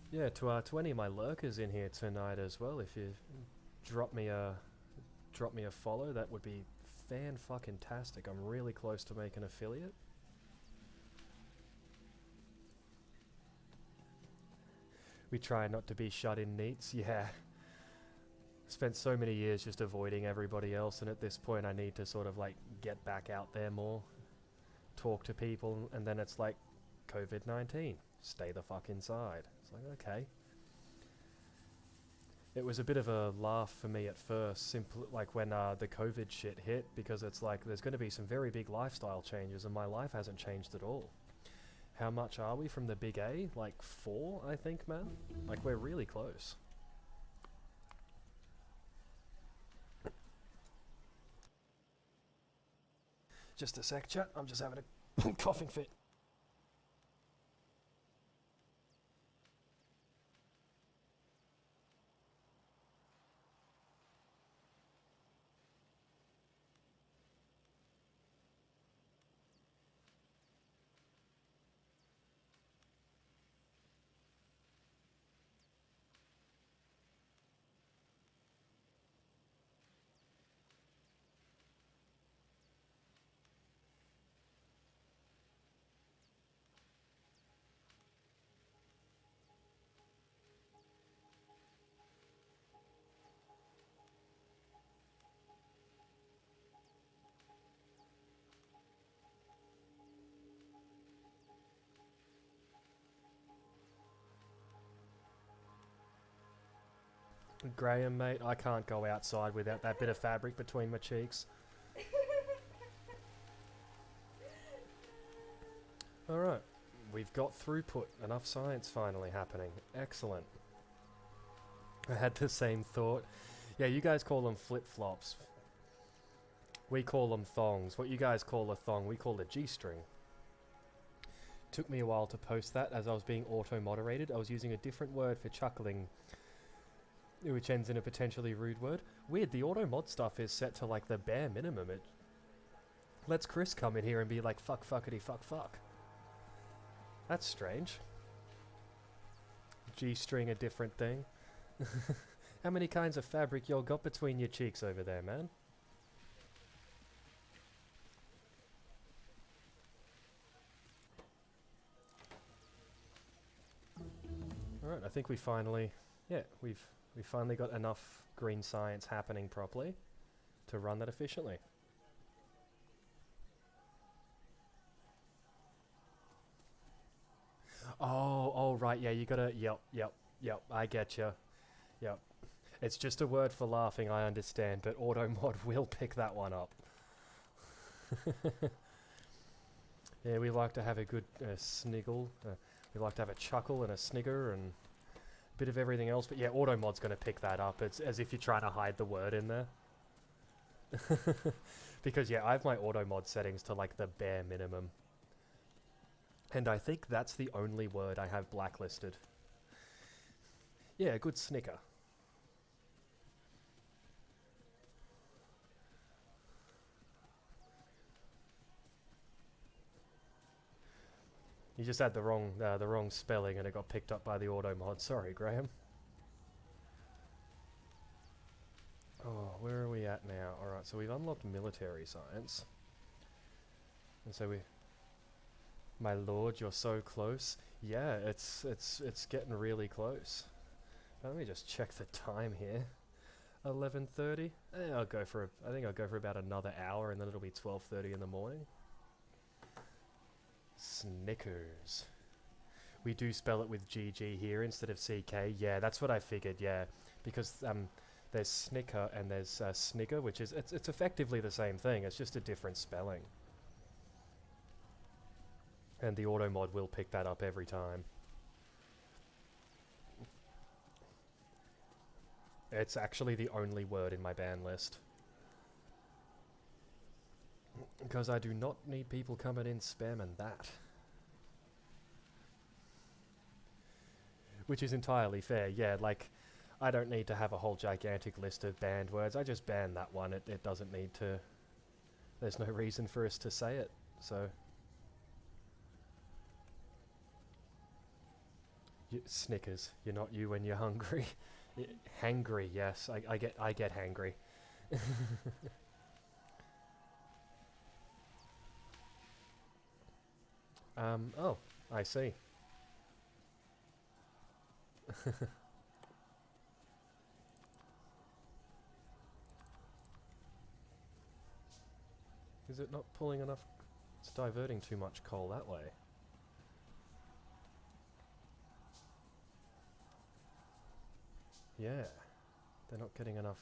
Yeah, to any of my lurkers in here tonight as well, if you drop me a follow, that would be fan-fucking-tastic. I'm really close to making an affiliate. We try not to be shut-in neats, yeah. Spent so many years just avoiding everybody else, and at this point I need to sort of like get back out there more, talk to people, and then it's like, COVID-19, stay the fuck inside. It's like, okay. It was a bit of a laugh for me at first, like when the COVID shit hit, because it's like there's going to be some very big lifestyle changes, and my life hasn't changed at all. How much are we from the big A? Like 4, I think, man? Like, we're really close. Just a sec, chat. I'm just having a coughing fit. Graham, mate, I can't go outside without that bit of fabric between my cheeks. Alright, we've got throughput. Enough science finally happening. Excellent. I had the same thought. Yeah, you guys call them flip-flops. We call them thongs. What you guys call a thong, we call a G-string. Took me a while to post that as I was being auto-moderated. I was using a different word for chuckling, which ends in a potentially rude word. Weird, the auto-mod stuff is set to like the bare minimum. It lets Chris come in here and be like, fuck, fuckity, fuck, fuck. That's strange. G-string a different thing. How many kinds of fabric y'all got between your cheeks over there, man? Alright, I think we finally... Yeah, we finally got enough green science happening properly to run that efficiently. Oh, right, yeah, you gotta... Yep, I get you. Yep. It's just a word for laughing, I understand, but AutoMod will pick that one up. Yeah, we like to have a good sniggle. We like to have a chuckle and a snigger and a bit of everything else. But yeah, AutoMod's going to pick that up. It's as if you're trying to hide the word in there. Because yeah, I have my AutoMod settings to like the bare minimum. And I think that's the only word I have blacklisted. Yeah, a good snicker. You just had the wrong spelling and it got picked up by the auto mod. Sorry, Graham. Oh, where are we at now? Alright, so we've unlocked military science. And so we... My lord, you're so close. Yeah, it's getting really close. Let me just check the time here. 11:30? I think I'll go for about another hour and then it'll be 12:30 in the morning. Snickers. We do spell it with GG here instead of CK. Yeah, that's what I figured, yeah. Because there's snicker and there's snigger, which is, it's effectively the same thing. It's just a different spelling. And the auto mod will pick that up every time. It's actually the only word in my ban list. Because I do not need people coming in spamming that. Which is entirely fair, yeah, like, I don't need to have a whole gigantic list of banned words, I just ban that one, it doesn't need to... There's no reason for us to say it, so... Snickers, you're not you when you're hungry. Hangry, yes, I get hangry. Oh, I see. Is it not pulling enough? It's diverting too much coal that way. Yeah, they're not getting enough.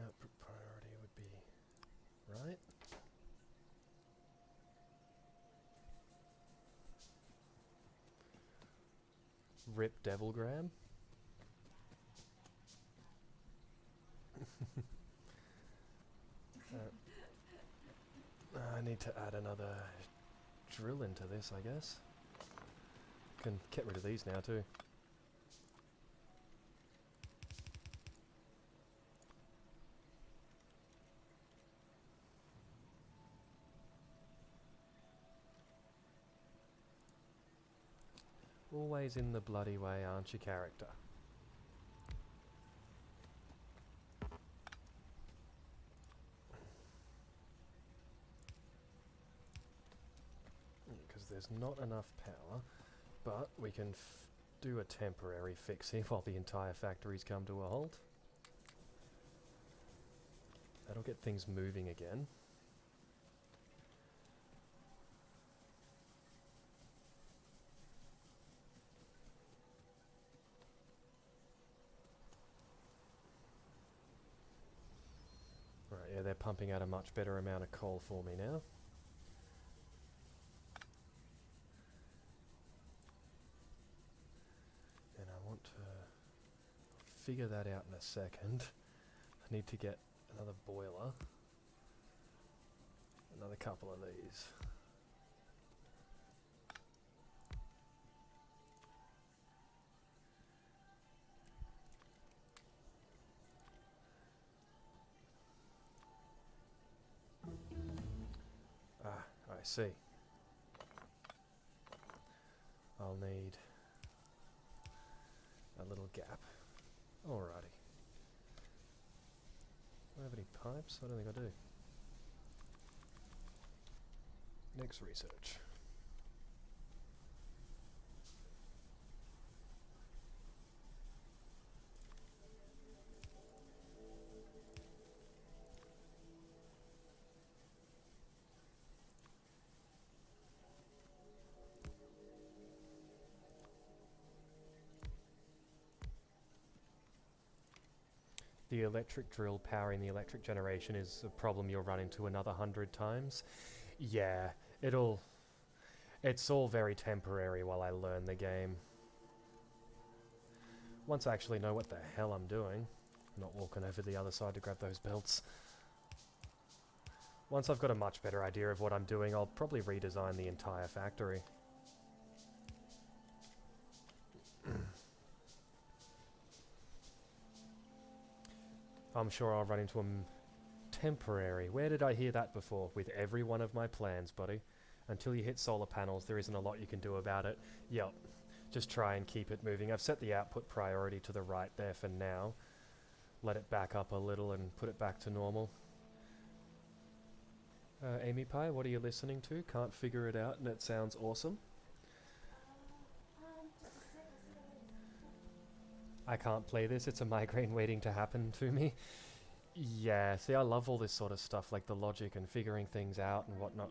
Output priority would be right. Rip Devilgram. I need to add another drill into this, I guess. Can get rid of these now too. Always in the bloody way, aren't you, character? Because there's not enough power, but we can do a temporary fix here while the entire factory's come to a halt. That'll get things moving again. Yeah, they're pumping out a much better amount of coal for me now. And I want to figure that out in a second. I need to get another boiler. Another couple of these. Ah, I see. I'll need a little gap. Alrighty. Do I have any pipes? I don't think I do. Next research. The electric drill powering the electric generation is a problem you'll run into another 100 times. Yeah, it's all very temporary while I learn the game. Once I actually know what the hell I'm doing, I'm not walking over the other side to grab those belts. Once I've got a much better idea of what I'm doing, I'll probably redesign the entire factory. I'm sure I'll run into a temporary. Where did I hear that before? With every one of my plans, buddy. Until you hit solar panels, there isn't a lot you can do about it. Yep. Just try and keep it moving. I've set the output priority to the right there for now. Let it back up a little and put it back to normal. Amy Pie, what are you listening to? Can't figure it out and it sounds awesome. Just a sec, I said I can't play this, it's a migraine waiting to happen to me. Yeah, see, I love all this sort of stuff, like the logic and figuring things out and whatnot.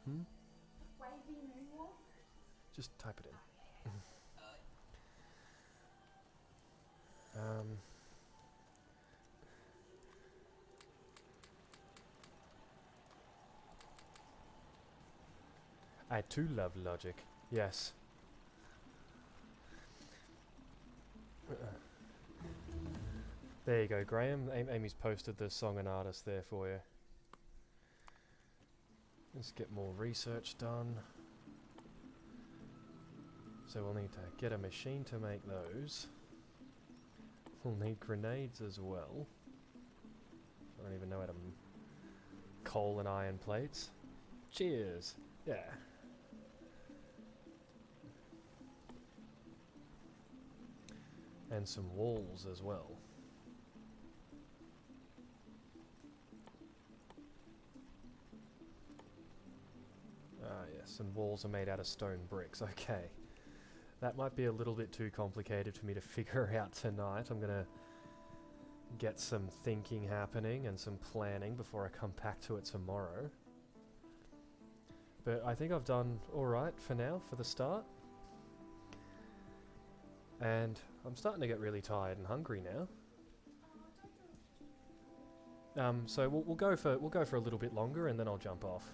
Hmm? wavy moonwalk. Just type it in. I too love logic. Yes. There you go, Graham. Amy's posted the song and artist there for you. Let's get more research done. So we'll need to get a machine to make those. We'll need grenades as well. I don't even know how to... coal and iron plates. Cheers! Yeah. And some walls as well. Ah yes, and walls are made out of stone bricks, okay. That might be a little bit too complicated for me to figure out tonight. I'm gonna get some thinking happening and some planning before I come back to it tomorrow. But I think I've done alright for now, for the start. And I'm starting to get really tired and hungry now. So we'll go for a little bit longer and then I'll jump off.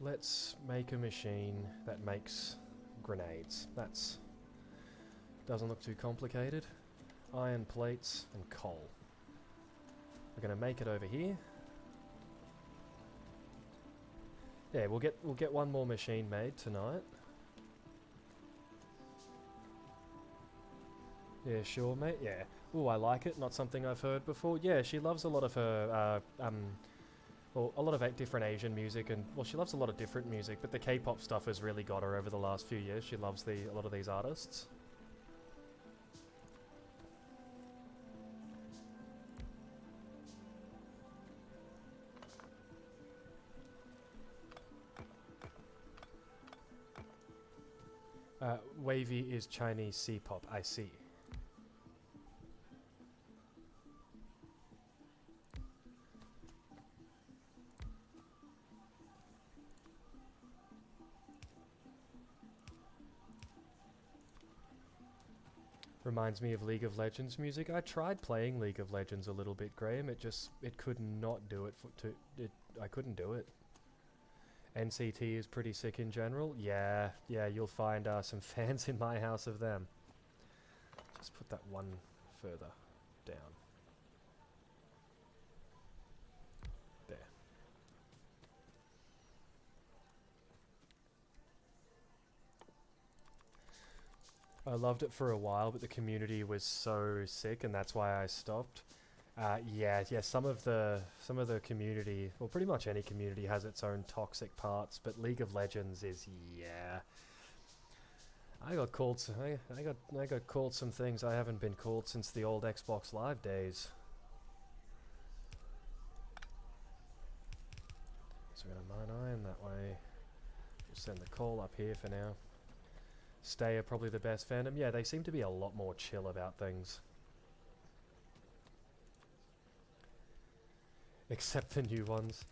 Let's make a machine that makes grenades. That's doesn't look too complicated. Iron plates and coal. We're gonna make it over here. Yeah, we'll get one more machine made tonight. Yeah, sure, mate. Yeah. Ooh, I like it. Not something I've heard before. Yeah, she loves a lot of her well, a lot of different Asian music, and well, she loves a lot of different music, but the K-pop stuff has really got her over the last few years. She loves a lot of these artists. Wavy is Chinese C-pop, I see. Reminds me of League of Legends music. I tried playing League of Legends a little bit, Graham. It could not do it I couldn't do it. NCT is pretty sick in general. Yeah, you'll find some fans in my house of them. Just put that one further down. There. I loved it for a while, but the community was so sick, and that's why I stopped. Yeah, some of the community, well, pretty much any community has its own toxic parts, but League of Legends is, yeah. I got called I got called some things I haven't been called since the old Xbox Live days. So we're gonna mine iron that way. Just send the coal up here for now. Stay are probably the best fandom. Yeah, they seem to be a lot more chill about things. Except the new ones.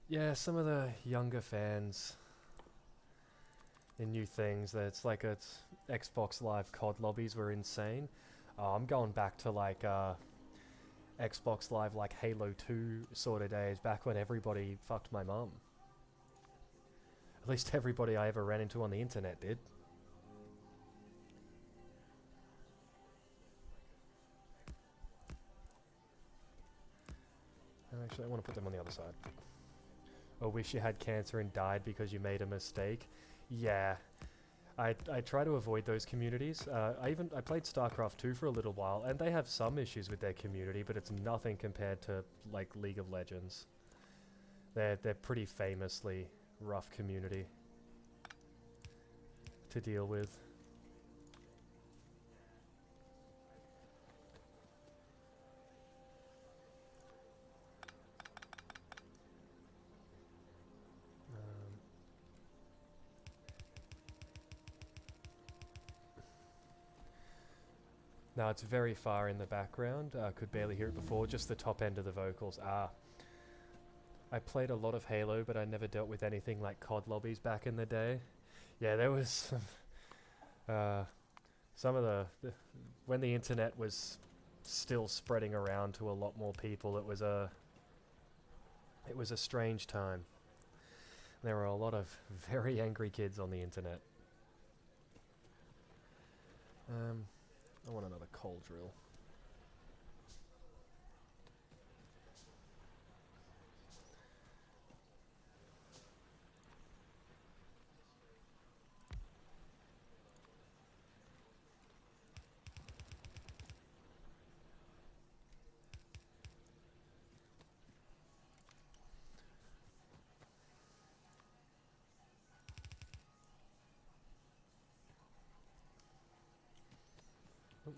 Yeah, some of the younger fans in new things, that's like it's Xbox Live COD lobbies were insane. I'm going back to like Xbox Live like Halo 2 sort of days, back when everybody fucked my mum. At least everybody I ever ran into on the internet did. Actually, I want to put them on the other side. Or wish you had cancer and died because you made a mistake. Yeah. I try to avoid those communities. I played StarCraft 2 for a little while, and they have some issues with their community, but it's nothing compared to like League of Legends. They're pretty famously rough community to deal with. Now it's very far in the background. Could barely hear it before. Just the top end of the vocals. I played a lot of Halo, but I never dealt with anything like COD lobbies back in the day. Yeah, there was some of the when the internet was still spreading around to a lot more people. It was a strange time. There were a lot of very angry kids on the internet. I want another coal drill.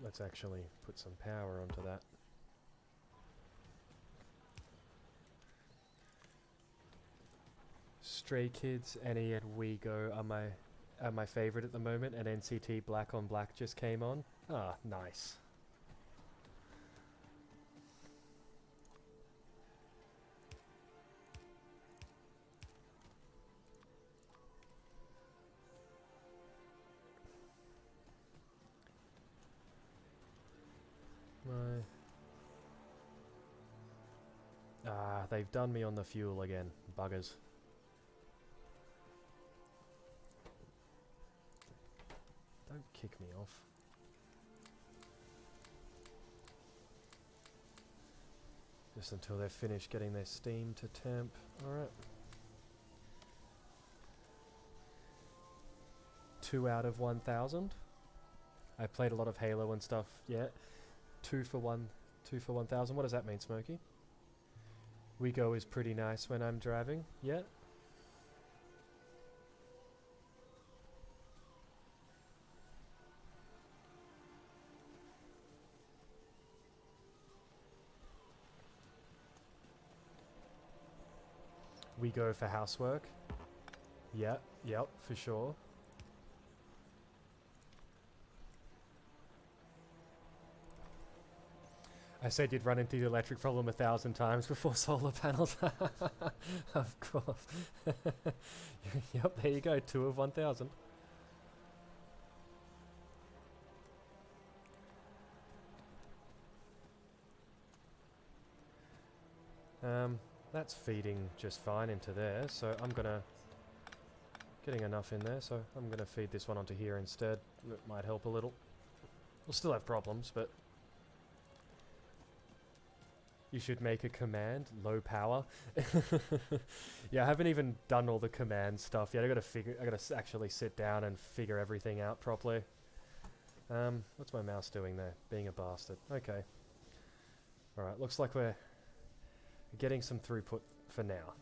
Let's actually put some power onto that. Stray Kids, NE and WeGo are my favorite at the moment, and NCT Black on Black just came on. Ah, nice. They've done me on the fuel again. Buggers. Don't kick me off. Just until they're finished getting their steam to temp. Alright. 2 out of 1,000. I played a lot of Halo and stuff. Yeah. 2 for 1,000. What does that mean, Smokey? WeGo is pretty nice when I'm driving. Yeah. WeGo for housework. Yep, for sure. I said you'd run into the electric problem 1,000 times before solar panels. Of course. Yep, there you go. 2 of 1,000. That's feeding just fine into there, so I'm gonna... Getting enough in there, so I'm gonna feed this one onto here instead. It might help a little. We'll still have problems, but... You should make a command, low power. Yeah, I haven't even done all the command stuff yet. I gotta actually sit down and figure everything out properly. What's my mouse doing there? Being a bastard. Okay. Alright, looks like we're getting some throughput for now.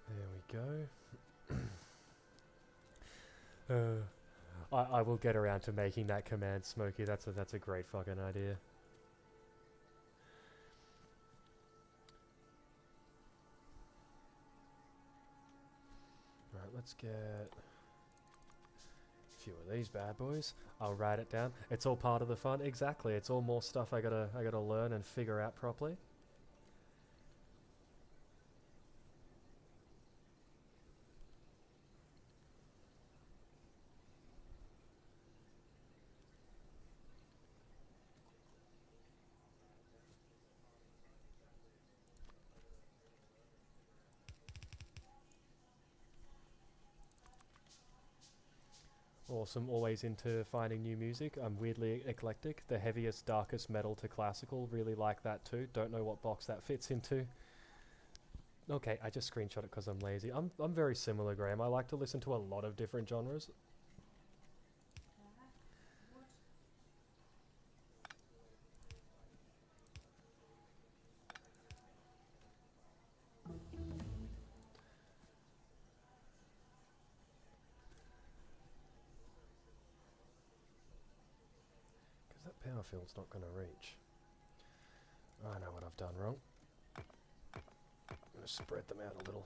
There we go. I will get around to making that command, Smokey. That's a great fucking idea. Right, let's get a few of these bad boys. I'll write it down. It's all part of the fun. Exactly. It's all more stuff I gotta learn and figure out properly. Awesome, always into finding new music. I'm weirdly eclectic. The heaviest, darkest metal to classical, really like that too. Don't know what box that fits into. Okay, I just screenshot it because I'm lazy. I'm very similar, Graham. I like to listen to a lot of different genres. What? Because that power field's not going to reach. I know what I've done wrong. I'm going to spread them out a little.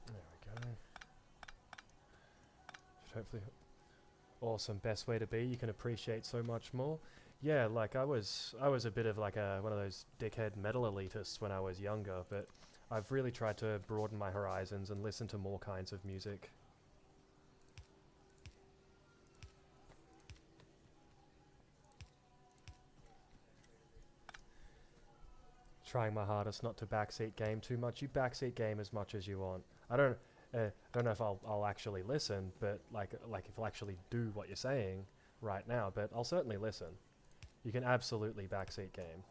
There we go. Should hopefully... Awesome, best way to be. You can appreciate so much more. Yeah, like I was a bit of like one of those dickhead metal elitists when I was younger, but I've really tried to broaden my horizons and listen to more kinds of music. Trying my hardest not to backseat game too much. You backseat game as much as you want. I don't know if I'll actually listen, but like if I'll actually do what you're saying right now, but I'll certainly listen. You can absolutely backseat game.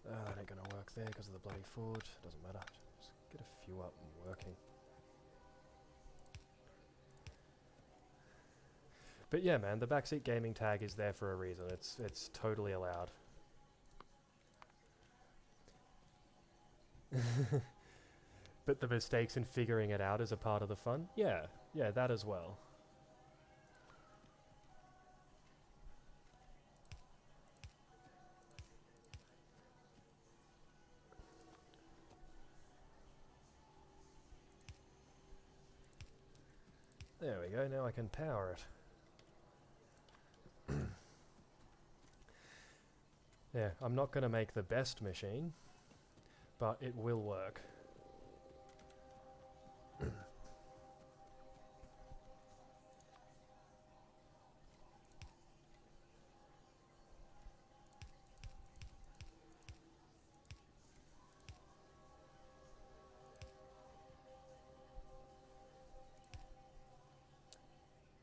That ain't gonna work there because of the bloody forge. Doesn't matter. Just get a few up and working. But yeah, man, the backseat gaming tag is there for a reason. It's totally allowed. But the mistakes in figuring it out is a part of the fun? Yeah, that as well. There we go, now I can power it. Yeah, I'm not going to make the best machine, but it will work.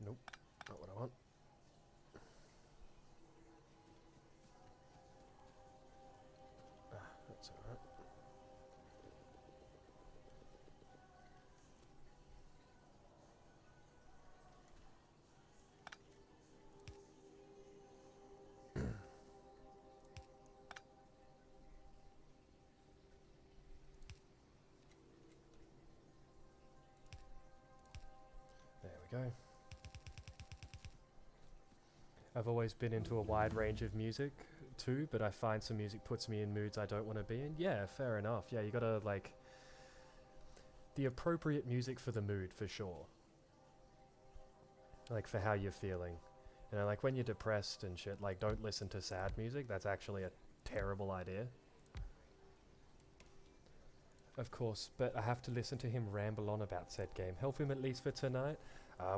Nope, not what I want. That's alright. we go. I've always been into a wide range of music too, but I find some music puts me in moods I don't want to be in. Yeah, fair enough. Yeah, you gotta like the appropriate music for the mood for sure. Like for how you're feeling. You know, like when you're depressed and shit, like don't listen to sad music. That's actually a terrible idea. Of course, but I have to listen to him ramble on about said game. Help him at least for tonight.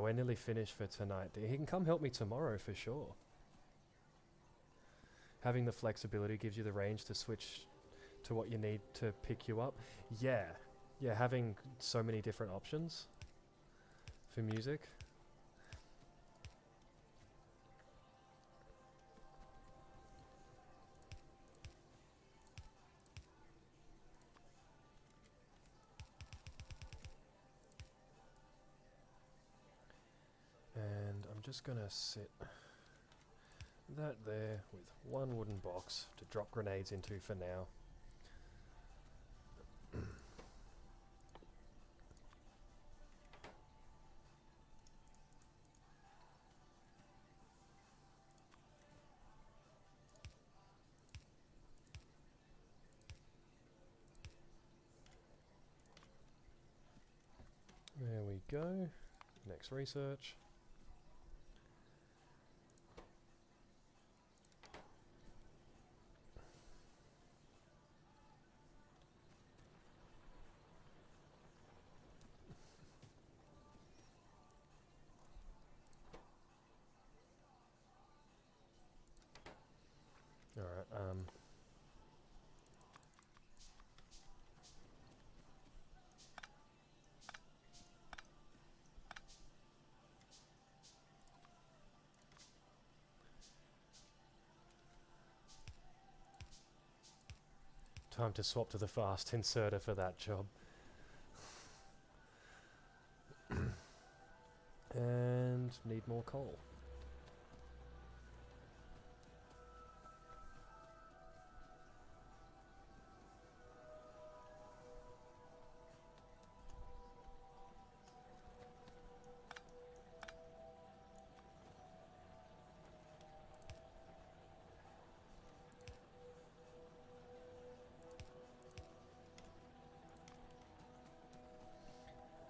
We're nearly finished for tonight. He can come help me tomorrow for sure. Having the flexibility gives you the range to switch to what you need to pick you up. Yeah, yeah, having so many different options for music. And I'm just gonna sit that there with one wooden box to drop grenades into for now. There we go. Next research. Alright, time to swap to the fast inserter for that job. And need more coal.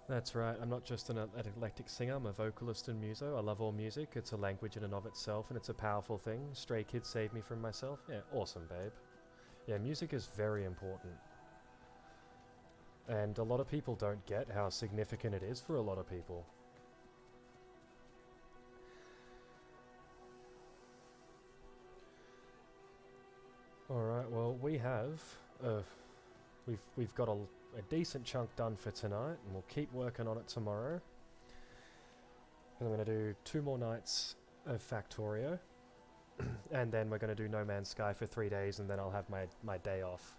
That's right, I'm not just an eclectic singer, I'm a vocalist and muso. I love all music, it's a language in and of itself, and it's a powerful thing. Stray Kids saved me from myself. Yeah, awesome, babe. Yeah, music is very important. And a lot of people don't get how significant it is for a lot of people. Alright, well, we've got a decent chunk done for tonight, and we'll keep working on it tomorrow. And I'm going to do 2 more nights of Factorio, and then we're going to do No Man's Sky for 3 days, and then I'll have my day off.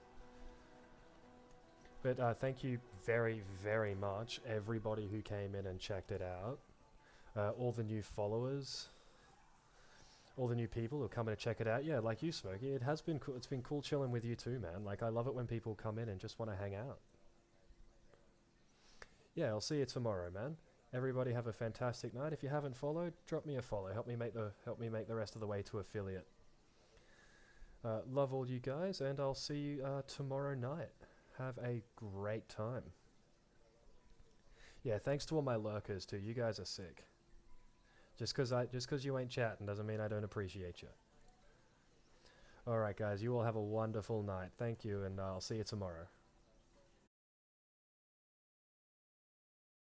But thank you very, very much, everybody who came in and checked it out. All the new followers, all the new people who come in to check it out. Yeah, like you, Smokey, it has been cool. It's been cool chilling with you too, man. Like, I love it when people come in and just want to hang out. Yeah, I'll see you tomorrow, man. Everybody have a fantastic night. If you haven't followed, drop me a follow. Help me make the rest of the way to affiliate. Love all you guys, and I'll see you tomorrow night. Have a great time. Yeah, thanks to all my lurkers too. You guys are sick. Just cause you ain't chatting doesn't mean I don't appreciate you. Alright guys, you all have a wonderful night. Thank you, and I'll see you tomorrow.